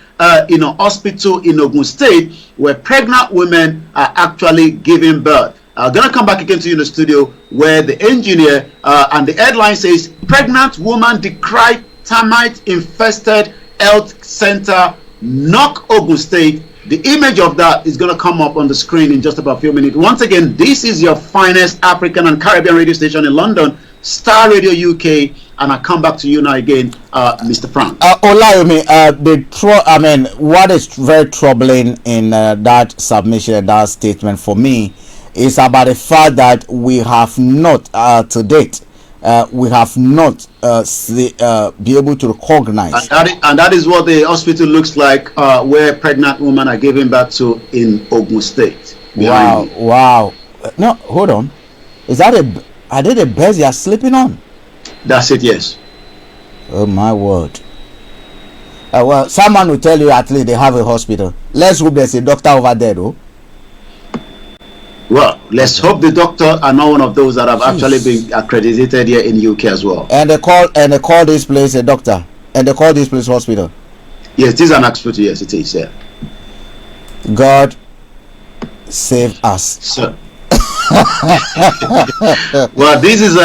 [SPEAKER 4] in a hospital in Ogun State where pregnant women are actually giving birth. I'm going to come back again to you in the studio where the engineer and the headline says, pregnant woman decried termite infested health center, knock Ogun State. The image of that is going to come up on the screen in just about a few minutes. Once again, this is your finest African and Caribbean radio station in London, Star Radio UK, and I come back to you now again, Mr. Frank.
[SPEAKER 1] Olayomi, what is very troubling in that submission and that statement for me is about the fact that we have not to date we have not be able to recognize,
[SPEAKER 4] and that is what the hospital looks like where pregnant women are giving birth to in Ogun State.
[SPEAKER 1] Wow. No, hold on, is that Are they the beds they are sleeping on?
[SPEAKER 4] That's it, yes.
[SPEAKER 1] Oh my word. Well, someone will tell you at least they have a hospital. Let's hope there's a doctor over there, though.
[SPEAKER 4] Well, let's hope the doctor are not one of those that have actually been accredited here in UK as well.
[SPEAKER 1] And they call this place a doctor, and they call this place hospital.
[SPEAKER 4] Yes, this is an hospital. Yes, it is. Yeah.
[SPEAKER 1] God save us.
[SPEAKER 4] So, well, this is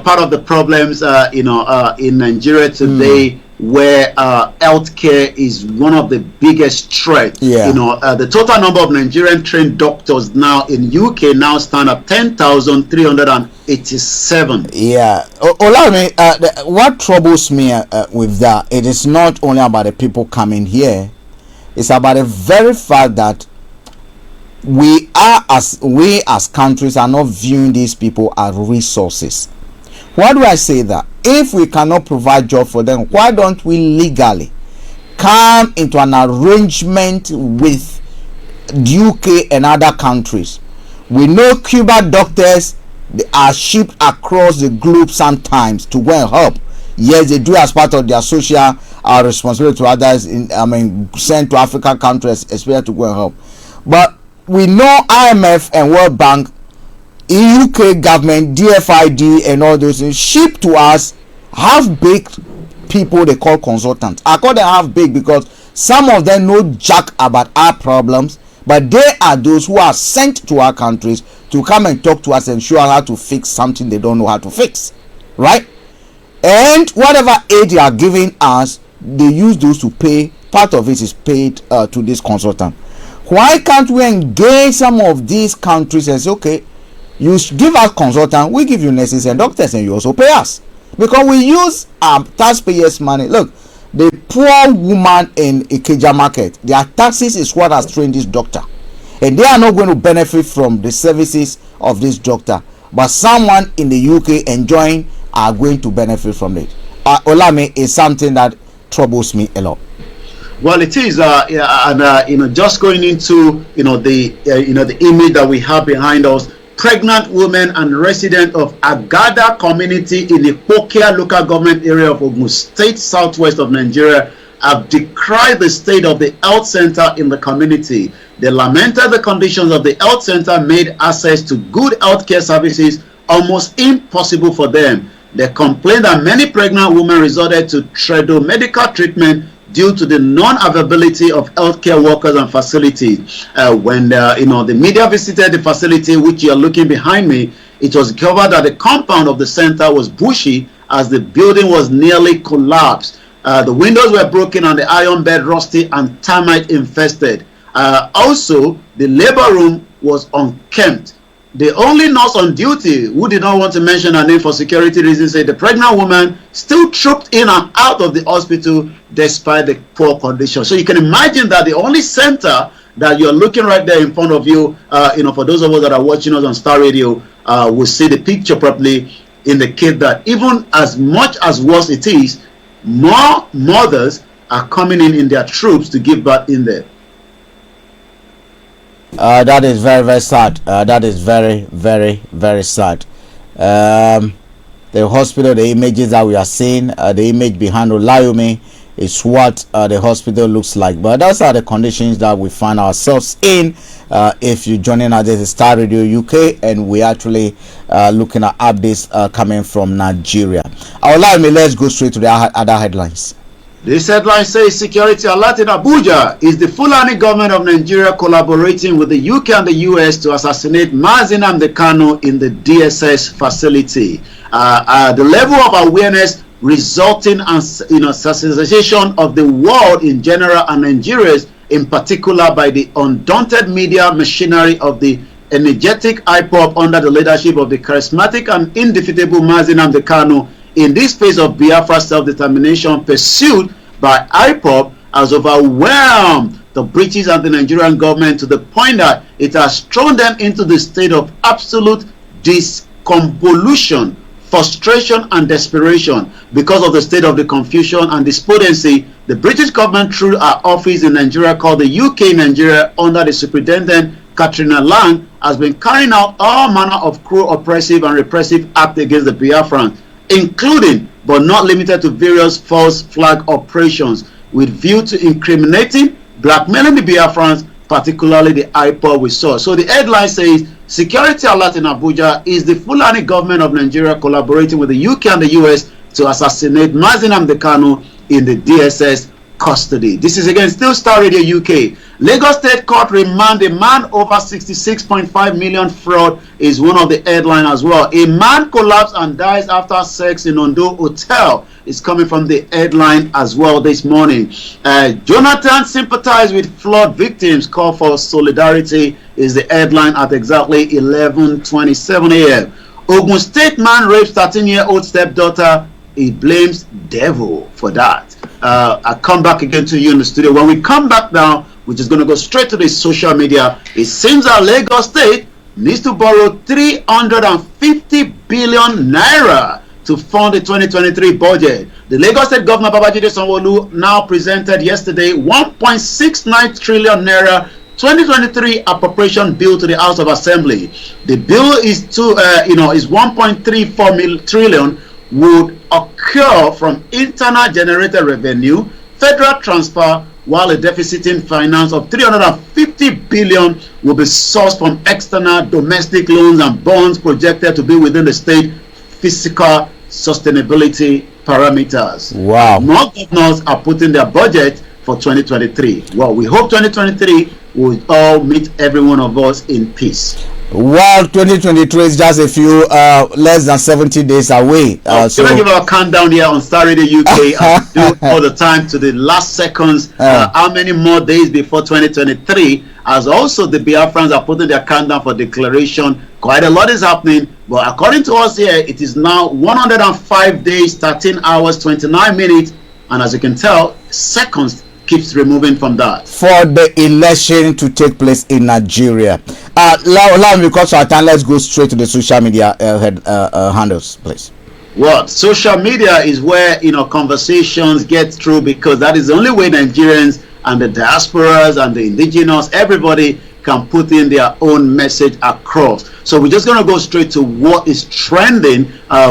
[SPEAKER 4] part of the problems in Nigeria today, where healthcare is one of the biggest threats.
[SPEAKER 1] Yeah.
[SPEAKER 4] The total number of Nigerian trained doctors now in UK now stand at 10,387.
[SPEAKER 1] Yeah. Olami, what troubles me with that, it is not only about the people coming here, it's about the very fact that we as countries are not viewing these people as resources. Why do I say that? If we cannot provide job for them, why don't we legally come into an arrangement with the UK and other countries? We know Cuba doctors, they are shipped across the globe sometimes to go and help. Yes, they do as part of their social responsibility to others, sent to African countries, especially to go and help. But we know IMF and World Bank, UK government, DFID and all those things ship to us half-baked people they call consultants. I call them half-baked because some of them know jack about our problems, but they are those who are sent to our countries to come and talk to us and show us how to fix something they don't know how to fix, right? And whatever aid they are giving us, they use those to pay. Part of it is paid to this consultant. Why can't we engage some of these countries and say, okay, you give us consultant, we give you nurses and doctors, and you also pay us, because we use taxpayers' money. Look, the poor woman in Ikeja market, their taxes is what has trained this doctor, and they are not going to benefit from the services of this doctor, but someone in the UK enjoying are going to benefit from it. Olami is something that troubles me a lot.
[SPEAKER 4] Well, it is, just going into the image that we have behind us. Pregnant women and resident of Agada community in the Pokia local government area of Ogun State, southwest of Nigeria, have decried the state of the health center in the community. They lamented the conditions of the health center made access to good healthcare services almost impossible for them. They complained that many pregnant women resorted to medical treatment due to the non-availability of healthcare workers and facilities. When the media visited the facility, which you are looking behind me, it was discovered that the compound of the center was bushy as the building was nearly collapsed. The windows were broken and the iron bed rusty and termite infested. Also, the labor room was unkempt. The only nurse on duty, who did not want to mention her name for security reasons, said the pregnant woman still trooped in and out of the hospital despite the poor condition. So you can imagine that the only center that you're looking right there in front of you, for those of us that are watching us on Star Radio, will see the picture properly, indicate that even as much as worse it is, more mothers are coming in their troops to give birth in there.
[SPEAKER 1] That is very, very sad. That is very, very, very sad. The hospital, the images that we are seeing, the image behind Olayomi is what the hospital looks like. But those are the conditions that we find ourselves in. If you're joining us, this is Star Radio UK, and we're actually looking at updates coming from Nigeria. Olayomi, let's go straight to the other headlines.
[SPEAKER 4] This headline says security alert in Abuja. Is the Fulani government of Nigeria collaborating with the UK and the US to assassinate Mazi Nnamdi Kanu in the DSS facility? The level of awareness resulting in sensitization of the world in general and Nigerians in particular by the undaunted media machinery of the energetic IPOB under the leadership of the charismatic and indefeatable Mazi Nnamdi Kanu in this phase of Biafra self-determination pursued by IPOB has overwhelmed the British and the Nigerian government to the point that it has thrown them into the state of absolute disconvolution, frustration and desperation. Because of the state of the confusion and despondency, the British government through our office in Nigeria called the UK Nigeria under the Superintendent Katrina Lang, has been carrying out all manner of cruel, oppressive, and repressive acts against the Biafrans, including but not limited to various false flag operations with view to incriminating, blackmailing the Biafrans, particularly the IPOB we saw. So the headline says, security alert in Abuja, is the Fulani government of Nigeria collaborating with the UK and the US to assassinate Mazi Nnamdi Kanu in the DSS custody. This is again still Starr Radio UK. Lagos State Court remand a man over 66.5 million fraud is one of the headlines as well. A man collapsed and dies after sex in Ondo Hotel is coming from the headline as well this morning. Jonathan sympathized with flood victims, call for solidarity is the headline at exactly 11:27 a.m. Ogun State man rapes 13-year-old stepdaughter. He blames devil for that. I come back again to you in the studio. When we come back now, we're just going to go straight to the social media. It seems that Lagos State needs to borrow 350 billion naira to fund the 2023 budget. The Lagos State Governor Babajide Sanwo-Olu now presented yesterday 1.69 trillion naira 2023 appropriation bill to the House of Assembly. The bill is is 1.34 trillion would occur from internal generated revenue, federal transfer, while a deficit in finance of 350 billion will be sourced from external domestic loans and bonds projected to be within the state fiscal sustainability parameters.
[SPEAKER 1] Wow.
[SPEAKER 4] More governors are putting their budget for 2023. Well, we hope 2023 will all meet every one of us in peace.
[SPEAKER 1] Well, 2023 is just a few less than 70 days away.
[SPEAKER 4] So we're give a countdown here on Starr Radio UK and do all the time to the last seconds. How many more days before 2023? As also the Biafrans are putting their countdown for declaration. Quite a lot is happening, but according to us here, it is now 105 days, 13 hours, 29 minutes, and as you can tell, seconds keeps removing from that
[SPEAKER 1] for the election to take place in Nigeria. Allow me, because our time, let's go straight to the social media handles, please.
[SPEAKER 4] Well, social media is where conversations get through, because that is the only way Nigerians and the diasporas and the indigenous, everybody can put in their own message across. So we're just going to go straight to what is trending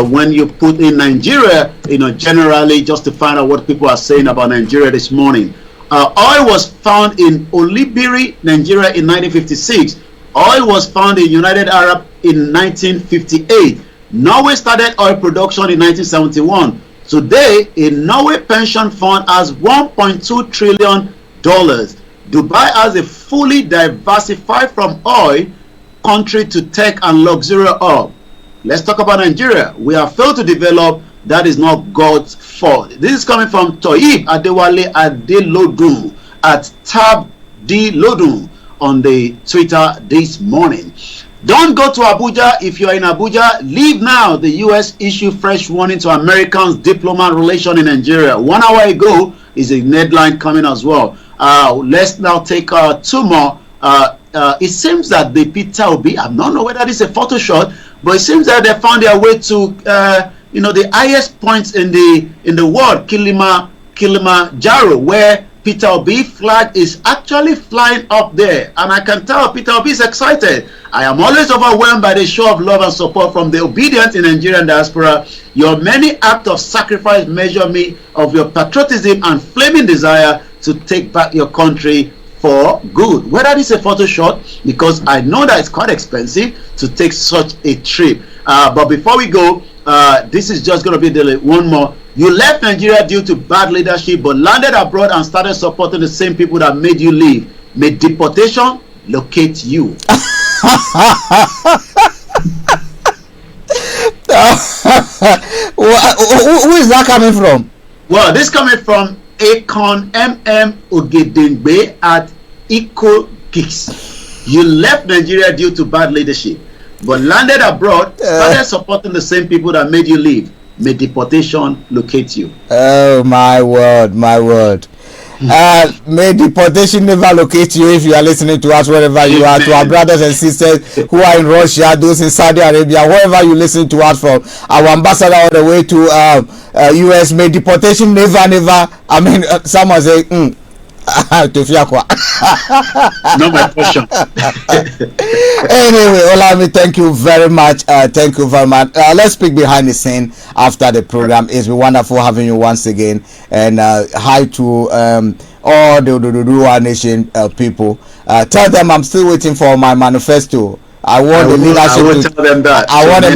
[SPEAKER 4] when you put in Nigeria, generally, just to find out what people are saying about Nigeria this morning. Oil was found in Olibiri, Nigeria in 1956. Oil was found in United Arab in 1958. Norway started oil production in 1971. Today, a Norway pension fund has $1.2 trillion. Dubai has a fully diversified from oil country to tech and luxury hub. Let's talk about Nigeria. We have failed to develop. That is not God's fault. This is coming from Toyib Adewale Adelodun at Tab D Lodun on the Twitter this morning. Don't go to Abuja. If you are in Abuja, leave now. The US issued fresh warning to Americans' diplomat relation in Nigeria. 1 hour ago is a headline coming as well. Let's now take two more. It seems that the Peter Obi, I don't know whether this is a photo shot, but it seems that they found their way to the highest points in the world, Kilimanjaro, where Peter Obi flag is actually flying up there, and I can tell Peter Obi is excited. I am always overwhelmed by the show of love and support from the obedient in Nigerian diaspora. Your many acts of sacrifice measure me of your patriotism and flaming desire to take back your country for good. Whether this is a photo shot, because I know that it's quite expensive to take such a trip. But before we go, this is just going to be one more. You left Nigeria due to bad leadership, but landed abroad and started supporting the same people that made you leave. May deportation locate you.
[SPEAKER 1] Who is that coming from?
[SPEAKER 4] Well, this coming from Akon Ogedengbe at Eco Geeks. You left Nigeria due to bad leadership, but landed abroad, started supporting the same people that made you leave. May deportation locate you.
[SPEAKER 1] Oh my word, my word. May deportation never locate you if you are listening to us wherever you are. To our brothers and sisters who are in Russia, those in Saudi Arabia, wherever you listen to us from, our ambassador all the way to US, may deportation never, I mean, someone say,
[SPEAKER 4] Not my question.
[SPEAKER 1] Anyway, Olami, thank you very much. Thank you very much. Let's speak behind the scene after the program. It's been wonderful having you once again. And hi to all the Rua Nation people. Tell them I'm still waiting for my manifesto. I want the leadership.
[SPEAKER 4] I will tell them that.
[SPEAKER 1] I want the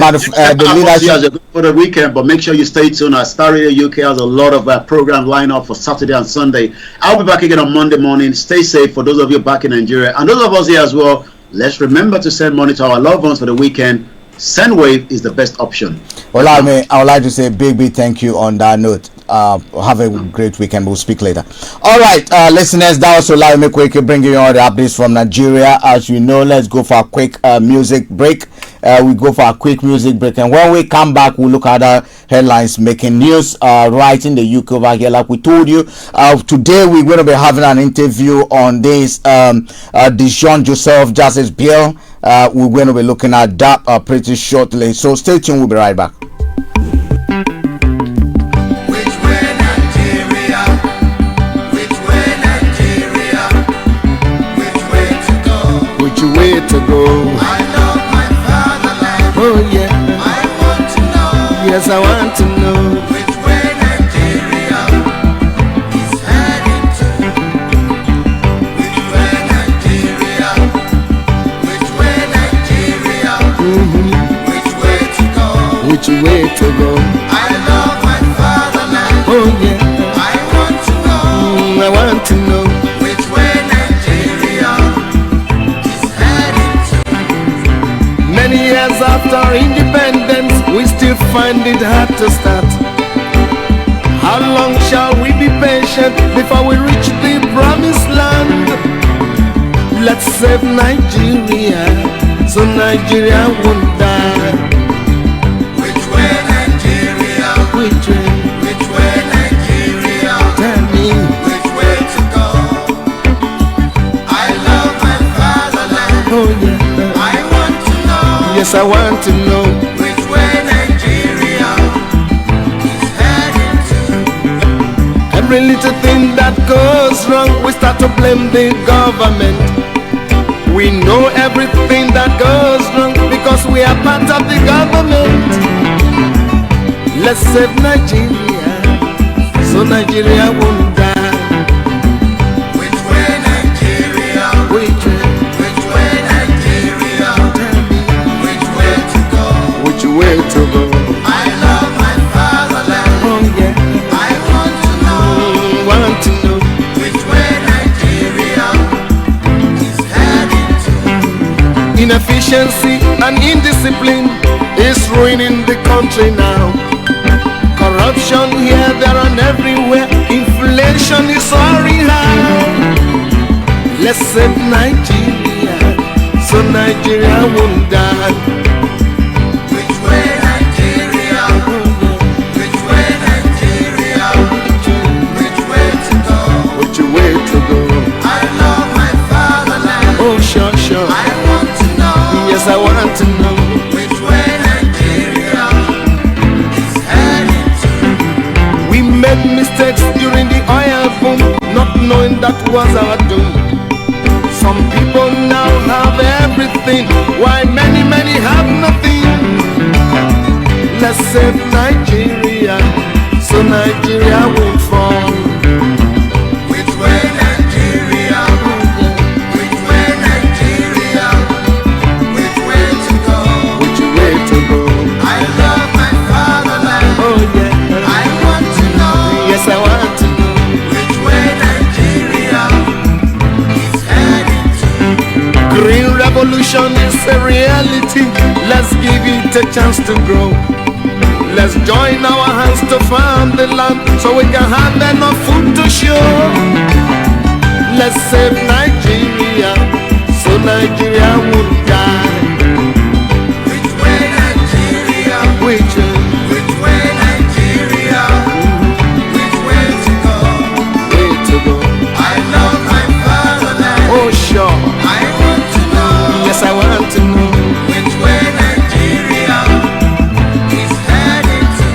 [SPEAKER 1] leadership
[SPEAKER 4] for the weekend, but make sure you stay tuned. Starr Radio UK has a lot of programs lined up for Saturday and Sunday. I'll be back again on Monday morning. Stay safe for those of you back in Nigeria and those of us here as well. Let's remember to send money to our loved ones for the weekend. Sendwave is the best option.
[SPEAKER 1] Well, I would like to say a big thank you on that note. Have a great weekend. We'll speak later. All right, listeners, that was Olami Kweke bringing you all the updates from Nigeria. As you know, let's go for a quick music break. We go for a quick music break, and when we come back, we'll look at the headlines making news right in the UK over here. Like we told you, today we're going to be having an interview on this DE-SHAUN Joseph Justice Bill. We're going to be looking at that pretty shortly. So stay tuned. We'll be right back.
[SPEAKER 5] Which way to go? I love my fatherland. Oh yeah. I want to know. Yes, I want to know. Which way Nigeria is heading to? Which way Nigeria? Which way Nigeria? Which way to go? Which way to go? I love my fatherland. Oh yeah. I want to know. I want to know. Which way Nigeria? Many years after independence, we still find it hard to start. How long shall we be patient before we reach the promised land? Let's save Nigeria, so Nigeria won't die. Which way Nigeria? Which way? Which way Nigeria? Tell me. Which way to go? I love my fatherland. Oh yeah. Yes, I want to know which way Nigeria is heading to. Every little thing that goes wrong, we start to blame the government. We know everything that goes wrong because we are part of the government. Let's save Nigeria, so Nigeria won't die. Which way Nigeria? Which way? Way to go. I love my fatherland. Oh yeah. I want to know. Want to know which way Nigeria is heading to. Inefficiency and indiscipline is ruining the country now. Corruption here, there, and everywhere. Inflation is soaring high. Let's save Nigeria, so Nigeria won't die. I want to know which way Nigeria is heading to. We made mistakes during the oil boom, not knowing that was our doom. Some people now have everything, while many have nothing. Let's save Nigeria, so Nigeria won't fall. Which way Nigeria? Which way Nigeria? I love my fatherland. Oh yeah. I want to know. Yes, I want to know which way Nigeria is heading to. Green revolution is a reality. Let's give it a chance to grow. Let's join our hands to farm the land so we can have enough food to show. Let's save Nigeria, so Nigeria won't die. Which way Nigeria? Which way to go? Way to go. I love my fatherland. Oh sure. I want to know. Yes, I want to know which way Nigeria is heading to.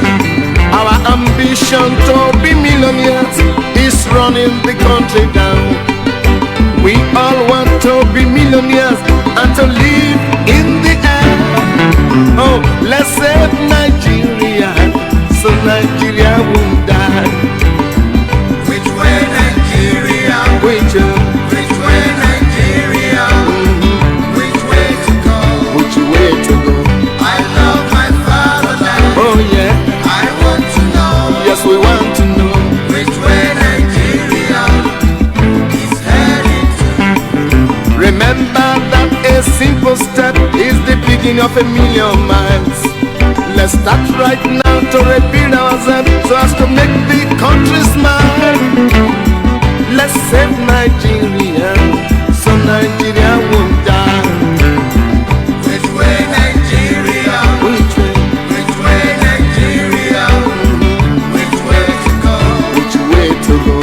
[SPEAKER 5] Our ambition to be millionaires is running the country down. years and to live in the air. Oh, let's save Nigeria so Nigeria won't die.
[SPEAKER 6] Which way Nigeria?
[SPEAKER 5] Which
[SPEAKER 6] way Nigeria? Which way to go?
[SPEAKER 5] Which way to go?
[SPEAKER 6] I love my fatherland.
[SPEAKER 5] Oh yeah.
[SPEAKER 6] I want to know.
[SPEAKER 5] Yes, we want to know.
[SPEAKER 6] Which way Nigeria is headed to?
[SPEAKER 5] Remember that a simple step is the beginning of 1,000,000 miles. Let's start right now to rebuild ourselves so as to make the country smile. Let's save Nigeria so Nigeria won't die.
[SPEAKER 6] Which way Nigeria?
[SPEAKER 5] Which way?
[SPEAKER 6] Which way Nigeria? Which way to go?
[SPEAKER 5] Which way to go?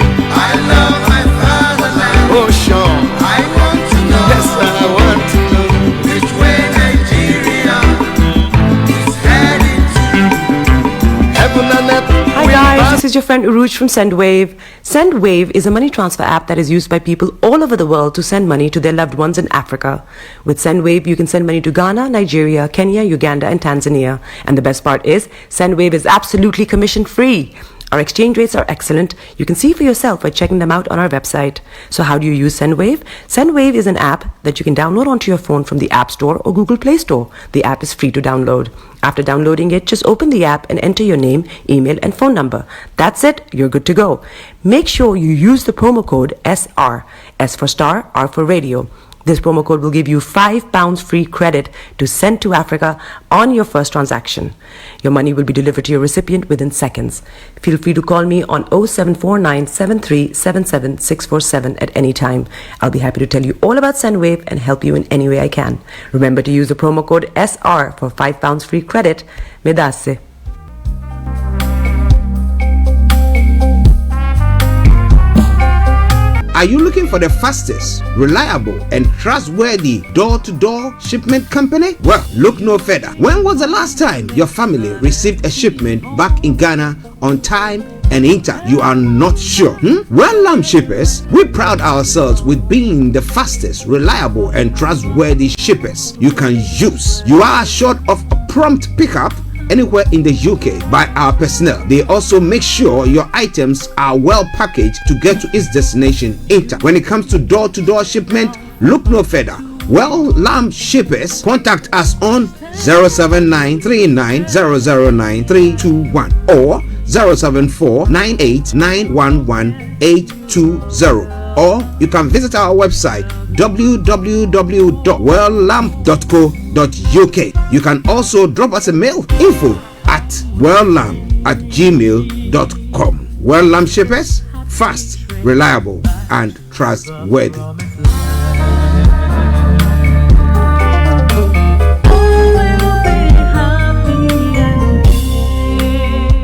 [SPEAKER 6] I love my fatherland.
[SPEAKER 5] Oh sure.
[SPEAKER 6] I want to know.
[SPEAKER 5] Yes, I want to know.
[SPEAKER 6] Which way Nigeria is headed to?
[SPEAKER 5] Heaven and earth.
[SPEAKER 7] Hi guys, this is your friend Uruj from SendWave. SendWave is a money transfer app that is used by people all over the world to send money to their loved ones in Africa. With SendWave, you can send money to Ghana, Nigeria, Kenya, Uganda, and Tanzania. And the best part is, SendWave is absolutely commission free. Our exchange rates are excellent. You can see for yourself by checking them out on our website. So how do you use SendWave? SendWave is an app that you can download onto your phone from the App Store or Google Play Store. The app is free to download. After downloading it, just open the app and enter your name, email, and phone number. That's it. You're good to go. Make sure you use the promo code SR. S for Star, R for Radio. This promo code will give you £5 free credit to send to Africa on your first transaction. Your money will be delivered to your recipient within seconds. Feel free to call me on 0749 7377 647 at any time. I'll be happy to tell you all about SendWave and help you in any way I can. Remember to use the promo code SR for £5 free credit. Medasse.
[SPEAKER 10] Are you looking for the fastest, reliable, and trustworthy door-to-door shipment company? Well, look no further. When was the last time your family received a shipment back in Ghana on time and in time? You are not sure? Well, Lamb Shippers, we pride ourselves with being the fastest, reliable, and trustworthy shippers you can use. You are assured of a prompt pickup anywhere in the UK by our personnel. They also make sure your items are well packaged to get to its destination in time. When it comes to door-to-door shipment, look no further. Well, Lamb Shippers, contact us on 07939009321 or 07498911820. Or you can visit our website www.welllamp.co.uk. You can also drop us a mail, info@welllamp@gmail.com. Well Lamp Shippers, fast, reliable, and trustworthy.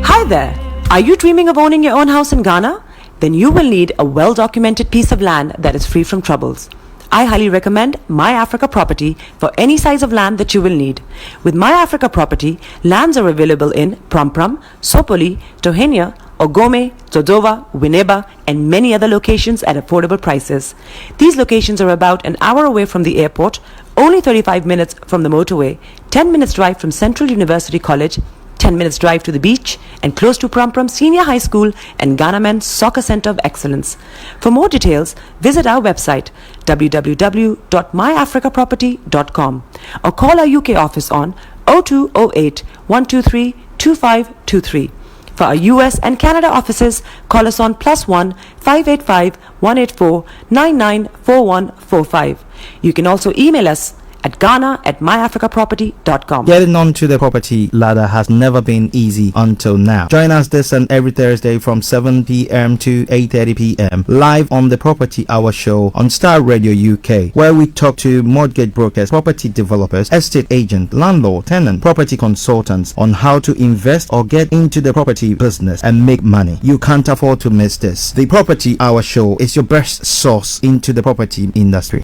[SPEAKER 7] Hi there. Are you dreaming of owning your own house in Ghana? Then you will need a well-documented piece of land that is free from troubles. I highly recommend My Africa Property for any size of land that you will need. With My Africa Property, lands are available in Pram, Sopoli, Tohenia, Ogome, Dodova, Winneba, and many other locations at affordable prices. These locations are about an hour away from the airport, only 35 minutes from the motorway, 10 minutes drive from Central University College, 10 minutes drive to the beach, and close to Pram Senior High School and Ghana Men's Soccer Center of Excellence. For more details, visit our website www.myafricaproperty.com or call our UK office on 0208 123 2523. For our US and Canada offices, call us on +1 585 184 994145. You can also email us at ghana@myafricaproperty.com.
[SPEAKER 9] Getting onto the property ladder has never been easy until now. Join us this and every Thursday from 7 p.m. to 8:30 p.m. live on the Property Hour Show on Starr Radio UK, where we talk to mortgage brokers, property developers, estate agents, landlord, tenant, property consultants on how to invest or get into the property business and make money. You can't afford to miss this. The Property Hour Show is your best source into the property industry.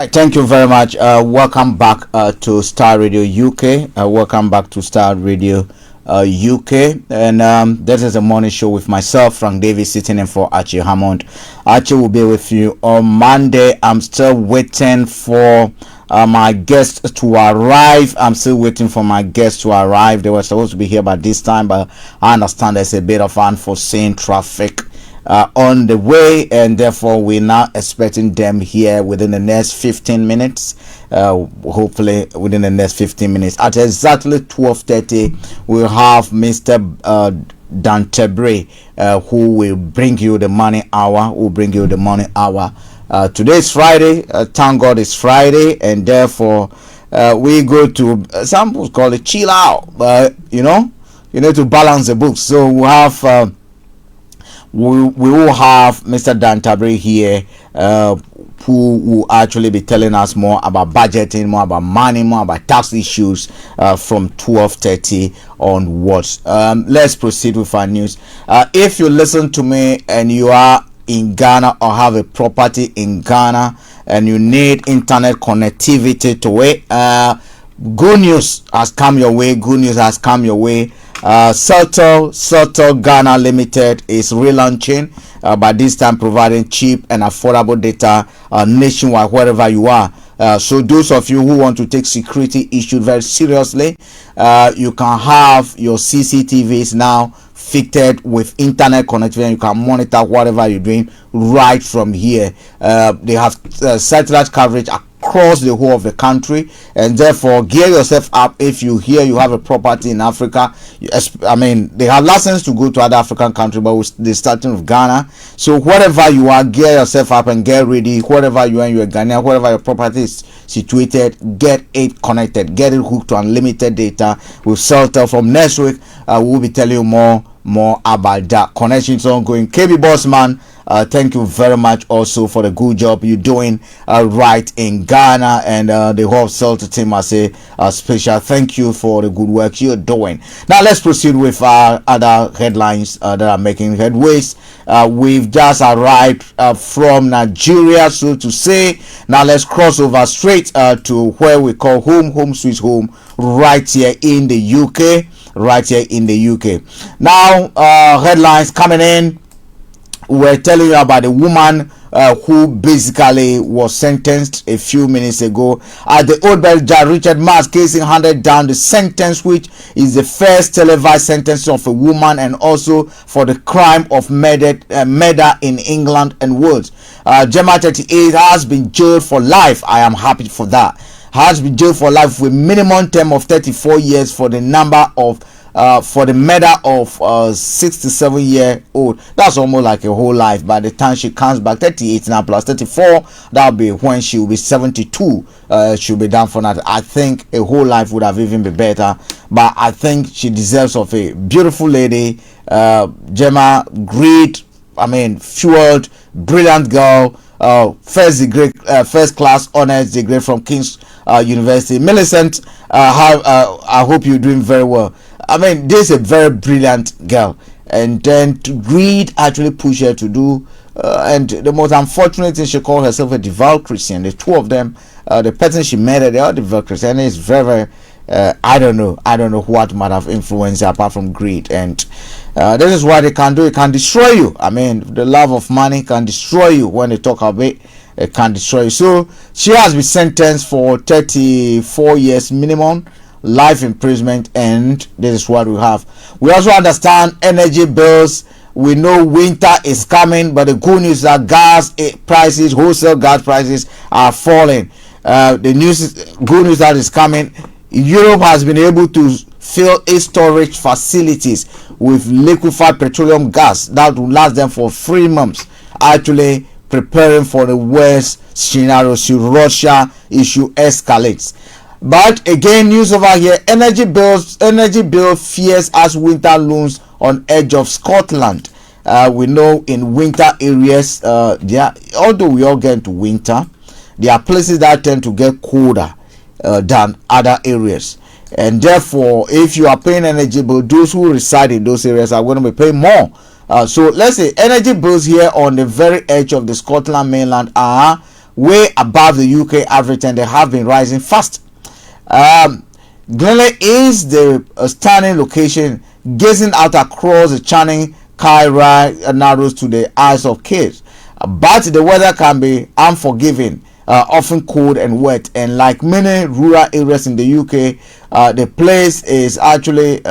[SPEAKER 1] Thank you very much. Welcome back to Starr Radio UK. Welcome back to Starr Radio UK. And this is a morning show with myself, Frank Davis, sitting in for Archie Hammond. Archie will be with you on Monday. I'm still waiting for my guests to arrive. I'm still waiting for my guests to arrive. They were supposed to be here by this time, but I understand there's a bit of unforeseen traffic on the way, and therefore we're now expecting them here within the next 15 minutes. Hopefully within the next 15 minutes at exactly 12:30 we'll have Mr. Dantebre, who will bring you the money hour. Today is Friday. Thank God it's Friday, and therefore we go to some people call it chill out, but you need to balance the books. So we'll have we will have Mr. Dantebre here, who will actually be telling us more about budgeting, more about money, more about tax issues from 12:30 onwards. Let's proceed with our news. If you listen to me and you are in Ghana or have a property in Ghana and you need internet connectivity to it, good news has come your way. Celtel Ghana Limited is relaunching, by this time providing cheap and affordable data nationwide wherever you are. So those of you who want to take security issues very seriously, you can have your CCTVs now fitted with internet connectivity, and you can monitor whatever you're doing right from here. They have satellite coverage across the whole of the country, and therefore gear yourself up. If you have a property in Africa, they have license to go to other African countries, but they're starting with Ghana. So wherever you are, gear yourself up and get ready. Wherever you are in your Ghana, wherever your property is situated, get it connected, get it hooked to unlimited data with Celtel. From next week, we'll be telling you more about that. Connections ongoing. KB Bossman, thank you very much also for the good job you're doing right in Ghana, and the whole Celtel team. I say a special thank you for the good work you're doing. Now let's proceed with other headlines that are making headways. We've just arrived from Nigeria, so to say. Now let's cross over straight to where we call home sweet home, right here in the UK. Now headlines coming in. We're telling you about a woman who basically was sentenced a few minutes ago at the Old Bell Judge Richard Mars casing handed down the sentence, which is the first televised sentence of a woman, and also for the crime of murder in England and Wales. Gemma 38 has been jailed for life. I am happy for that. Has been jailed for life with minimum term of 34 years for the murder of 67-year-old. That's almost like a whole life. By the time she comes back, 38 now plus 34, that'll be when she will be 72. She'll be done for that. I think a whole life would have even been better, but I think she deserves of a beautiful lady. Gemma, great, fueled, brilliant girl. First class honors degree from King's University. Millicent, I hope you're doing very well. This is a very brilliant girl, and then to Greed actually push her to do, and the most unfortunate thing, she called herself a devout Christian. The two of them, the person she met, they are devout Christian. It's very, I don't know what might have influenced her apart from greed, and this is what they can do. It can destroy you. The love of money can destroy you. When they talk about it, it can destroy you. So she has been sentenced for 34 years minimum, life imprisonment, and this is what we have. We also understand energy bills. We know winter is coming, but the good news is that gas prices, wholesale gas prices are falling. Good news that is coming. Europe has been able to fill its storage facilities with liquefied petroleum gas that will last them for 3 months, actually preparing for the worst scenario should Russia issue escalates. But again, news over here: energy bill fears as winter looms on edge of Scotland. We know in winter areas, although we all get into winter, there are places that tend to get colder than other areas, and therefore, if you are paying energy bill, those who reside in those areas are going to be paying more. So let's say energy bills here on the very edge of the Scotland mainland are way above the UK average, and they have been rising fast. Glenelg is the stunning location, gazing out across the Channing Kaira Narrows to the Isles of Kids. But the weather can be unforgiving, often cold and wet, and like many rural areas in the UK, the place is actually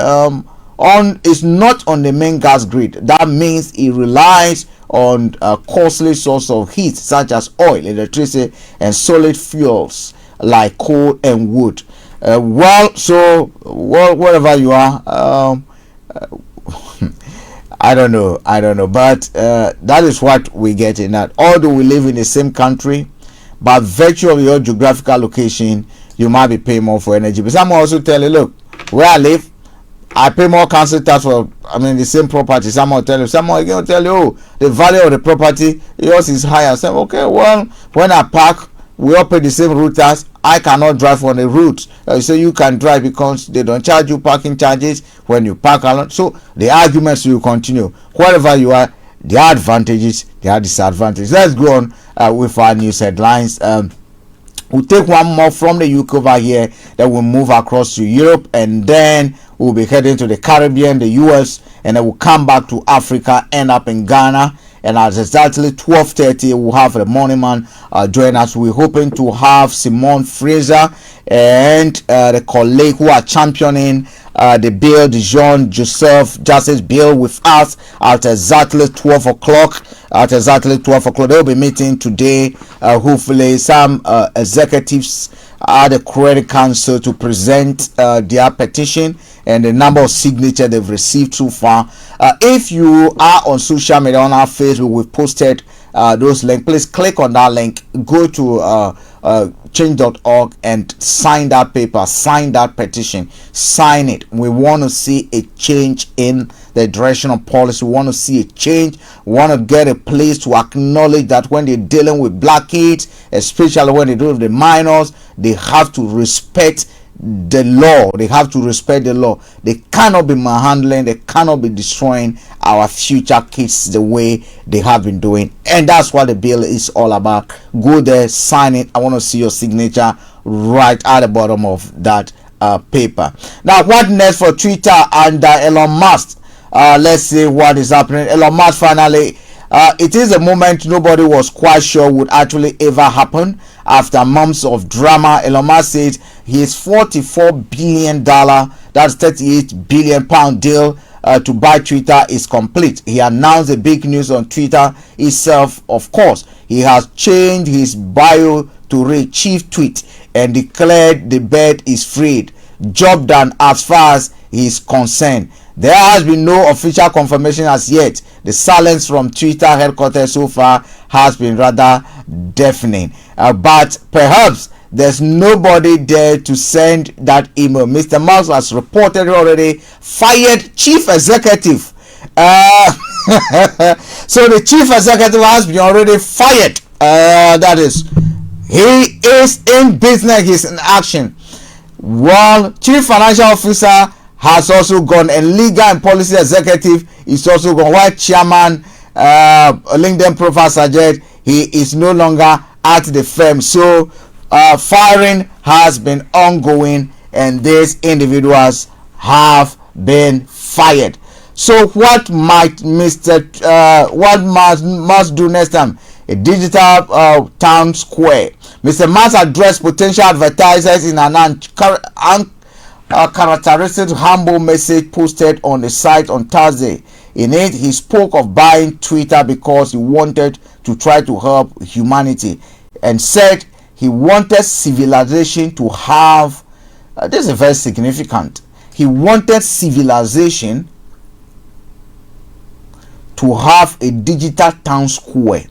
[SPEAKER 1] is not on the main gas grid. That means it relies on a costly source of heat such as oil, electricity, and solid fuels like coal and wood. Wherever you are, I don't know, but that is what we get in that. Although we live in the same country, by virtue of your geographical location, you might be paying more for energy. But some also tell you, look, where I live, I pay more council tax for, the same property. Someone tell you, oh, the value of the property, yours is higher. Say, okay, well, when I park, we all pay the same route tax. I cannot drive on the route. So you can drive because they don't charge you parking charges when you park along. So the arguments will continue. Wherever you are, there are advantages, there are disadvantages. Let's go on with our news headlines. We'll take one more from the UK over here, then we'll move across to Europe, and then we'll be heading to the Caribbean, the US, and then we'll come back to Africa, end up in Ghana. And at exactly 12:30, we'll have the morning man join us. We're hoping to have Simone Fraser and the colleague who are championing the bill, the Jean Joseph Justice bill, with us at exactly 12 o'clock. At exactly 12 o'clock, they'll be meeting today. Hopefully, some executives at the Credit Council to present their petition and the number of signatures they've received so far. If you are on social media, on our Facebook, we've posted those links. Please click on that link, go to change.org and sign that paper, sign that petition, sign it. We want to see a change in the direction of policy. We want to see a change. We want to get a place to acknowledge that when they're dealing with black kids, especially when they deal with the minors, they have to respect the law. They have to respect the law. They cannot be manhandling, they cannot be destroying our future kids the way they have been doing. And that's what the bill is all about. Go there, sign it. I want to see your signature right at the bottom of that paper. Now, what next for Twitter and Elon Musk? Let's see what is happening. Elon Musk finally, it is a moment nobody was quite sure would actually ever happen. After months of drama, Elon Musk said his $44 billion, that's 38 billion pound deal to buy Twitter is complete. He announced the big news on Twitter itself. Of course, he has changed his bio to read chief tweet and declared the bird is freed. Job done as far as he is concerned. There has been no official confirmation as yet. The silence from Twitter headquarters so far has been rather deafening. But perhaps there's nobody there to send that email. Mr. Musk has reportedly already fired chief executive. So the chief executive has been already fired. That is, he is in business, he's in action. Well, chief financial officer has also gone, and legal and policy executive is also gone. While chairman, LinkedIn profile suggests he is no longer at the firm. So firing has been ongoing, and these individuals have been fired. So what might what must do next time? A digital town square. Mr. Musk addressed potential advertisers in an characteristic humble message posted on the site on Thursday. In it, he spoke of buying Twitter because he wanted to try to help humanity, and said he wanted civilization to have this is very significant. He wanted civilization to have a digital town square.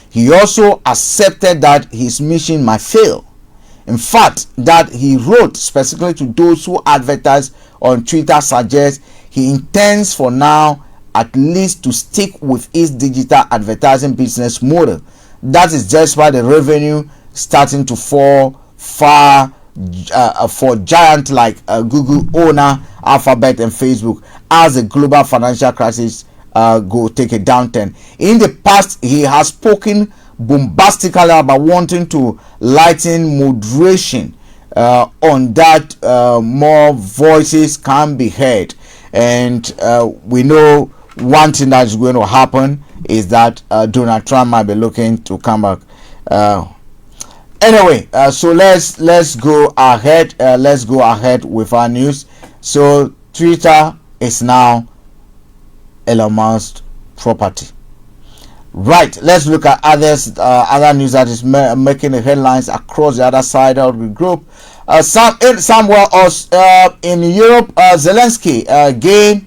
[SPEAKER 1] He also accepted that his mission might fail. In fact, that he wrote specifically to those who advertise on Twitter suggests he intends for now at least to stick with his digital advertising business model. That is just why the revenue starting to fall far for giants like Google owner Alphabet and Facebook as the global financial crisis go take a downturn. In the past, he has spoken bombastically about wanting to lighten moderation on that, more voices can be heard. And we know one thing that's going to happen is that Donald Trump might be looking to come back. Anyway, so let's go ahead. Let's go ahead with our news. So Twitter is now Elon Musk's property. Right, let's look at other news that is making the headlines across the other side of the globe. Somewhere else in Europe, Zelensky again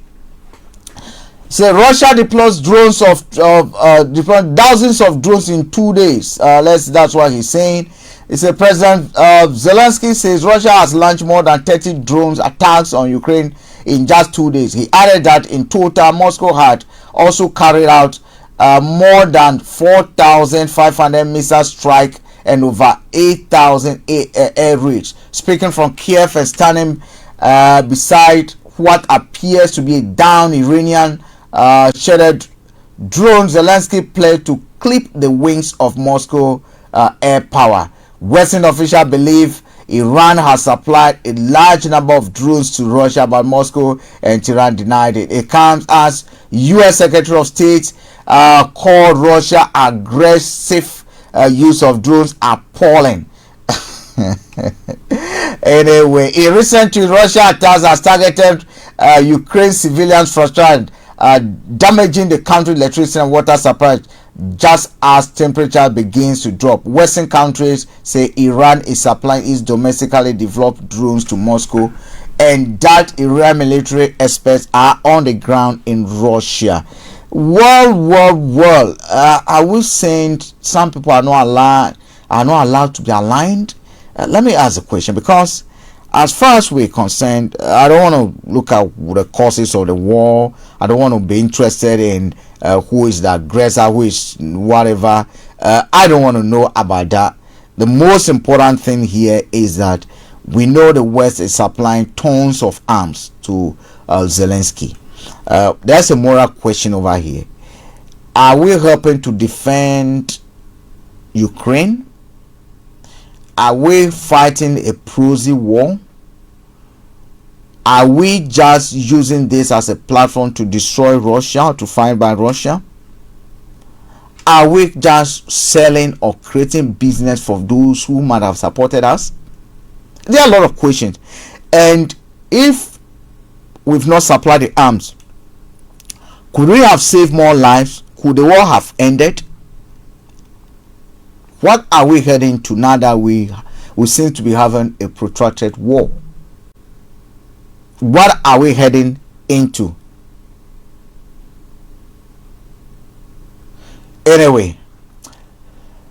[SPEAKER 1] said Russia deploys drones deployed thousands of drones in 2 days. That's what he's saying. He said President Zelensky says Russia has launched more than 30 drones attacks on Ukraine in just 2 days. He added that in total, Moscow had also carried out more than 4,500 missile strike and over 8,000 air raids. Speaking from Kiev and standing beside what appears to be a downed Iranian shredded drone, Zelensky pledged to clip the wings of Moscow air power. Western officials believe Iran has supplied a large number of drones to Russia, but Moscow and Tehran denied it. It comes as U.S. Secretary of State called Russia aggressive use of drones appalling. Anyway, in recent tweet, Russia attacks has targeted Ukraine civilians, frustrated, damaging the country's electricity and water supply just as temperature begins to drop. Western countries say Iran is supplying its domestically developed drones to Moscow, and that Iran military experts are on the ground in Russia. Well, are we saying some people are not allowed to be aligned? Let me ask a question, because as far as we're concerned, I don't want to look at the causes of the war. I don't want to be interested in who is the aggressor, who is whatever. I don't want to know about that. The most important thing here is that we know the West is supplying tons of arms to Zelensky. There's a moral question over here. Are we helping to defend Ukraine? Are we fighting a proxy war? Are we just using this as a platform to destroy Russia, to fight by Russia? Are we just selling or creating business for those who might have supported us? There are a lot of questions. And if we've not supplied the arms, could we have saved more lives? Could the war have ended? What are we heading to now that we seem to be having a protracted war? What are we heading into? Anyway,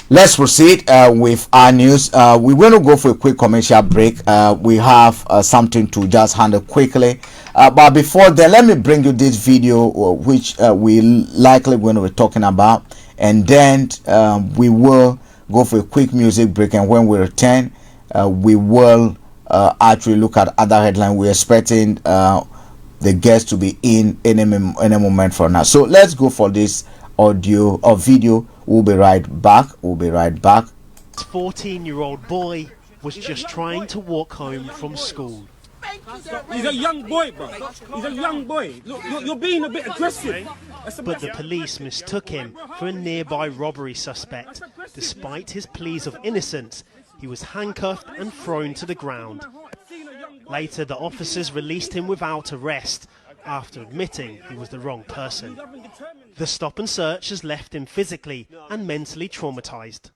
[SPEAKER 1] let's proceed with our news. We're going to go for a quick commercial break. We have something to just handle quickly. But before then, let me bring you this video which we likely going to be talking about. And then we will go for a quick music break. And when we return, we will actually look at other headlines. We're expecting the guests to be in any moment from now. So let's go for this audio or video. We'll be right back.
[SPEAKER 15] This 14-year-old boy was just trying to walk home from school.
[SPEAKER 16] He's a young boy, bro. He's a young boy. Look, you're being a bit aggressive.
[SPEAKER 15] But the police mistook him for a nearby robbery suspect. Despite his pleas of innocence, he was handcuffed and thrown to the ground. Later, the officers released him without arrest after admitting he was the wrong person. The stop and search has left him physically and mentally traumatized.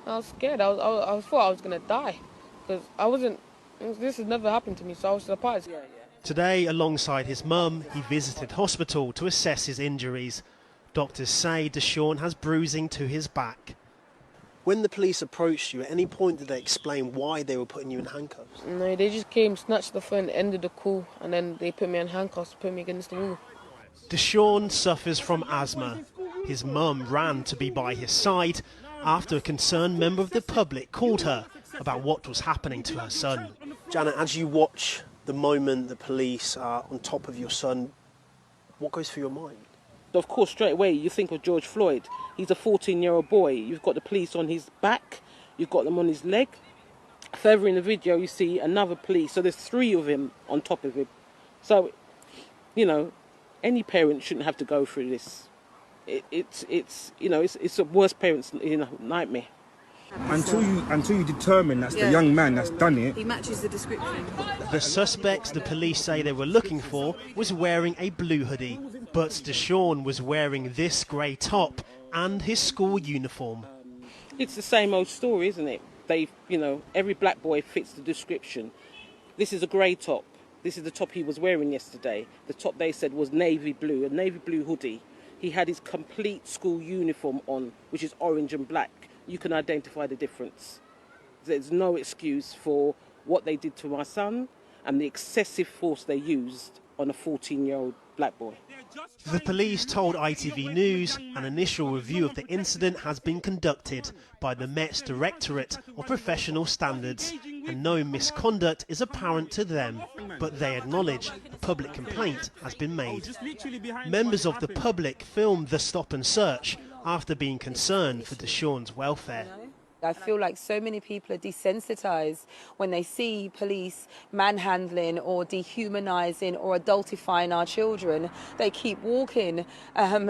[SPEAKER 17] I was scared. I thought I was going to die because this has never happened to me, so I was surprised.
[SPEAKER 15] Today, alongside his mum, he visited hospital to assess his injuries. Doctors say DE-SHAUN has bruising to his back.
[SPEAKER 18] When the police approached you, at any point did they explain why they were putting you in handcuffs?
[SPEAKER 17] No, they just came, snatched the phone, ended the call, and then they put me in handcuffs, put me against the wall.
[SPEAKER 15] DE-SHAUN suffers from asthma. His mum ran to be by his side after a concerned member of the public called her about what was happening to her son.
[SPEAKER 18] Janet, as you watch the moment the police are on top of your son, what goes through your mind?
[SPEAKER 16] Of course, straight away you think of George Floyd. He's a 14-year-old boy. You've got the police on his back, you've got them on his leg.
[SPEAKER 3] Further in the video, you see another police. So there's 3 of him on top of him. So, you know, any parent shouldn't have to go through this. It's a worst parent's nightmare.
[SPEAKER 16] Until you determine that's the young man that's done it.
[SPEAKER 19] He matches the description.
[SPEAKER 15] The suspects the police say they were looking for was wearing a blue hoodie, but DE-SHAUN was wearing this grey top and his school uniform.
[SPEAKER 3] It's the same old story, isn't it? Every black boy fits the description. This is a grey top. This is the top he was wearing yesterday. The top they said was navy blue, a navy blue hoodie. He had his complete school uniform on, which is orange and black. You can identify the difference. There's no excuse for what they did to my son and the excessive force they used on a 14-year-old black boy.
[SPEAKER 15] The police told ITV News an initial review of the incident has been conducted by the Met's Directorate of Professional Standards and no misconduct is apparent to them, but they acknowledge a public complaint has been made. Members of the public filmed the stop and search after being concerned for DE-SHAUN's welfare.
[SPEAKER 19] I feel like so many people are desensitized when they see police manhandling or dehumanizing or adultifying our children. They keep walking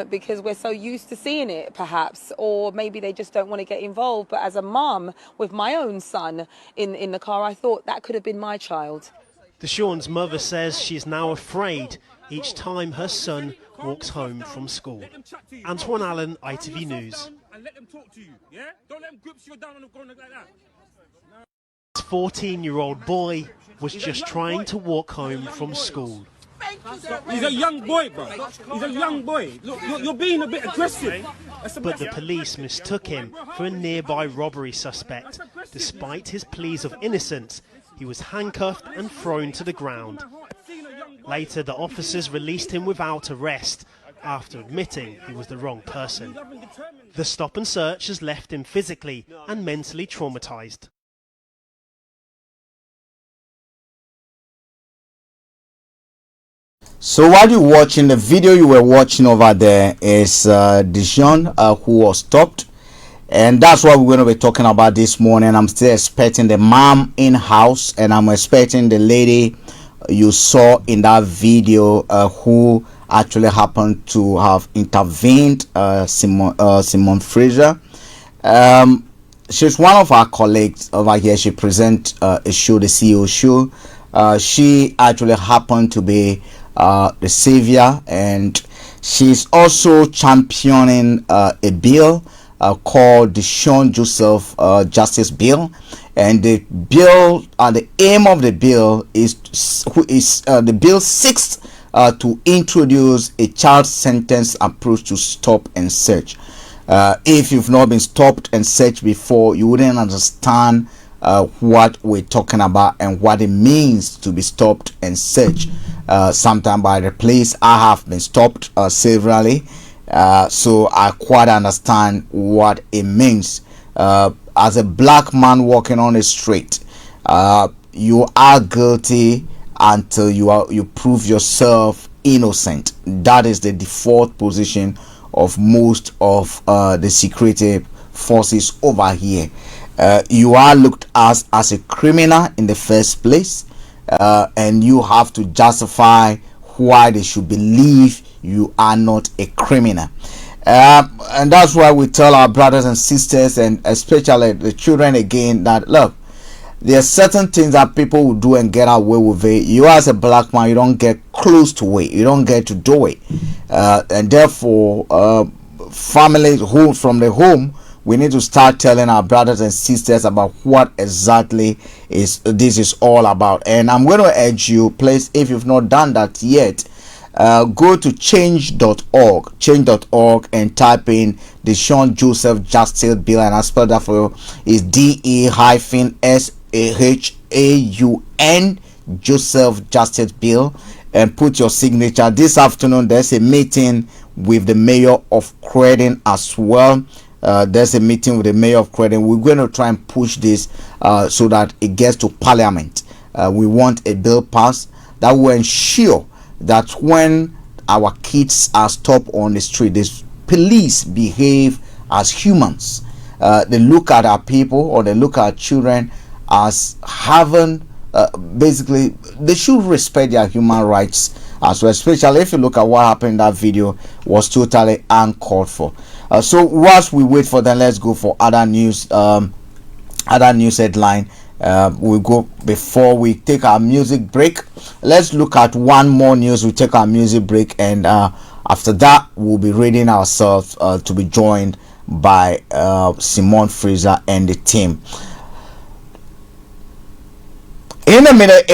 [SPEAKER 19] because we're so used to seeing it, perhaps, or maybe they just don't want to get involved. But as a mum with my own son in the car, I thought that could have been my child.
[SPEAKER 15] DE-SHAUN's mother says she is now afraid each time her son walks home from school. Antoine Allen, ITV News.
[SPEAKER 16] And let them talk to you, yeah? Don't let them grip you down on the ground like that.
[SPEAKER 15] This 14-year-old boy was just trying to walk home from school.
[SPEAKER 16] He's a young boy, bro. He's a young boy. Look, you're being a bit aggressive.
[SPEAKER 15] But the police mistook him for a nearby robbery suspect. Despite his pleas of innocence, he was handcuffed and thrown to the ground. Later, the officers released him without arrest after admitting he was the wrong person. The stop and search has left him physically and mentally traumatized.
[SPEAKER 1] So while you're watching, the video you were watching over there is DE-SHAUN who was stopped, and that's what we're going to be talking about this morning. I'm still expecting the mom in-house, and I'm expecting the lady you saw in that video who actually happened to have intervened, Simone Fraser. She's one of our colleagues over here. She presents a show, the CEO show. She actually happened to be the savior, and she's also championing a bill called the Shaun Joseph Justice Bill. And the bill, the aim of the bill is the bill seeks to introduce a child sentence approach to stop and search. If you've not been stopped and searched before, you wouldn't understand what we're talking about and what it means to be stopped and searched. Sometime by the police, I have been stopped severally, so I quite understand what it means. As a black man walking on the street, you are guilty until you prove yourself innocent. That is the default position of most of the security forces over here. You are looked at as a criminal in the first place, and you have to justify why they should believe you are not a criminal. And that's why we tell our brothers and sisters, and especially the children again, that look, there are certain things that people will do and get away with it. You as a black man, you don't get close to it, you don't get to do it, and therefore families who from the home, we need to start telling our brothers and sisters about what exactly this is all about. And I'm going to urge you, please, if you've not done that yet, go to change.org and type in the Shaun Joseph Justice Bill, and I spell that for you. Is DE-SHAUN Joseph Justice Bill, and put your signature. This afternoon there's a meeting with the mayor of Croydon as well. There's a meeting with the mayor of Croydon. We're going to try and push this so that it gets to Parliament. We want a bill passed that will ensure that when our kids are stopped on the street, the police behave as humans. They look at our people, or they look at our children as having basically they should respect their human rights as well, especially if you look at what happened in that video was totally uncalled for. So whilst we wait for them, let's go for other news headline. We'll go before we take our music break. Let's look at one more news. We take our music break, and after that we'll be reading ourselves to be joined by Simone Fraser and the team. In a minute,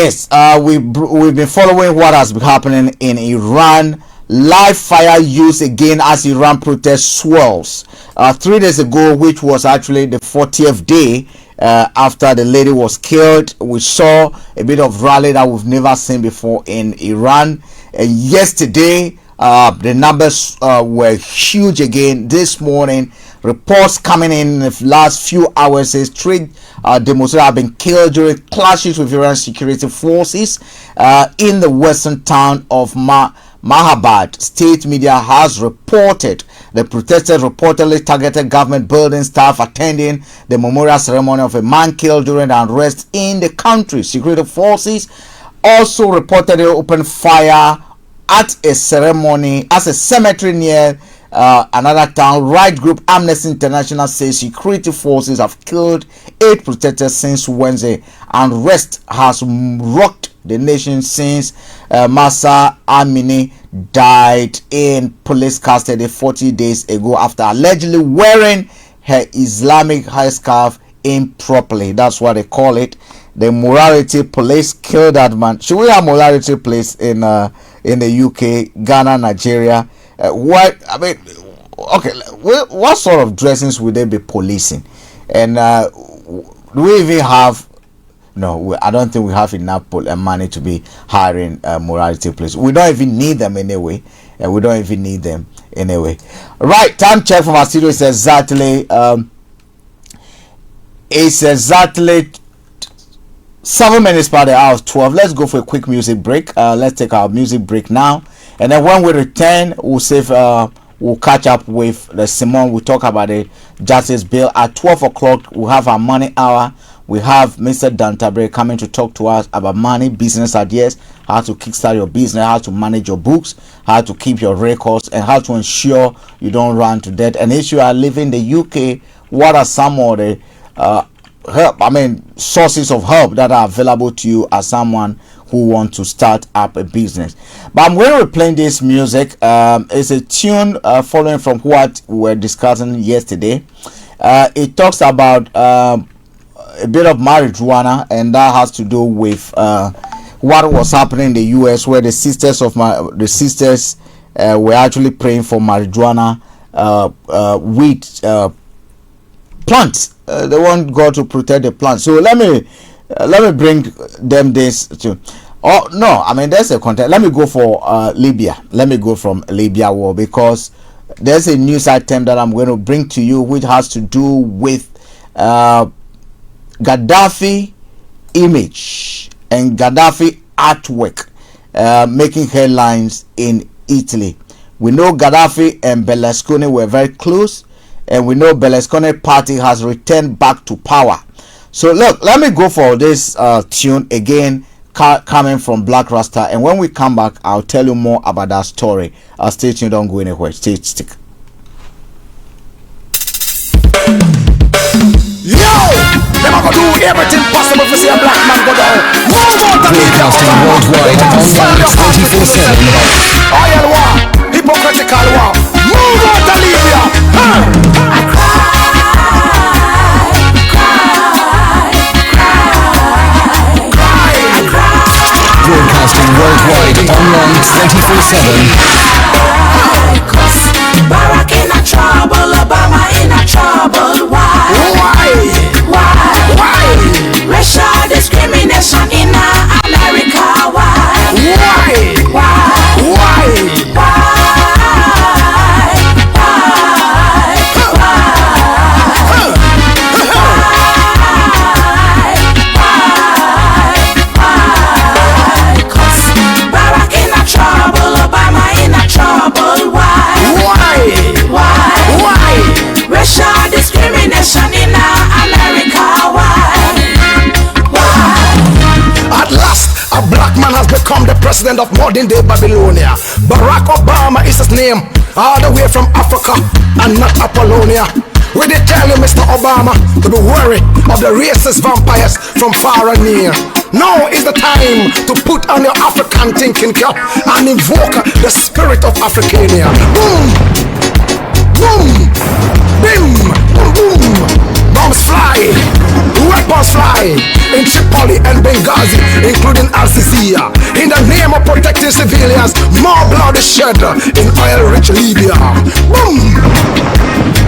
[SPEAKER 1] we've been following what has been happening in Iran. Live fire used again as Iran protest swells. 3 days ago, which was actually the 40th day after the lady was killed, we saw a bit of rally that we've never seen before in Iran. Yesterday, the numbers were huge again. This morning, reports coming in the last few hours says 3 demonstrators have been killed during clashes with Iran security forces in the western town of Mahabad. State media has reported the protesters reportedly targeted government building staff attending the memorial ceremony of a man killed during the unrest in the country. Security forces also reportedly opened fire at a cemetery near another town. Right group Amnesty International says security forces have killed 8 protesters since Wednesday. Unrest has rocked the nation since Mahsa Amini died in police custody 40 days ago after allegedly wearing her Islamic headscarf improperly. That's what they call it. The morality police killed that man. Should we have morality police in the UK, Ghana, Nigeria? What sort of dressings would they be policing? And do we even have? No, I don't think we have enough money to be hiring morality police. We don't even need them anyway. Right, time check from our studio. It's exactly 7 minutes by the hour of 12. Let's go for a quick music break. Let's take our music break now, and then when we return, we'll catch up with the Simone. We'll talk about the justice bill at 12 o'clock. We'll have our money hour. We have Mr. Dantabre coming to talk to us about money, business ideas, how to kickstart your business, how to manage your books, how to keep your records, and how to ensure you don't run to debt. And if you are living in the UK, what are some of the sources of help that are available to you as someone who wants to start up a business? But I'm going to be playing this music. It's a tune following from what we were discussing yesterday. It talks about a bit of marijuana, and that has to do with what was happening in the US, where the sisters were actually praying for marijuana weed plants. They want God to protect the plants. So let me bring them this too. Oh no, there's a context. Let me go for Libya. Let me go from Libya war, because there's a news item that I'm going to bring to you which has to do with Gaddafi image and Gaddafi artwork making headlines in Italy. We know Gaddafi and Berlusconi were very close, and we know Berlusconi party has returned back to power. So look, let me go for this tune again, coming from Black Rasta, and when we come back, I'll tell you more about that story. Stay tuned, don't go anywhere. Stick.
[SPEAKER 5] Yo! Them are gonna do everything possible to see a black man go down. Move out of Libya!
[SPEAKER 30] Worldwide, online 24/7.
[SPEAKER 5] Oil war! Hypocritical war! Move out of Libya!
[SPEAKER 30] Broadcasting worldwide, online 24/7.
[SPEAKER 14] Barack in a trouble, Obama in a trouble. Why? Racial discrimination in America. Why? Cause Barack in a trouble, Obama in a trouble. Why?
[SPEAKER 5] has become the president of modern day Babylonia. Barack Obama is his name, all the way from Africa and not Apollonia. We did tell you, Mr. Obama, to be wary of the racist vampires from far and near. Now is the time to put on your African thinking cap and invoke the spirit of Africania. Boom! Boom! Bim! Boom! Boom! Bombs fly! Weapons fly! In Tripoli and Benghazi, including Al-Sisiya. In the name of protecting civilians, more blood is shed in oil-rich Libya. Boom!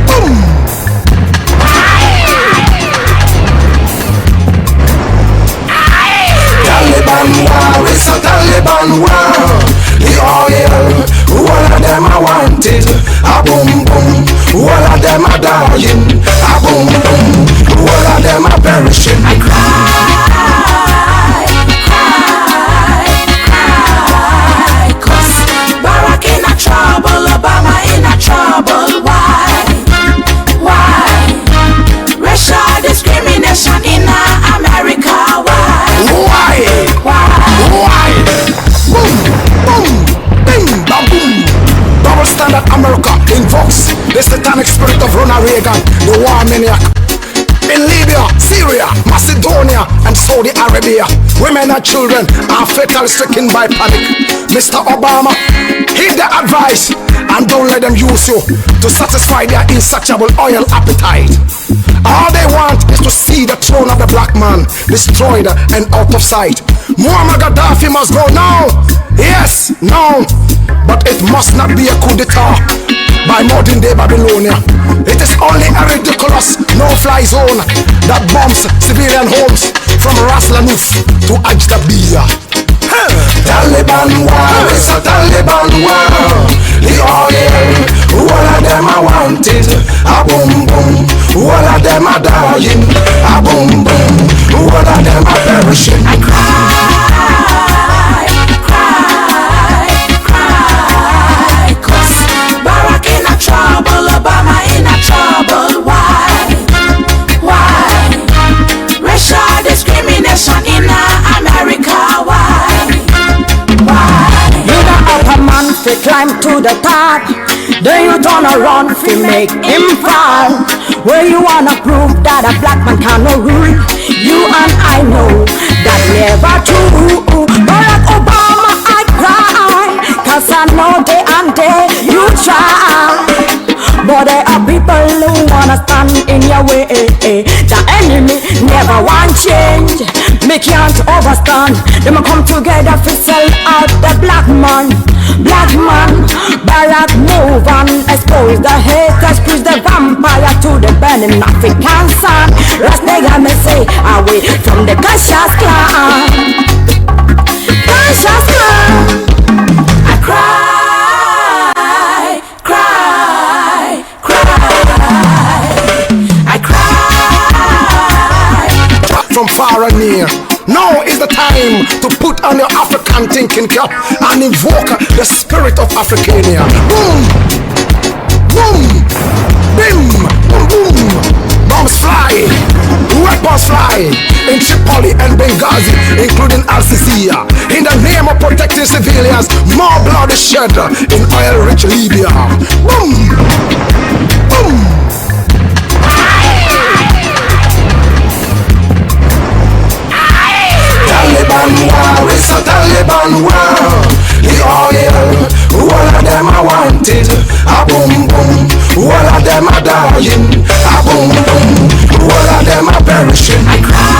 [SPEAKER 5] Boom! Taliban war, it's a Taliban war. The oil, all of them are wanted. A boom boom, all of them are dying. A boom boom, all of them are perishing. I cry, cry, cry, 'cause Barack in a trouble, Obama in a trouble. Why? Racial discrimination in America. Why? Boom, boom, bing, bam, boom. Double standard America invokes the satanic spirit of Ronald Reagan, the war maniac. In Libya, Syria, Macedonia, and Saudi Arabia, women and children are fatally stricken by panic. Mr. Obama, heed the advice and don't let them use you to satisfy their insatiable oil appetite. All they want is to see the throne of the black man destroyed and out of sight. Muammar Gaddafi must go now. Yes, now. But it must not be a coup d'etat by modern day Babylonia. It is only a ridiculous no-fly zone that bombs civilian homes from Ras Lanuf to Ajdabiya. Taliban war, it's a Taliban war. The oil, all of them are wanted. A boom boom, all of them are dying. A boom boom, all of them are perishing. I cry, cry, cry, 'cause Barack in a trouble, Obama in a trouble. Why? Racial discrimination in America. Why? You the upper man fi climb to the top, then you turn around fi make him fall. Where you wanna prove that a black man cannot rule? You and I know that never true. Barack Obama, I cry, 'cause I know day and day you try. But there are people who wanna stand in your way. The enemy never want change. Me can't overstand. Them come together to sell out the black man. Black man, Barack move and expose the haters, push the vampire to the burning African sun. Last nigga me say away from the conscious clan. Conscious clan. I cry, cry, cry. I cry. From far and near. Now is the time to put on your African thinking cap and invoke the spirit of Africania. Boom! Boom! Bim! Boom! Boom! Bombs fly! Weapons fly! In Tripoli and Benghazi, including Al-Sisiya. In the name of protecting civilians, more blood is shed in oil-rich Libya. Boom! Boom! Taliban war, it's a Taliban war. The oil, all of them are wanted. A boom boom, all of them are dying. A boom boom, all of them are perishing. I cry,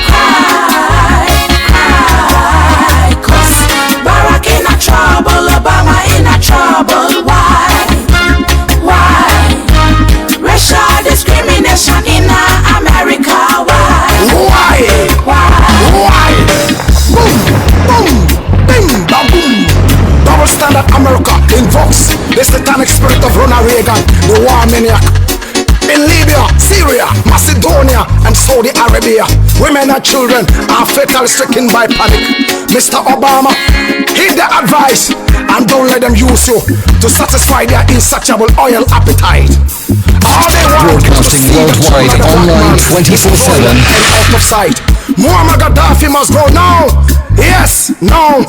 [SPEAKER 5] cry, cry, 'cause Barack in a trouble, Obama in a trouble. Why? Racial discrimination in America. Why? Boom, boom, bing, bam, boom. Double standard America invokes the satanic spirit of Ronald Reagan, the war maniac. In Libya, Syria, Macedonia, and Saudi Arabia, women and children are fatally stricken by panic. Mr. Obama, heed the advice and don't let them use you to satisfy their insatiable oil appetite. All they want
[SPEAKER 30] Broadcasting
[SPEAKER 5] is to see
[SPEAKER 30] worldwide,
[SPEAKER 5] the
[SPEAKER 30] online, 24/7.
[SPEAKER 5] and out of sight. Muammar Gaddafi must go now. Yes, no.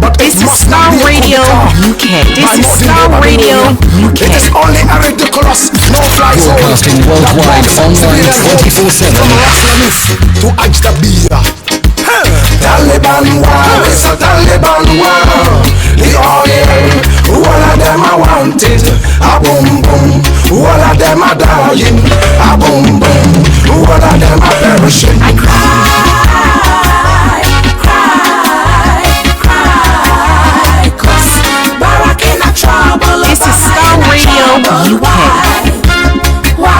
[SPEAKER 5] But
[SPEAKER 12] this is Starr Radio UK. This is Starr Radio UK.
[SPEAKER 5] It is only a ridiculous no-fly zone.
[SPEAKER 13] Broadcasting worldwide, online, 24/7.
[SPEAKER 5] From Rastamis to Ajdabiya. Taliban war, it's a Taliban war. The oil, all of them are wanted. A boom boom, all of them are dying. A boom boom, all of them are perishing.
[SPEAKER 14] I cry, cause Barack in a trouble.
[SPEAKER 12] This is Starr Radio UK.
[SPEAKER 14] Why?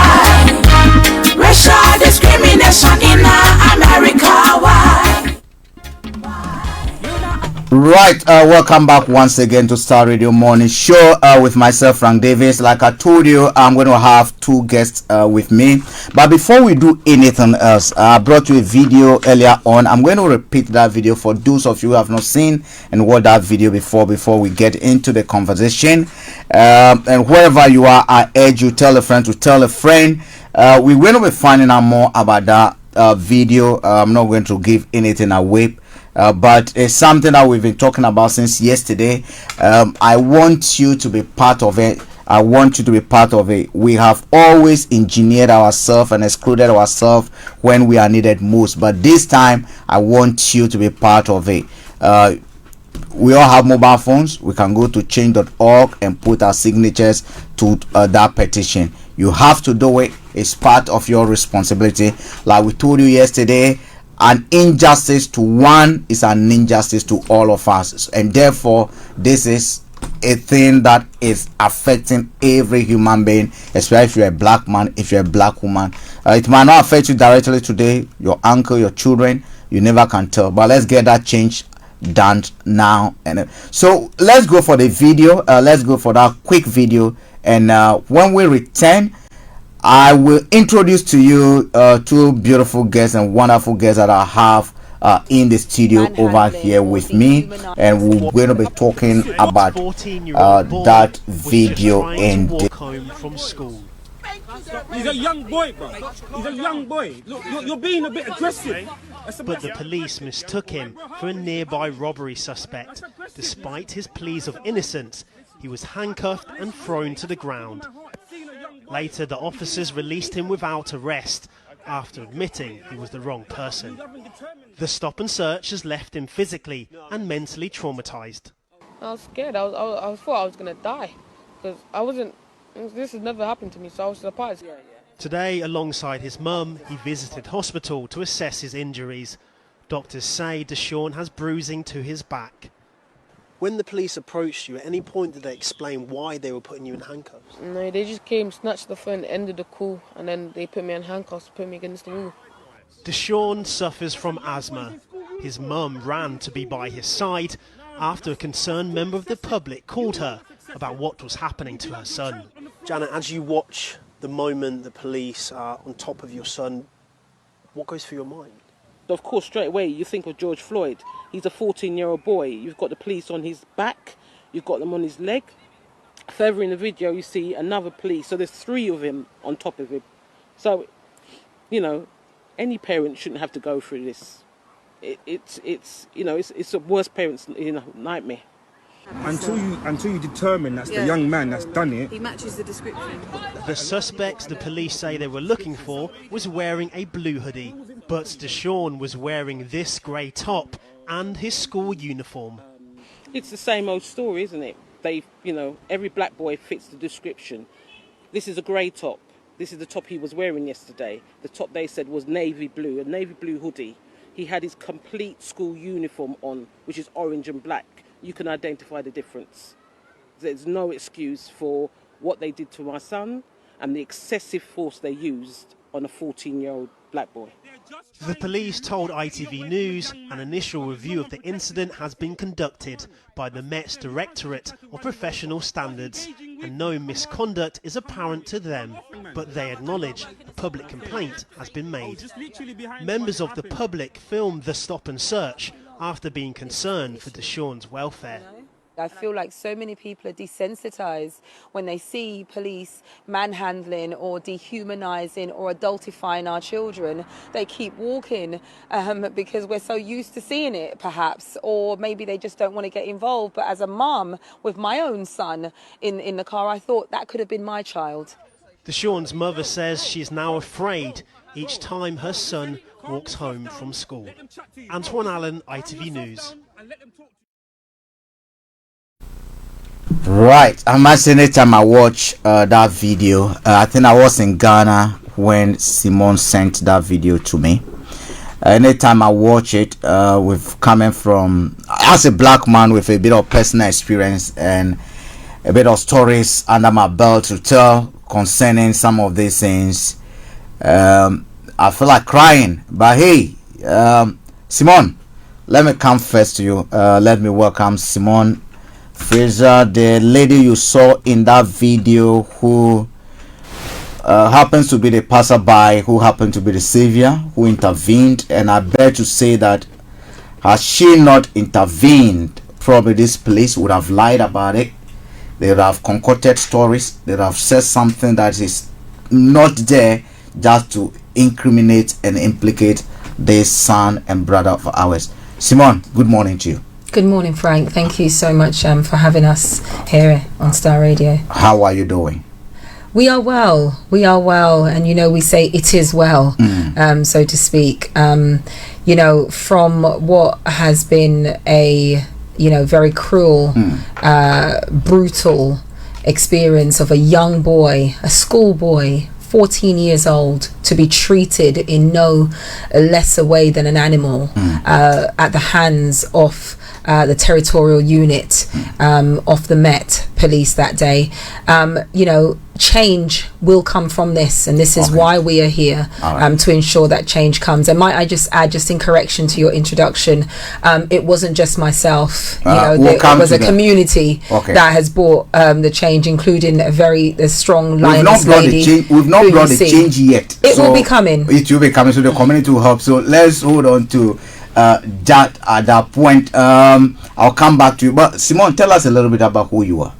[SPEAKER 14] Racial discrimination in America. Why?
[SPEAKER 1] Right, welcome back once again to Starr Radio Morning Show with myself, Frank Davis. Like I told you, I'm going to have two guests with me. But before we do anything else, I brought you a video earlier on. I'm going to repeat that video for those of you who have not seen and watched that video before we get into the conversation. And wherever you are, I urge you, tell a friend to tell a friend. We're going to be finding out more about that video. I'm not going to give anything away. But it's something that we've been talking about since yesterday. I want you to be part of it. I want you to be part of it. We have always engineered ourselves and excluded ourselves when we are needed most. But this time, I want you to be part of it. We all have mobile phones. We can go to change.org and put our signatures to that petition. You have to do it. It's part of your responsibility. Like we told you yesterday, an injustice to one is an injustice to all of us, and therefore this is a thing that is affecting every human being, especially if you're a black man, if you're a black woman. It might not affect you directly today, your uncle, your children, you never can tell. But let's get that change done now. And so let's go for the video. Let's go for that quick video, and when we return, I will introduce to you two beautiful guests and wonderful guests that I have in the studio over here with me, and we're going to be talking about that video in
[SPEAKER 15] from school.
[SPEAKER 16] He's a young boy, bro. He's a young boy. Look, you're being a bit aggressive.
[SPEAKER 15] But the police mistook him for a nearby robbery suspect. Despite his pleas of innocence, he was handcuffed and thrown to the ground. Later, the officers released him without arrest after admitting he was the wrong person. The stop and search has left him physically and mentally traumatized.
[SPEAKER 17] I was scared. I thought I was going to die because I wasn't. This has never happened to me, so I was surprised.
[SPEAKER 15] Today, alongside his mum, he visited hospital to assess his injuries. Doctors say DE-SHAUN has bruising to his back.
[SPEAKER 18] When the police approached you, at any point did they explain why they were putting you in handcuffs?
[SPEAKER 17] No, they just came, snatched the phone, ended the call, and then they put me in handcuffs, put me against the wall.
[SPEAKER 15] DE-SHAUN suffers from asthma. His mum ran to be by his side after a concerned member of the public called her about what was happening to her son.
[SPEAKER 18] Janet, as you watch the moment the police are on top of your son, what goes through your mind?
[SPEAKER 3] Of course, straight away you think of George Floyd. He's a 14-year-old boy. You've got the police on his back. You've got them on his leg. Further in the video, you see another police. So there's three of him on top of him. So, you know, any parent shouldn't have to go through this. It's the worst parent's nightmare.
[SPEAKER 16] Until you determine that's the young man that's done it.
[SPEAKER 2] He matches the description.
[SPEAKER 15] The suspect the police say they were looking for was wearing a blue hoodie, but DE-SHAUN was wearing this grey top and his school uniform.
[SPEAKER 3] It's the same old story, isn't it? Every black boy fits the description. This is a grey top. This is the top he was wearing yesterday. The top they said was navy blue, a navy blue hoodie. He had his complete school uniform on, which is orange and black. You can identify the difference. There's no excuse for what they did to my son and the excessive force they used on a 14-year-old black boy.
[SPEAKER 15] The police told ITV News an initial review of the incident has been conducted by the Met's Directorate of Professional Standards, and no misconduct is apparent to them, but they acknowledge a public complaint has been made. Members of the public filmed the stop and search after being concerned for DE-SHAUN's welfare.
[SPEAKER 19] I feel like so many people are desensitized when they see police manhandling or dehumanizing or adultifying our children. They keep walking because we're so used to seeing it, perhaps, or maybe they just don't want to get involved. But as a mum with my own son in the car, I thought that could have been my child.
[SPEAKER 15] DE-SHAUN's mother says she's now afraid each time her son walks home from school. Antoine Allen, ITV News.
[SPEAKER 1] Right, I must say, anytime I watch that video, I think I was in Ghana when Simone sent that video to me. Anytime I watch it, with coming from as a black man with a bit of personal experience and a bit of stories under my belt to tell concerning some of these things, I feel like crying. But hey, Simone, let me come first to you. Let me welcome Simone Fraser, the lady you saw in that video, who happens to be the passerby, who happened to be the savior, who intervened. And I bear to say that had she not intervened, probably this police would have lied about it. They would have concocted stories. They would have said something that is not there, just to incriminate and implicate this son and brother of ours. Simone, good morning to you.
[SPEAKER 2] Good morning, Frank. Thank you so much for having us here on Starr Radio.
[SPEAKER 1] How are you doing?
[SPEAKER 2] We are well. We are well. And, you know, we say it is well, so to speak. You know, from what has been a, you know, very cruel, brutal experience of a young boy, a schoolboy, 14 years old, to be treated in no lesser way than an animal at the hands of the territorial unit of the Met Police that day. You know, change will come from this, and this is why we are here, to ensure that change comes. And might I just add, just in correction to your introduction, it wasn't just myself. You know, it was a community that has brought the change, including a strong lioness lady.
[SPEAKER 1] We've not brought the change yet.
[SPEAKER 2] It will be coming.
[SPEAKER 1] It will be coming, so the community will help. So let's hold on to that at that point. I'll come back to you. But Simone, tell us a little bit about who you are.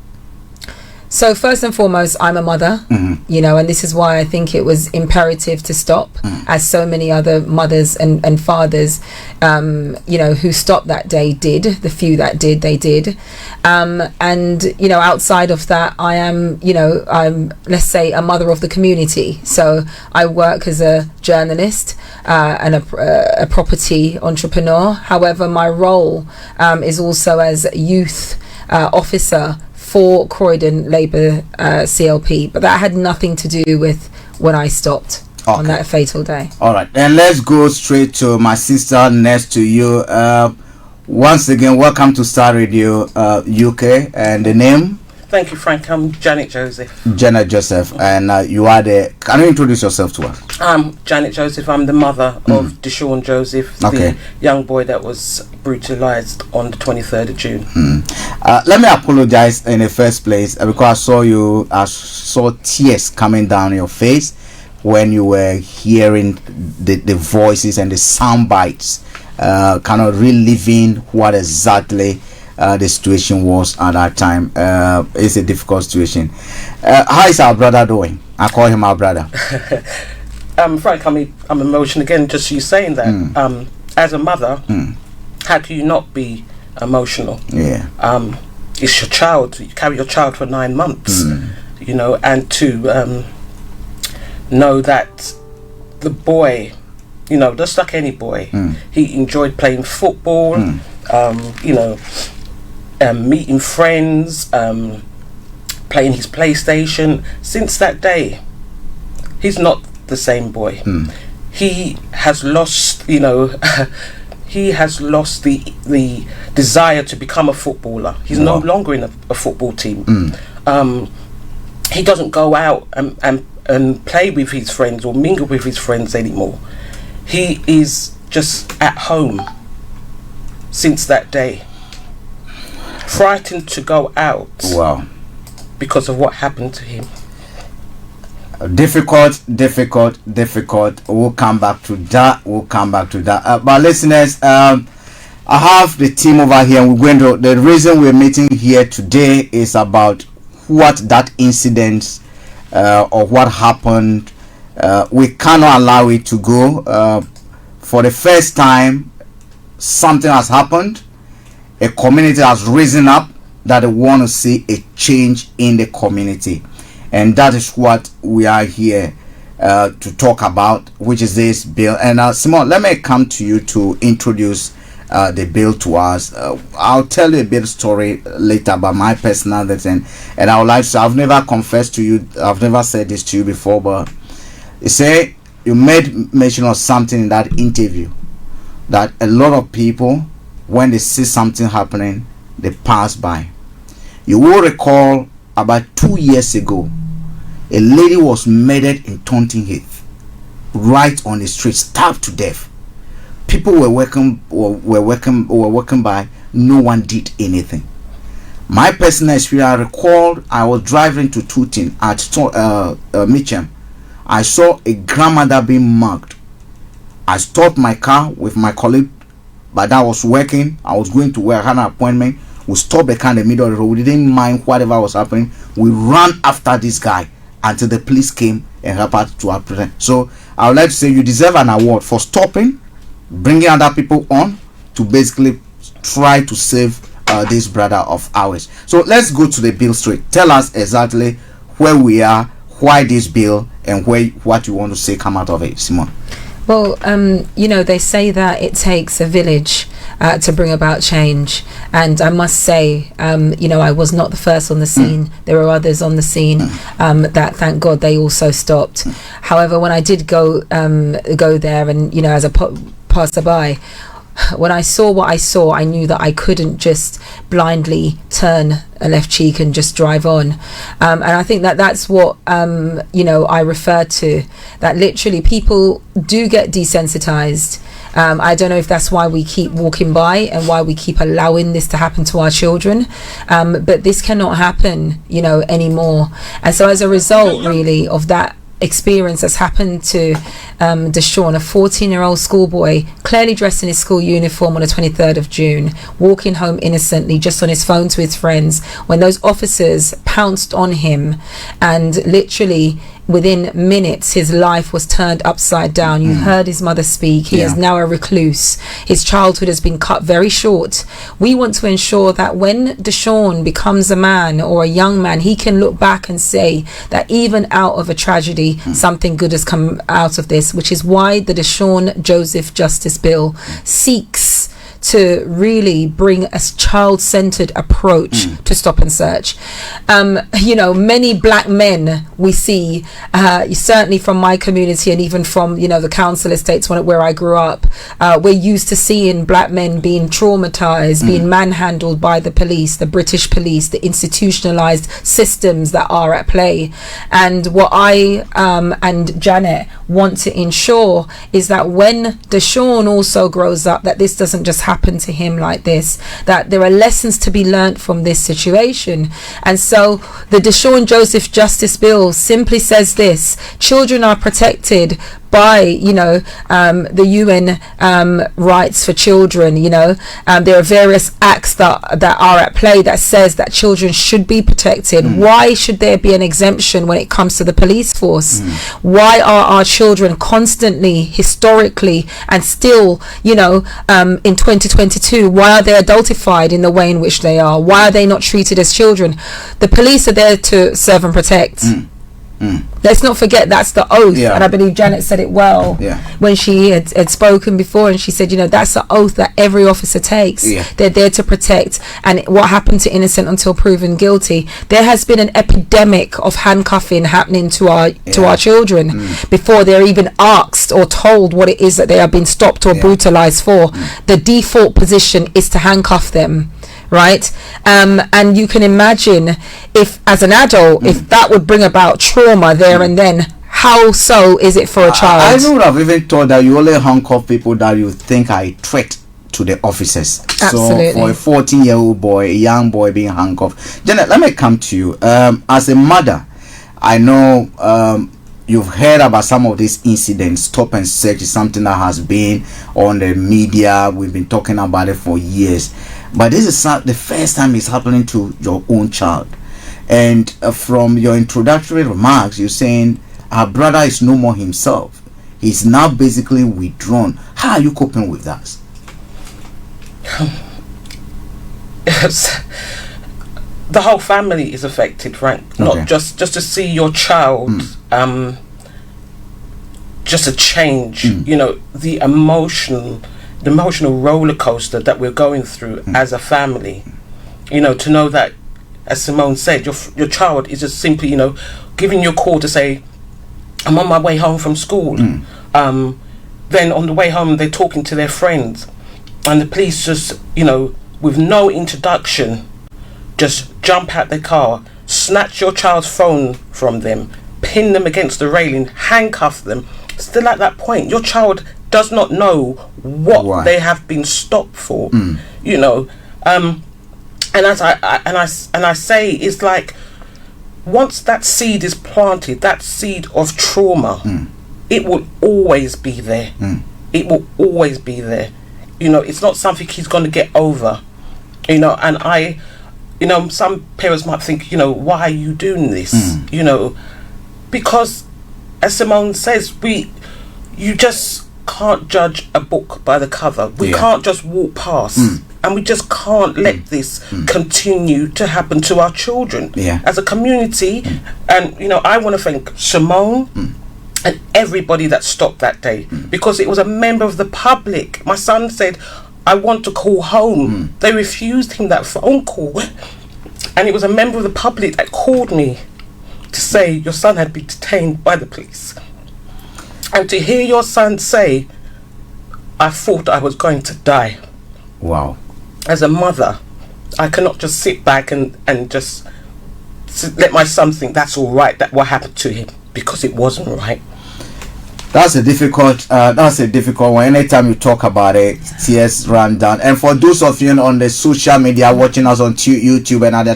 [SPEAKER 2] So first and foremost, I'm a mother, you know, and this is why I think it was imperative to stop, as so many other mothers and fathers, you know, who stopped that day did. The few that did, they did. And, you know, outside of that, I am, you know, I'm, let's say, a mother of the community. So I work as a journalist and a property entrepreneur. However, my role is also as youth officer for Croydon Labour CLP, but that had nothing to do with when I stopped on that fatal day.
[SPEAKER 1] All right, and let's go straight to my sister next to you. Once again, welcome to Starr Radio UK, and the name?
[SPEAKER 3] Thank you, Frank. I'm Janet Joseph.
[SPEAKER 1] Janet Joseph, and you are the. Can you introduce yourself to us?
[SPEAKER 3] I'm Janet Joseph. I'm the mother of DE-SHAUN Joseph, the young boy that was brutalised on the 23rd of June.
[SPEAKER 1] Let me apologize in the first place because I saw tears coming down your face when you were hearing the voices and the sound bites, kind of reliving what exactly the situation was at that time. It's a difficult situation. How is our brother doing? I call him our brother.
[SPEAKER 3] Frank, I'm emotional again, just you saying that. As a mother, how can you not be emotional?
[SPEAKER 1] Yeah.
[SPEAKER 3] It's your child. You carry your child for 9 months, you know, and to know that the boy, you know, just like any boy, he enjoyed playing football, you know, meeting friends, playing his PlayStation. Since that day, he's not the same boy. He has lost, you know, he has lost the desire to become a footballer. He's no longer in a football team. He doesn't go out and play with his friends or mingle with his friends anymore. He is just at home since that day. Frightened to go out.
[SPEAKER 1] Wow.
[SPEAKER 3] Because of what happened to him.
[SPEAKER 1] Difficult. We'll come back to that. But listeners, I I have the team over here, and we're going to. The reason we're meeting here today is about what that incident or what happened. We cannot allow it to go. For the first time, something has happened. A community has risen up that they want to see a change in the community, and that is what we are here to talk about, which is this bill. And Simon, let me come to you to introduce the bill to us. I'll tell you a bit of story later about my personal thing, and I would like to. I've never confessed to you. I've never said this to you before, but you say you made mention of something in that interview that a lot of people, when they see something happening, they pass by. You will recall about 2 years ago, a lady was murdered in Taunton Heath, right on the street, stabbed to death. People were walking by. No one did anything. My personal experience, I recalled I was driving to Tooting at Mitcham. I saw a grandmother being mugged. I stopped my car with my colleague, but I was working. I was going to work. I had an appointment. We stopped the car in the middle of the road. We didn't mind whatever was happening. We ran after this guy until the police came and helped us to apprehend. So I would like to say you deserve an award for stopping, bringing other people on to basically try to save this brother of ours. So let's go to the bill straight. Tell us exactly where we are, why this bill, and what you want to say come out of it, Simon.
[SPEAKER 2] Well, they say that it takes a village to bring about change, and I must say, I was not the first on the scene. There were others on the scene that, thank God, they also stopped. However, when I did go there, and as a passerby, when I saw what I saw, I knew that I couldn't just blindly turn a left cheek and just drive on. And I think that that's what, I refer to, that literally people do get desensitized. I don't know if that's why we keep walking by and why we keep allowing this to happen to our children. But this cannot happen, anymore. And so as a result, really, of that experience that's happened to DE-SHAUN, a 14-year-old schoolboy, clearly dressed in his school uniform on the 23rd of June, walking home innocently, just on his phone to his friends, when those officers pounced on him, and literally within minutes his life was turned upside down. You heard his mother speak. He is now a recluse. His childhood has been cut very short. We want to ensure that when DE-SHAUN becomes a man or a young man, he can look back and say that even out of a tragedy, something good has come out of this, which is why the DE-SHAUN Joseph Justice Bill seeks to really bring a child-centered approach to stop and search. Many black men we see, certainly from my community and even from the council estates where I grew up, we're used to seeing black men being traumatized, being manhandled by the police, the British police, the institutionalized systems that are at play. And what I and Janet want to ensure is that when DE-SHAUN also grows up, that this doesn't just happen to him like this, that there are lessons to be learnt from this situation. And so the DE-SHAUN Joseph Justice Bill simply says this: children are protected by the UN rights for children. There are various acts that are at play that says that children should be protected. Why should there be an exemption when it comes to the police force? Why are our children constantly, historically, and still in 2022, why are they adultified in the way in which they are? Why are they not treated as children? The police are there to serve and protect. Let's not forget that's the oath, and I believe Janet said it well when she had spoken before, and she said, that's the oath that every officer takes. They're there to protect. And what happened to innocent until proven guilty? There has been an epidemic of handcuffing happening to our children before they're even asked or told what it is that they are being stopped or brutalized for. The default position is to handcuff them. Right, and you can imagine if, as an adult, if that would bring about trauma there and then, how so is it for a child?
[SPEAKER 1] I would have even thought that you only handcuff people that you think are a threat to the officers.
[SPEAKER 2] Absolutely.
[SPEAKER 1] So for a 14-year-old boy, a young boy being handcuffed. Janet, let me come to you. As a mother, I know you've heard about some of these incidents. Stop and search is something that has been on the media. We've been talking about it for years, but this is the first time it's happening to your own child. And from your introductory remarks, you're saying our brother is no more himself. He's now basically withdrawn. How are you coping with that?
[SPEAKER 3] The whole family is affected, Frank. Not just to see your child, just a change. You know, the emotional roller coaster that we're going through as a family. You know, to know that, as Simone said, your child is just simply, you know, giving you a call to say, I'm on my way home from school. Then on the way home, they're talking to their friends, and the police just, you know, with no introduction, just jump out their car, snatch your child's phone from them, pin them against the railing, handcuff them. Still at that point, your child does not know what they have been stopped for. You know, and as I say, it's like, once that seed is planted, that seed of trauma, it will always be there. It will always be there. You know, it's not something he's going to get over. You know, and you know, some parents might think, you know, why are you doing this? You know, because, as Simone says, you just can't judge a book by the cover. We can't just walk past. And we just can't let this continue to happen to our children as a community. And, you know, I want to thank Simone and everybody that stopped that day, because it was a member of the public. My son said, I want to call home. They refused him that phone call. And it was a member of the public that called me to say your son had been detained by the police. And to hear your son say, I thought I was going to die.
[SPEAKER 1] Wow. As
[SPEAKER 3] a mother, I cannot just sit back and just let my son think that's all right, that what happened to him, because it wasn't right.
[SPEAKER 1] That's a difficult one. Anytime you talk about it, tears run down. And for those of you on the social media watching us on YouTube and other,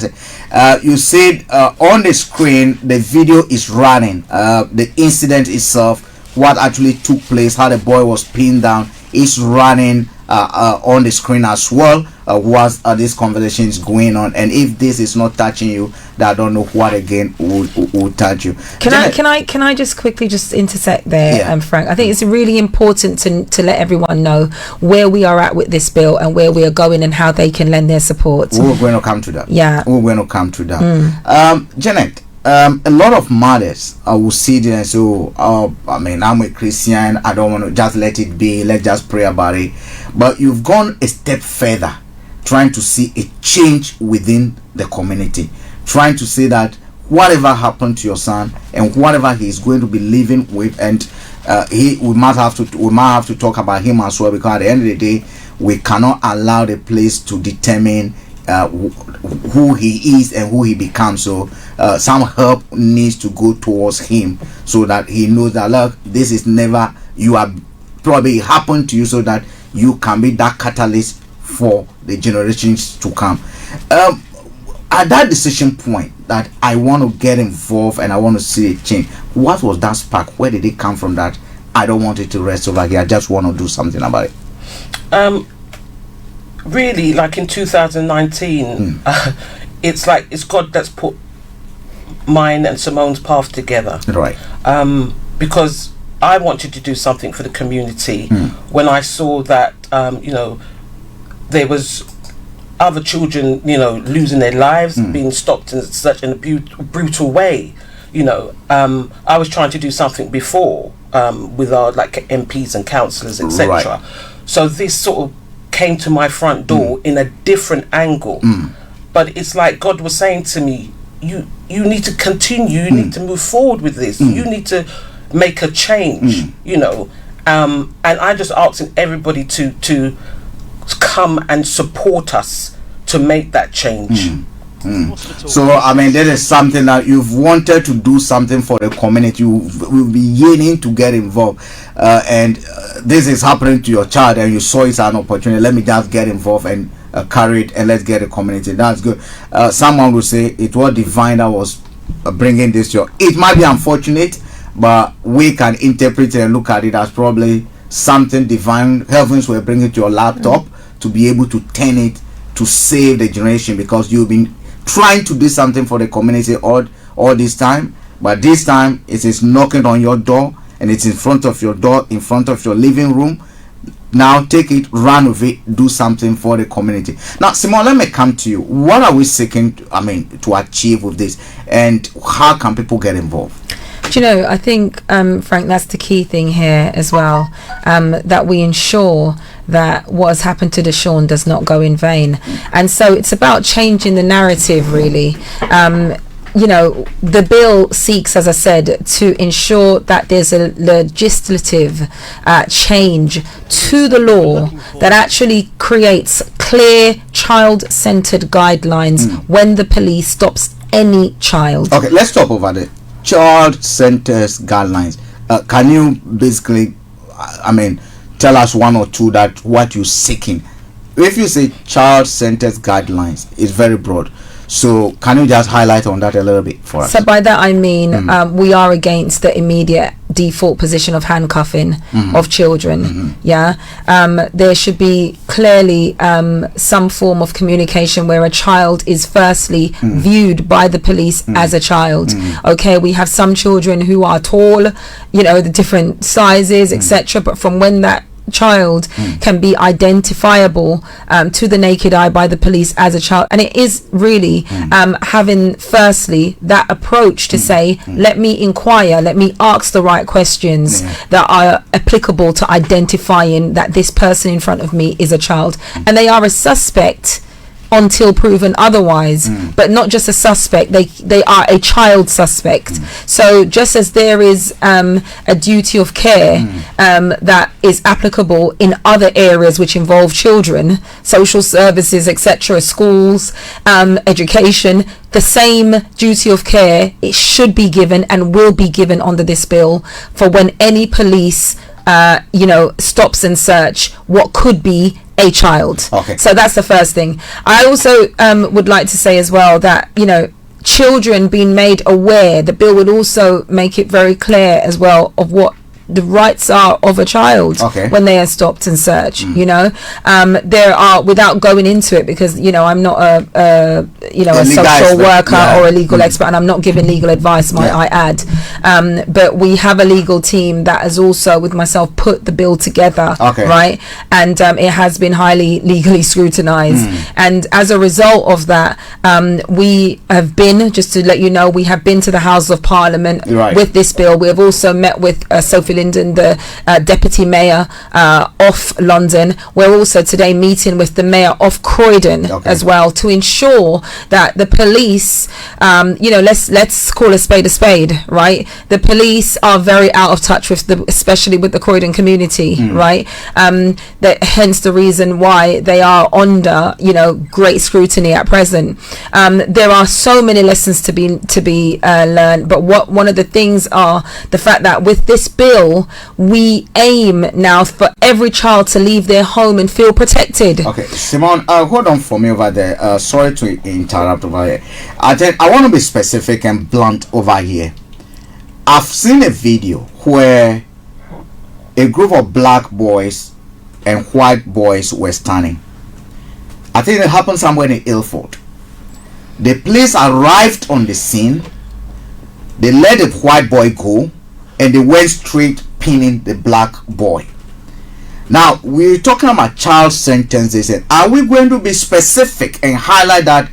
[SPEAKER 1] you said on the screen the video is running. The incident itself, what actually took place, how the boy was pinned down, is running on the screen as well. Whilst this conversation is going on, and if this is not touching you, that I don't know what again will touch you.
[SPEAKER 2] Can I just quickly just intersect there, Frank? I think it's really important to let everyone know where we are at with this bill and where we are going and how they can lend their support.
[SPEAKER 1] We're going to come to that. We're going to come to that. Janet, a lot of mothers will see this and say, oh, I mean, I'm a Christian, I don't want to just let it be, let's just pray about it. But you've gone a step further, trying to see a change within the community, trying to say that whatever happened to your son and whatever he is going to be living with, and we might have to talk about him as well, because at the end of the day, we cannot allow the place to determine who he is and who he becomes. So some help needs to go towards him, so that he knows that, look, this is never, you are probably happened to you, so that you can be that catalyst for the generations to come. At that decision point that I want to get involved and I want to see a change, what was that spark? Where did it come from that I don't want it to rest over here, I just want to do something about it?
[SPEAKER 3] Really, like in 2019, it's like it's God that's put mine and Simone's path together,
[SPEAKER 1] right?
[SPEAKER 3] Because I wanted to do something for the community when I saw that you know, there was other children, you know, losing their lives, being stopped in such a brutal way. You know, I was trying to do something before with our like MPs and councillors, etc.
[SPEAKER 1] Right.
[SPEAKER 3] So this sort of came to my front door in a different angle. But it's like God was saying to me, you need to continue, you need to move forward with this, you need to make a change, you know. And I just asking everybody to come and support us to make that change.
[SPEAKER 1] So I mean, that is something that you've wanted to do something for the community. You will be yearning to get involved, and this is happening to your child, and you saw it as an opportunity. Let me just get involved and carry it, and let's get a community. That's good. Someone will say it was divine that was bringing this to you. It might be unfortunate, but we can interpret it and look at it as probably something divine. Heavens will bring it to your laptop to be able to turn it to save the generation, because you've been trying to do something for the community all this time, but this time it is knocking on your door, and it's in front of your door, in front of your living room. Now take it, run with it, do something for the community. Now, Simon, let me come to you. What are we seeking to achieve with this, and how can people get involved?
[SPEAKER 2] Do you know, I think, Frank, that's the key thing here as well, that we ensure that what has happened to DE-SHAUN does not go in vain. And so it's about changing the narrative, really. You know, the bill seeks, as I said, to ensure that there's a legislative change to the law that actually creates clear child-centered guidelines when the police stops any child.
[SPEAKER 1] Okay, let's stop over there. Child-centered guidelines. Can you basically, tell us one or two that what you're seeking? If you say child-centered guidelines, it's very broad. So can you just highlight on that a little bit for us?
[SPEAKER 2] So by that I mean we are against the immediate default position of handcuffing of children. There should be clearly some form of communication where a child is firstly viewed by the police as a child. Okay, we have some children who are tall, you know, the different sizes, etc., but from when that child can be identifiable to the naked eye by the police as a child, and it is really having firstly that approach to say, let me inquire, let me ask the right questions that are applicable to identifying that this person in front of me is a child, and they are a suspect until proven otherwise, but not just a suspect, they are a child suspect. So just as there is a duty of care that is applicable in other areas which involve children, social services, etc., schools, education, the same duty of care, it should be given and will be given under this bill for when any police stops and search what could be a child. Okay. So that's the first thing. I also would like to say as well that, you know, children being made aware, the bill would also make it very clear as well of what the rights are of a child when they are stopped and searched. You know, there are, without going into it, because you know I'm not a social worker or a legal expert, and I'm not giving legal advice, might I add, but we have a legal team that has also with myself put the bill together, right, and it has been highly legally scrutinized, and as a result of that, we have been, just to let you know, we have been to the House of Parliament with this bill. We have also met with Sophie Linden, the Deputy Mayor of London. We're also today meeting with the Mayor of Croydon as well, to ensure that the police, let's call a spade, right? The police are very out of touch with especially with the Croydon community, right? Hence the reason why they are under, great scrutiny at present. There are so many lessons to be learned, but one of the things are the fact that with this bill, we aim now for every child to leave their home and feel protected. Okay,
[SPEAKER 1] Simon, hold on for me over there. Sorry to interrupt over here. I want to be specific and blunt over here. I've seen a video where a group of black boys and white boys were standing. I think it happened somewhere in Ilford. The police arrived on the scene. They let the white boy go, and they went straight pinning the black boy. Now we're talking about child sentences, and are we going to be specific and highlight that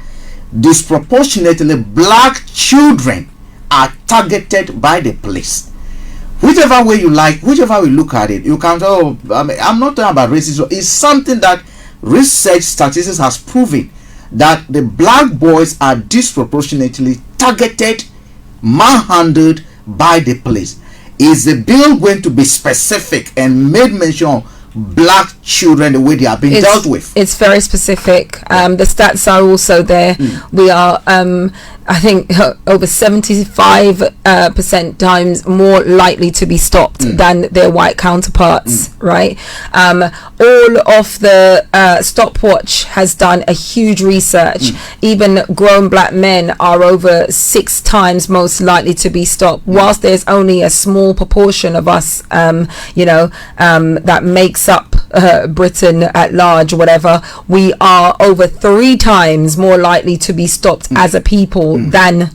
[SPEAKER 1] disproportionately black children are targeted by the police? Whichever way you like, whichever way you look at it, you can say, I'm not talking about racism. It's something that research statistics has proven that the black boys are disproportionately targeted, manhandled by the police. Is the bill going to be specific and made mention of black children the way they are being dealt with?
[SPEAKER 2] It's very specific. The stats are also there. We are I think over 75% times more likely to be stopped than their white counterparts, right? All of the stopwatch has done a huge research. Even grown black men are over 6 times most likely to be stopped, whilst there's only a small proportion of us, that makes up Britain at large, whatever. We are over 3 times more likely to be stopped as a people than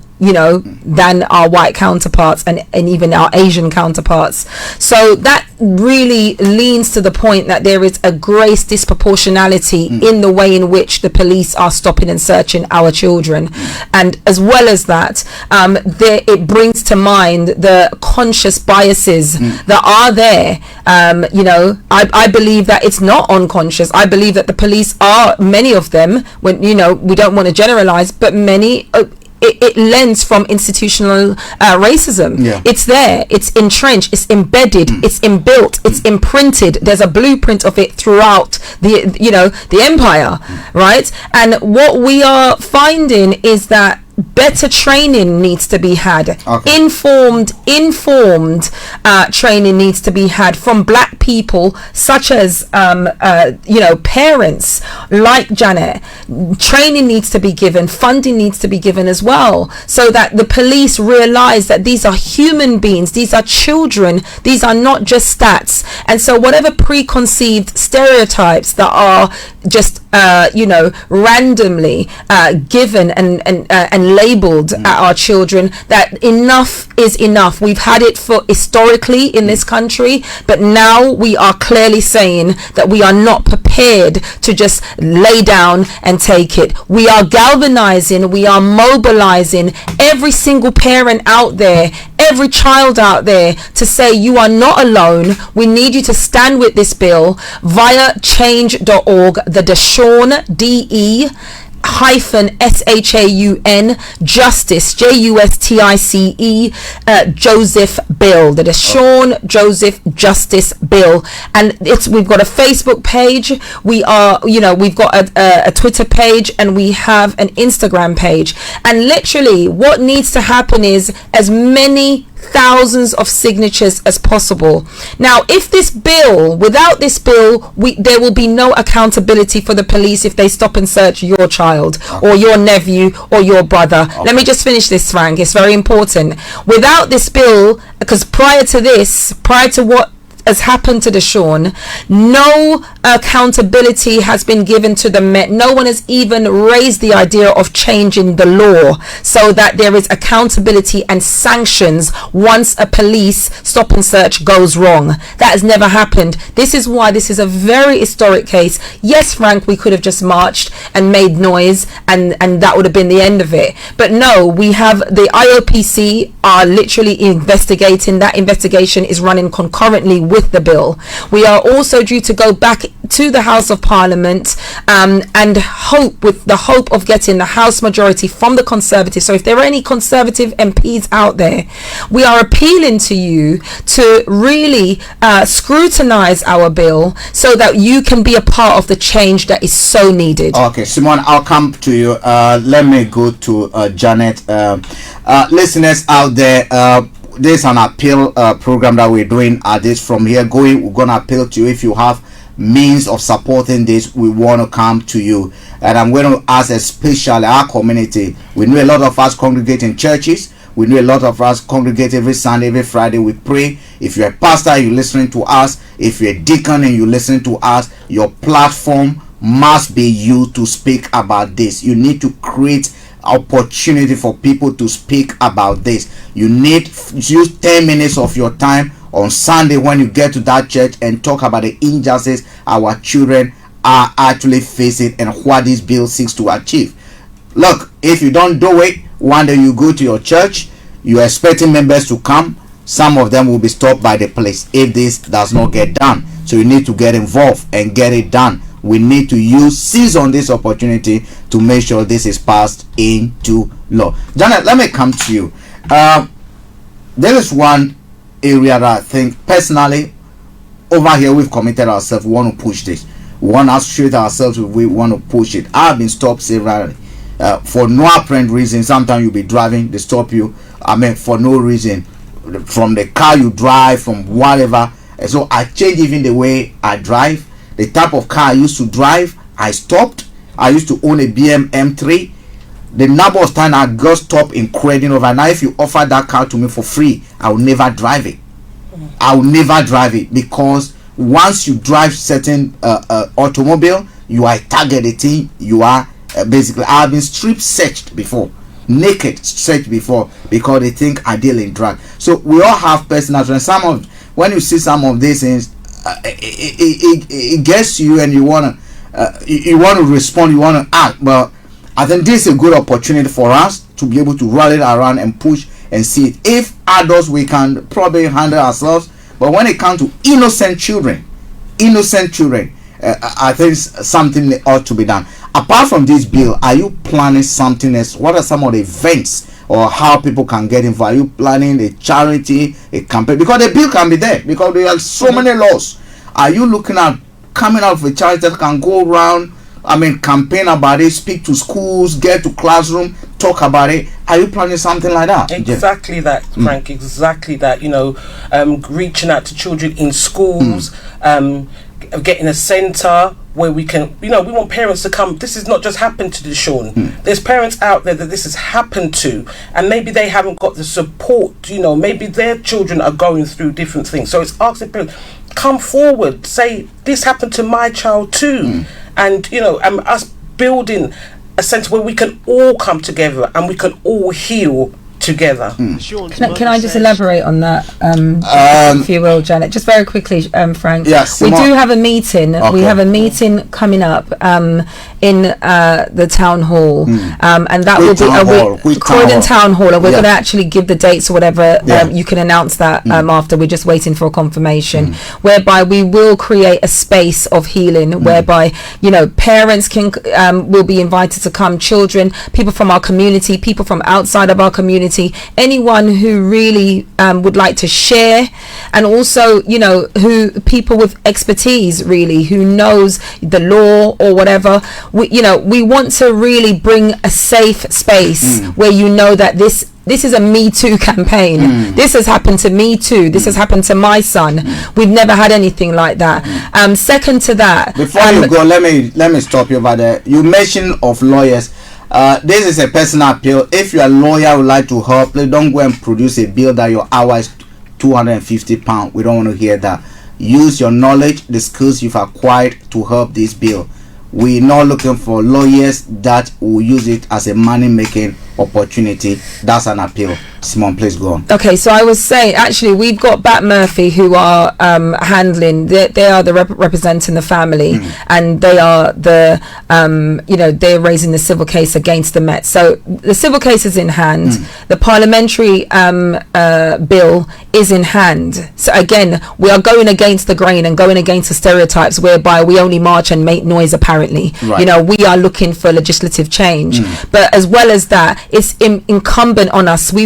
[SPEAKER 2] our white counterparts and even our Asian counterparts. So that really leans to the point that there is a gross disproportionality in the way in which the police are stopping and searching our children. And as well as that, it brings to mind the conscious biases that are there. I believe that it's not unconscious. I believe that the police are, many of them, when we don't want to generalize, but many it lends from institutional racism. It's there, it's entrenched, it's embedded, it's inbuilt, it's imprinted. There's a blueprint of it throughout the empire, right? And what we are finding is that better training needs to be had. Informed training needs to be had from black people, such as parents like Janet. Training needs to be given, funding needs to be given as well, so that the police realize that these are human beings, these are children, these are not just stats. And so whatever preconceived stereotypes that are just randomly given and labeled at our children, that enough is enough. We've had it for historically in this country, but now we are clearly saying that we are not prepared to just lay down and take it. We are galvanizing, we are mobilizing every single parent out there, every child out there, to say you are not alone. We need you to stand with this bill via change.org, the DE-SHAUN, DE-SHAUN Justice, JUSTICE Joseph Bill, the DE-SHAUN Joseph Justice Bill. And we've got a Facebook page, we've got a Twitter page, and we have an Instagram page. And literally what needs to happen is as many thousands of signatures as possible. Now, without this bill, there will be no accountability for the police if they stop and search your child or your nephew or your brother. Let me just finish this, Frank. It's very important. Without this bill, because prior to what has happened to DE-SHAUN, no accountability has been given to the Met. No one has even raised the idea of changing the law so that there is accountability and sanctions once a police stop and search goes wrong. That has never happened. This is why this is a very historic case. Yes, Frank, we could have just marched and made noise and that would have been the end of it. But no, we have the IOPC are literally investigating. That investigation is running concurrently with the bill. We are also due to go back to the House of Parliament and with the hope of getting the House majority from the Conservatives. So if there are any Conservative MPs out there, we are appealing to you to really scrutinize our bill so that you can be a part of the change that is so needed.
[SPEAKER 1] Okay, Simone, I'll come to you. Let me go to Janet. Listeners out there, there's an appeal program that we're doing at this. From here going, we're gonna appeal to you. If you have means of supporting this, we want to come to you. And I'm going to ask especially our community. We know a lot of us congregate in churches. We know a lot of us congregate every Sunday, every Friday. We pray. If you're a pastor, you're listening to us. If you're a deacon and you're listening to us, your platform must be used to speak about this. You need to create opportunity for people to speak about this. You need use 10 minutes of your time on Sunday when you get to that church and talk about the injustice our children are actually facing and what this bill seeks to achieve. Look, if you don't do it, one day you go to your church, you're expecting members to come, some of them will be stopped by the police if this does not get done. So you need to get involved and get it done. We need to seize on this opportunity to make sure this is passed into law. Janet, let me come to you. There is one area that I think personally over here we've committed ourselves. We want to push this. We want to associate ourselves with. We want to push it. I've been stopped severally. for no apparent reason. Sometimes you'll be driving, they stop you, for no reason, from the car you drive, from whatever. And so I changed even the way I drive. The type of car I used to drive, I stopped. I used to own a BM M3. The number of times I got stopped in Croydon over. Now if you offer that car to me for free, I will never drive it. I will never drive it, because once you drive certain automobile, you are targeted. You are basically, I have been strip searched before, naked searched before, because they think I deal in drug. So we all have personal, and when you see some of these things, it gets you, and you want to respond, you want to act. But I think this is a good opportunity for us to be able to rally around and push and see it. If adults, we can probably handle ourselves, but when it comes to innocent children, I think something ought to be done. Apart from this bill, are you planning something else? What are some of the events or how people can get involved? Are you planning a charity, a campaign? Because the bill can be there, because there are so many laws. Are you looking at coming out with a charity that can go around, campaign about it, speak to schools, get to classroom, talk about it? Are you planning something like that?
[SPEAKER 3] Exactly that, Frank. Exactly that. Reaching out to children in schools, getting a centre where we can, we want parents to come. This has not just happened to DE-SHAUN. There's parents out there that this has happened to, and maybe they haven't got the support. Maybe their children are going through different things. So it's asking parents, come forward, say this happened to my child too, and us building a sense where we can all come together and we can all heal together.
[SPEAKER 2] Can I just elaborate on that, if you will, Janet? Just very quickly, Frank.
[SPEAKER 1] Yes.
[SPEAKER 2] We do have a meeting. Okay. We have a meeting coming up in the town hall, and that will be Croydon Town Hall, and we're going to actually give the dates or whatever. You can announce that after. We're just waiting for a confirmation, whereby we will create a space of healing, whereby parents will be invited to come, children, people from our community, people from outside of our community, anyone who really would like to share, and also who people with expertise, really, who knows the law or whatever. We want to really bring a safe space where that this is a Me Too campaign. This has happened to me too. This has happened to my son. We've never had anything like that. Second to that,
[SPEAKER 1] before you go, let me stop you over there. You mentioned of lawyers. This is a personal appeal. If you're a lawyer who would like to help, please don't go and produce a bill that your hour is £250. We don't want to hear that. Use your knowledge, the skills you've acquired to help this bill. We're not looking for lawyers that will use it as a money-making opportunity. That's an appeal. Simon, please go on.
[SPEAKER 2] Okay, so I was saying, actually, we've got Bat Murphy who are handling. They are the representing the family, and they are the they're raising the civil case against the Met. So the civil case is in hand. The parliamentary bill is in hand. So again, we are going against the grain and going against the stereotypes whereby we only march and make noise. Apparently, we are looking for legislative change. But as well as that, it's incumbent on us. We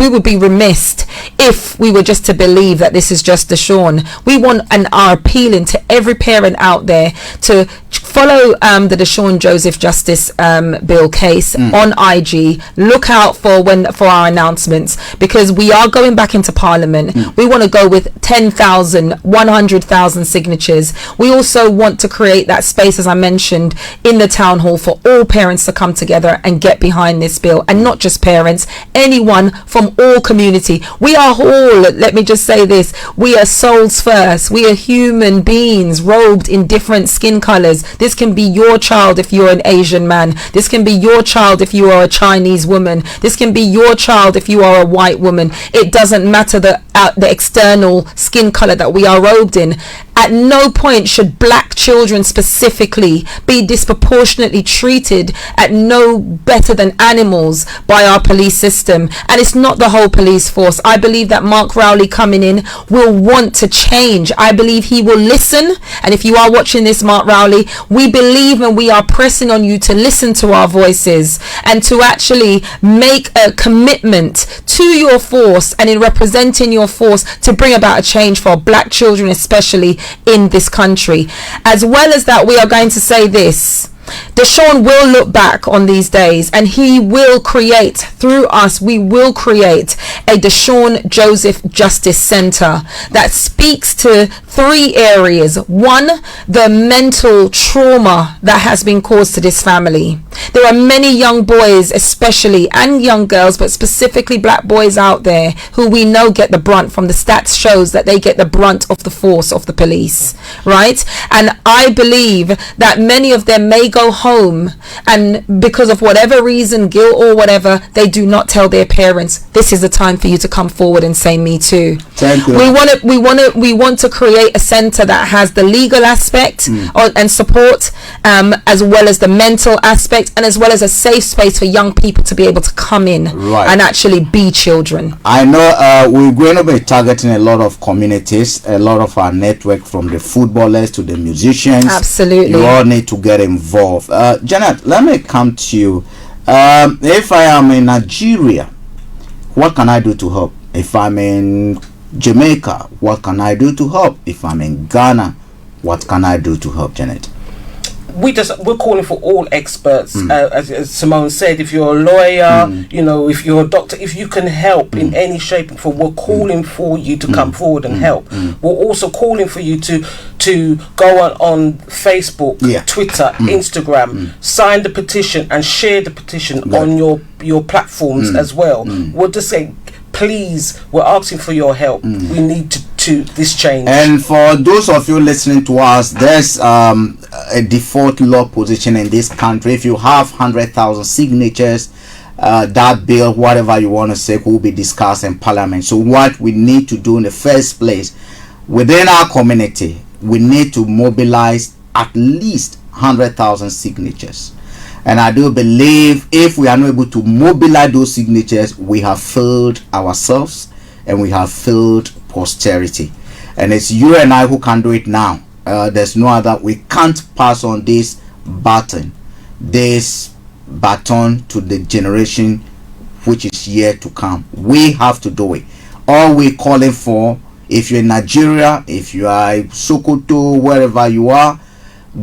[SPEAKER 2] would be remiss if we were just to believe that this is just DE-SHAUN. We want and are appealing to every parent out there to follow the DE-SHAUN Joseph Justice bill case on IG. Look out for our announcements, because we are going back into Parliament. We want to go with 10,000, 100,000 signatures. We also want to create that space, as I mentioned, in the town hall for all parents to come together and get behind this bill, and not just parents, anyone from all community. We are all, let me just say this, we are souls first. We are human beings robed in different skin colors. This can be your child if you're an Asian man. This can be your child if you are a Chinese woman. This can be your child if you are a white woman. It doesn't matter the external skin color that we are robed in. At no point should black children specifically be disproportionately treated at no better than animals by our police system. And it's not the whole police force. I believe that Mark Rowley coming in will want to change. I believe he will listen. And if you are watching this, Mark Rowley, we believe and we are pressing on you to listen to our voices and to actually make a commitment to your force and in representing your force to bring about a change for black children, especially in this country. As well as that, we are going to say this: DE-SHAUN will look back on these days, and he will create, through us, we will create a DE-SHAUN Joseph Justice Center that speaks to 3 areas. 1, the mental trauma that has been caused to this family. There are many young boys, especially, and young girls, but specifically black boys out there who we know get the brunt. From the stats shows that they get the brunt of the force of the police, right? And I believe that many of them may go home, and because of whatever reason, guilt or whatever, they do not tell their parents. This is the time for you to come forward and say me too.
[SPEAKER 1] Thank you.
[SPEAKER 2] We want to create a center that has the legal aspect and support, as well as the mental aspect, and as well as a safe space for young people to be able to come in and actually be children.
[SPEAKER 1] I know we're going to be targeting a lot of communities, a lot of our network, from the footballers to the musicians.
[SPEAKER 2] Absolutely.
[SPEAKER 1] You all need to get involved. Janet, let me come to you. If I am in Nigeria, what can I do to help? If I'm in Jamaica, what can I do to help? If I'm in Ghana, what can I do to help, Janet?
[SPEAKER 3] We're calling for all experts, as Simone said. If you're a lawyer, you know, if you're a doctor, if you can help in any shape and form, we're calling for you to come forward and help. We're also calling for you to go on Facebook, Twitter, Instagram, sign the petition and share the petition on your platforms as well. We're just saying, please, we're asking for your help. We need to this change.
[SPEAKER 1] And for those of you listening to us, there's a default law position in this country. If you have 100,000 signatures, that bill, whatever you want to say, will be discussed in Parliament. So what we need to do in the first place, within our community, we need to mobilize at least 100,000 signatures. And I do believe if we are not able to mobilize those signatures, we have failed ourselves and we have failed posterity. And it's you and I who can do it now. There's no other. We can't pass on this baton to the generation which is yet to come. We have to do it. All we're calling for, if you're in Nigeria, if you are in Sokoto, wherever you are,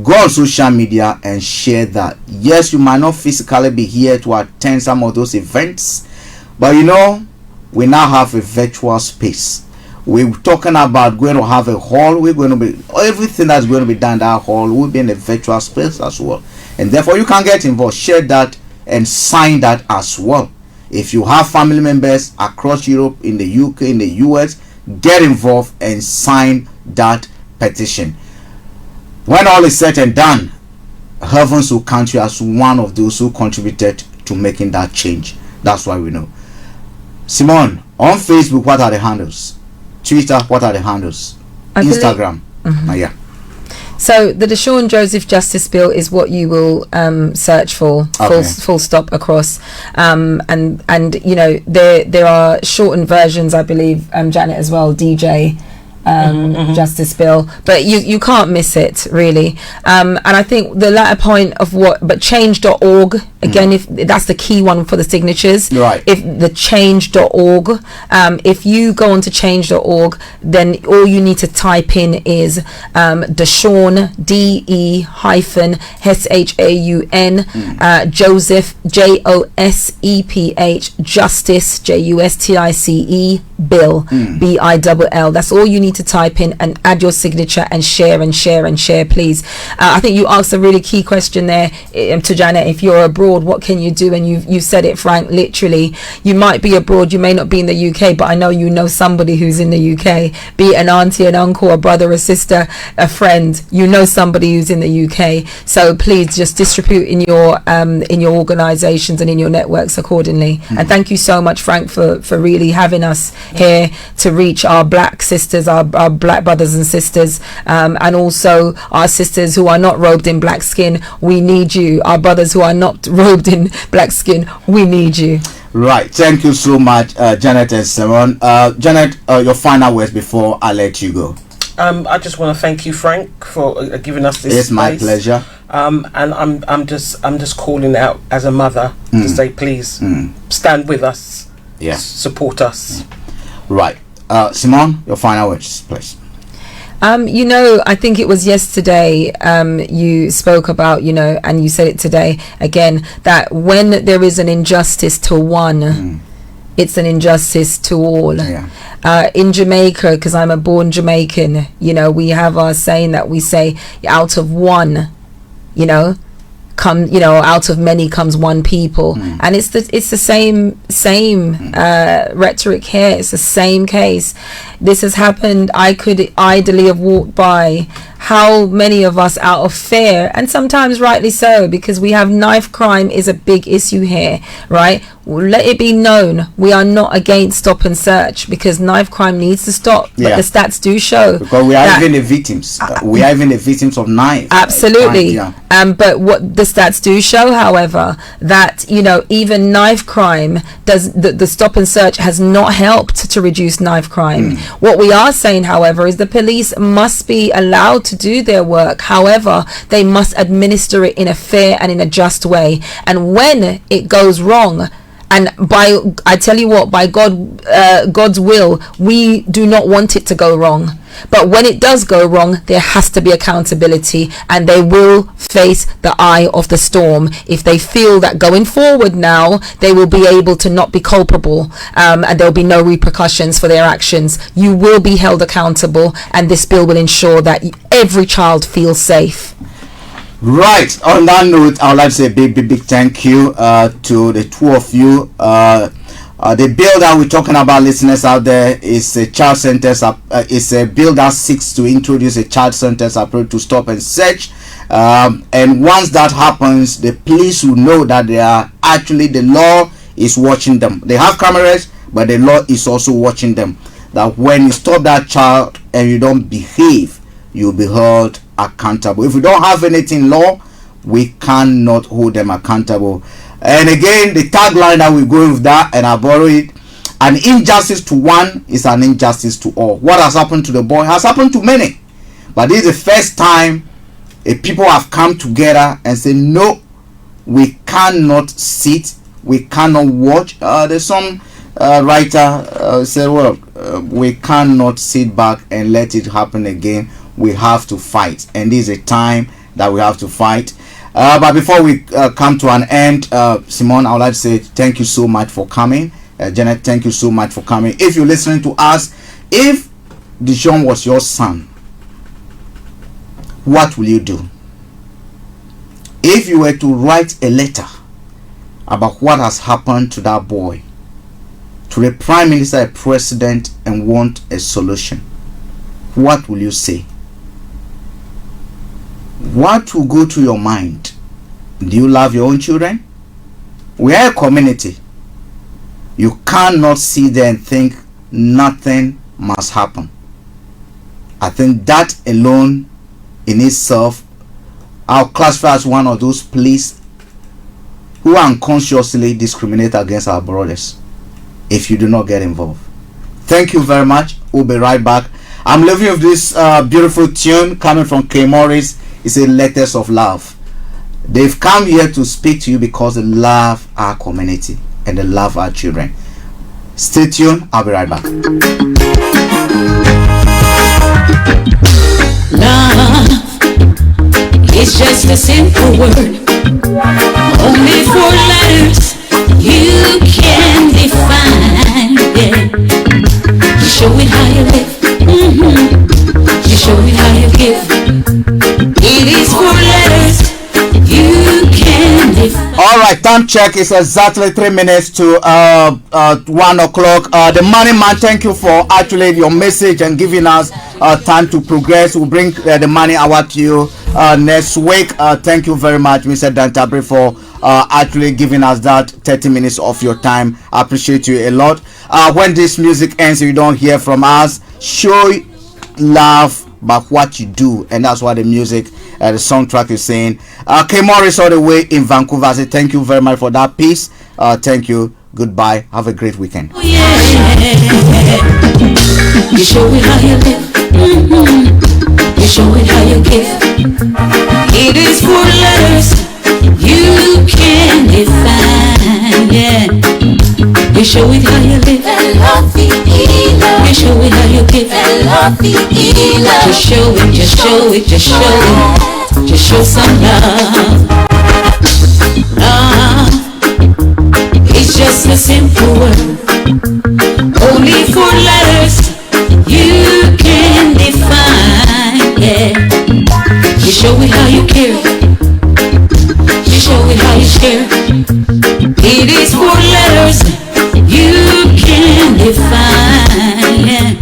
[SPEAKER 1] go on social media and share that. Yes, you might not physically be here to attend some of those events, but you know, we now have a virtual space. We're talking about going to have a hall. We're going to be, everything that's going to be done in that hall will be in a virtual space as well. And therefore you can get involved, share that and sign that as well. If you have family members across Europe, in the UK, in the US, get involved and sign that petition. When all is said and done, heavens will count you as one of those who contributed to making that change. That's why we know. Simone, on Facebook, what are the handles? Twitter, what are the handles? Instagram. Yeah.
[SPEAKER 2] So the DE-SHAUN Joseph Justice Bill is what you will search for, full stop across, and you know, there are shortened versions, I believe, Janet, as well, DJ Justice Bill, but you can't miss it really. And I think the latter point of but change.org again, if that's the key one for the signatures,
[SPEAKER 1] right?
[SPEAKER 2] If the change.org, if you go on to change.org, then all you need to type in is DE-SHAUN, DE-SHAUN, Joseph, JOSEPH, Justice, JUSTICE, Bill, BILL. That's all you need to type in and add your signature and share and share and share, please. I think you asked a really key question there to Janet. If you're abroad, what can you do? And you said it, Frank, literally. You might be abroad, you may not be in the UK, but I know you know somebody who's in the UK, be it an auntie, an uncle, a brother, a sister, a friend. You know somebody who's in the UK, so please just distribute in your organizations and in your networks accordingly. And thank you so much, Frank, for really having us here to reach our black sisters, our black brothers and sisters, and also our sisters who are not robed in black skin. We need you. Our brothers who are not robed in black skin, we need you.
[SPEAKER 1] Right. Thank you so much, Janet and Simone. Janet, your final words before I let you go.
[SPEAKER 3] I just want to thank you, Frank, for giving us this.
[SPEAKER 1] It's my pleasure.
[SPEAKER 3] And I'm just calling out as a mother to say, please stand with us.
[SPEAKER 1] Yeah.
[SPEAKER 3] Support us.
[SPEAKER 1] Right. Simone, your final words, please.
[SPEAKER 2] You know, I think it was yesterday you spoke about, you know, and you said it today again, that when there is an injustice to one, it's an injustice to all. In Jamaica, because I'm a born Jamaican, you know, we have our saying that we say, out of one, you know, out of many comes one people. And it's the same rhetoric here. It's the same case. This has happened. I could idly have walked by. How many of us, out of fear, and sometimes rightly so, because we have knife crime is a big issue here, right? Let it be known, we are not against stop and search, because knife crime needs to stop. But the stats do show,
[SPEAKER 1] because we are even the victims. We are even the victims of knives.
[SPEAKER 2] Absolutely. But what the stats do show, however, that, you know, even knife crime does, the stop and search has not helped to reduce knife crime. What we are saying, however, is the police must be allowed to do their work. However, they must administer it in a fair and in a just way. And when it goes wrong, and I tell you what, by God's will, we do not want it to go wrong. But when it does go wrong, there has to be accountability, and they will face the eye of the storm. If they feel that going forward now, they will be able to not be culpable, and there will be no repercussions for their actions, you will be held accountable, and this bill will ensure that every child feels safe.
[SPEAKER 1] Right. On that note, I would like to say a big thank you to the two of you. The bill that we're talking about, listeners out there, is a child sentence. It's a bill that seeks to introduce a child sentence approach to stop and search. And once that happens, the police will know that they are actually, the law is watching them. They have cameras, but the law is also watching them. That when you stop that child and you don't behave, you'll be held accountable. If we don't have anything law, we cannot hold them accountable. And again, the tagline that we go with that, and I borrow it: an injustice to one is an injustice to all. What has happened to the boy has happened to many, but this is the first time people have come together and say, no, we cannot sit, we cannot watch. There's some writer said, well, we cannot sit back and let it happen again. We have to fight, and this is a time that we have to fight. But before we come to an end, Simone, I would like to say thank you so much for coming. Janet, thank you so much for coming. If you're listening to us, if DE-SHAUN was your son, what will you do? If you were to write a letter about what has happened to that boy to the Prime Minister and President and want a solution, what will you say? What will go to your mind? Do you love your own children? We are a community. You cannot sit there and think nothing must happen. I think that alone in itself, I'll classify as one of those police who unconsciously discriminate against our brothers if you do not get involved. Thank you very much. We'll be right back. I'm leaving you with this beautiful tune coming from K. Morris. It's a Letters of Love. They've come here to speak to you because they love our community and they love our children. Stay tuned. I'll be right back.
[SPEAKER 14] Love is just a simple word, only 4 letters you can define it. You show it how you live, you show it how you give. It is 4 letters you can define.
[SPEAKER 1] All right, time check is exactly 3 minutes to 1 o'clock. The Money Man, thank you for actually your message and giving us time to progress. We'll bring the money hour to you next week. Thank you very much, Mr. Dantabre, for actually giving us that 30 minutes of your time. I appreciate you a lot. When this music ends, you don't hear from us. Show love by what you do, and that's what the music, the soundtrack is saying. K. Morris all the way in Vancouver. I say thank you very much for that piece. Thank you. Goodbye. Have a great weekend.
[SPEAKER 14] Oh, yeah. You show it how you live, you show it how you give. It is 4 letters you can define, yeah. You show it how you live. You show it how you give. L-O-V-E, love. Just show it, just show it, just show it. Just show some love. Love, it's just a simple word. Only 4 letters you can define, yeah. You show it how you care. You show it how you share. It is 4 letters you can define, yeah.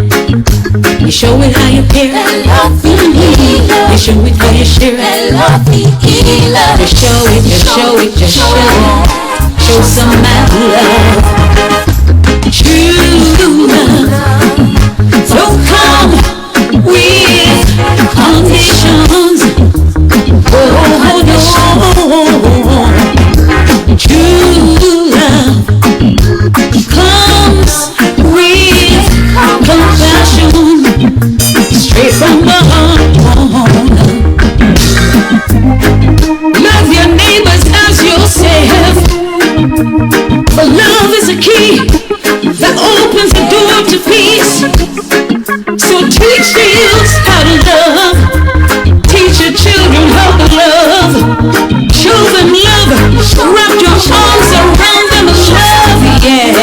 [SPEAKER 14] You show it how you care. You show it how you share. Just show it, just show it, just show it. Show some mad love. True love don't come with conditions. Oh no. True love comes with compassion, straight from the heart. Love your neighbors as yourself. For love is a key that opens the door to peace. So teach the youth how to love. Teach your children how to love. Show them love. Wrap your arms around them and love, yeah.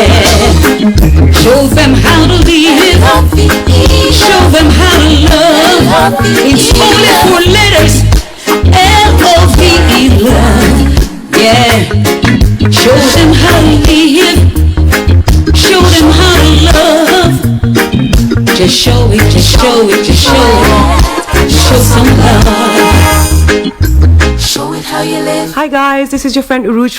[SPEAKER 14] Show them how to live. Show them how to love. It's only 4 letters. L-O-V-E, love, yeah. Show them how to live. Show them how to love. Just show it, just show it, just show it. Show some love. Show it how you live.
[SPEAKER 7] Hi guys, this is your friend Uruj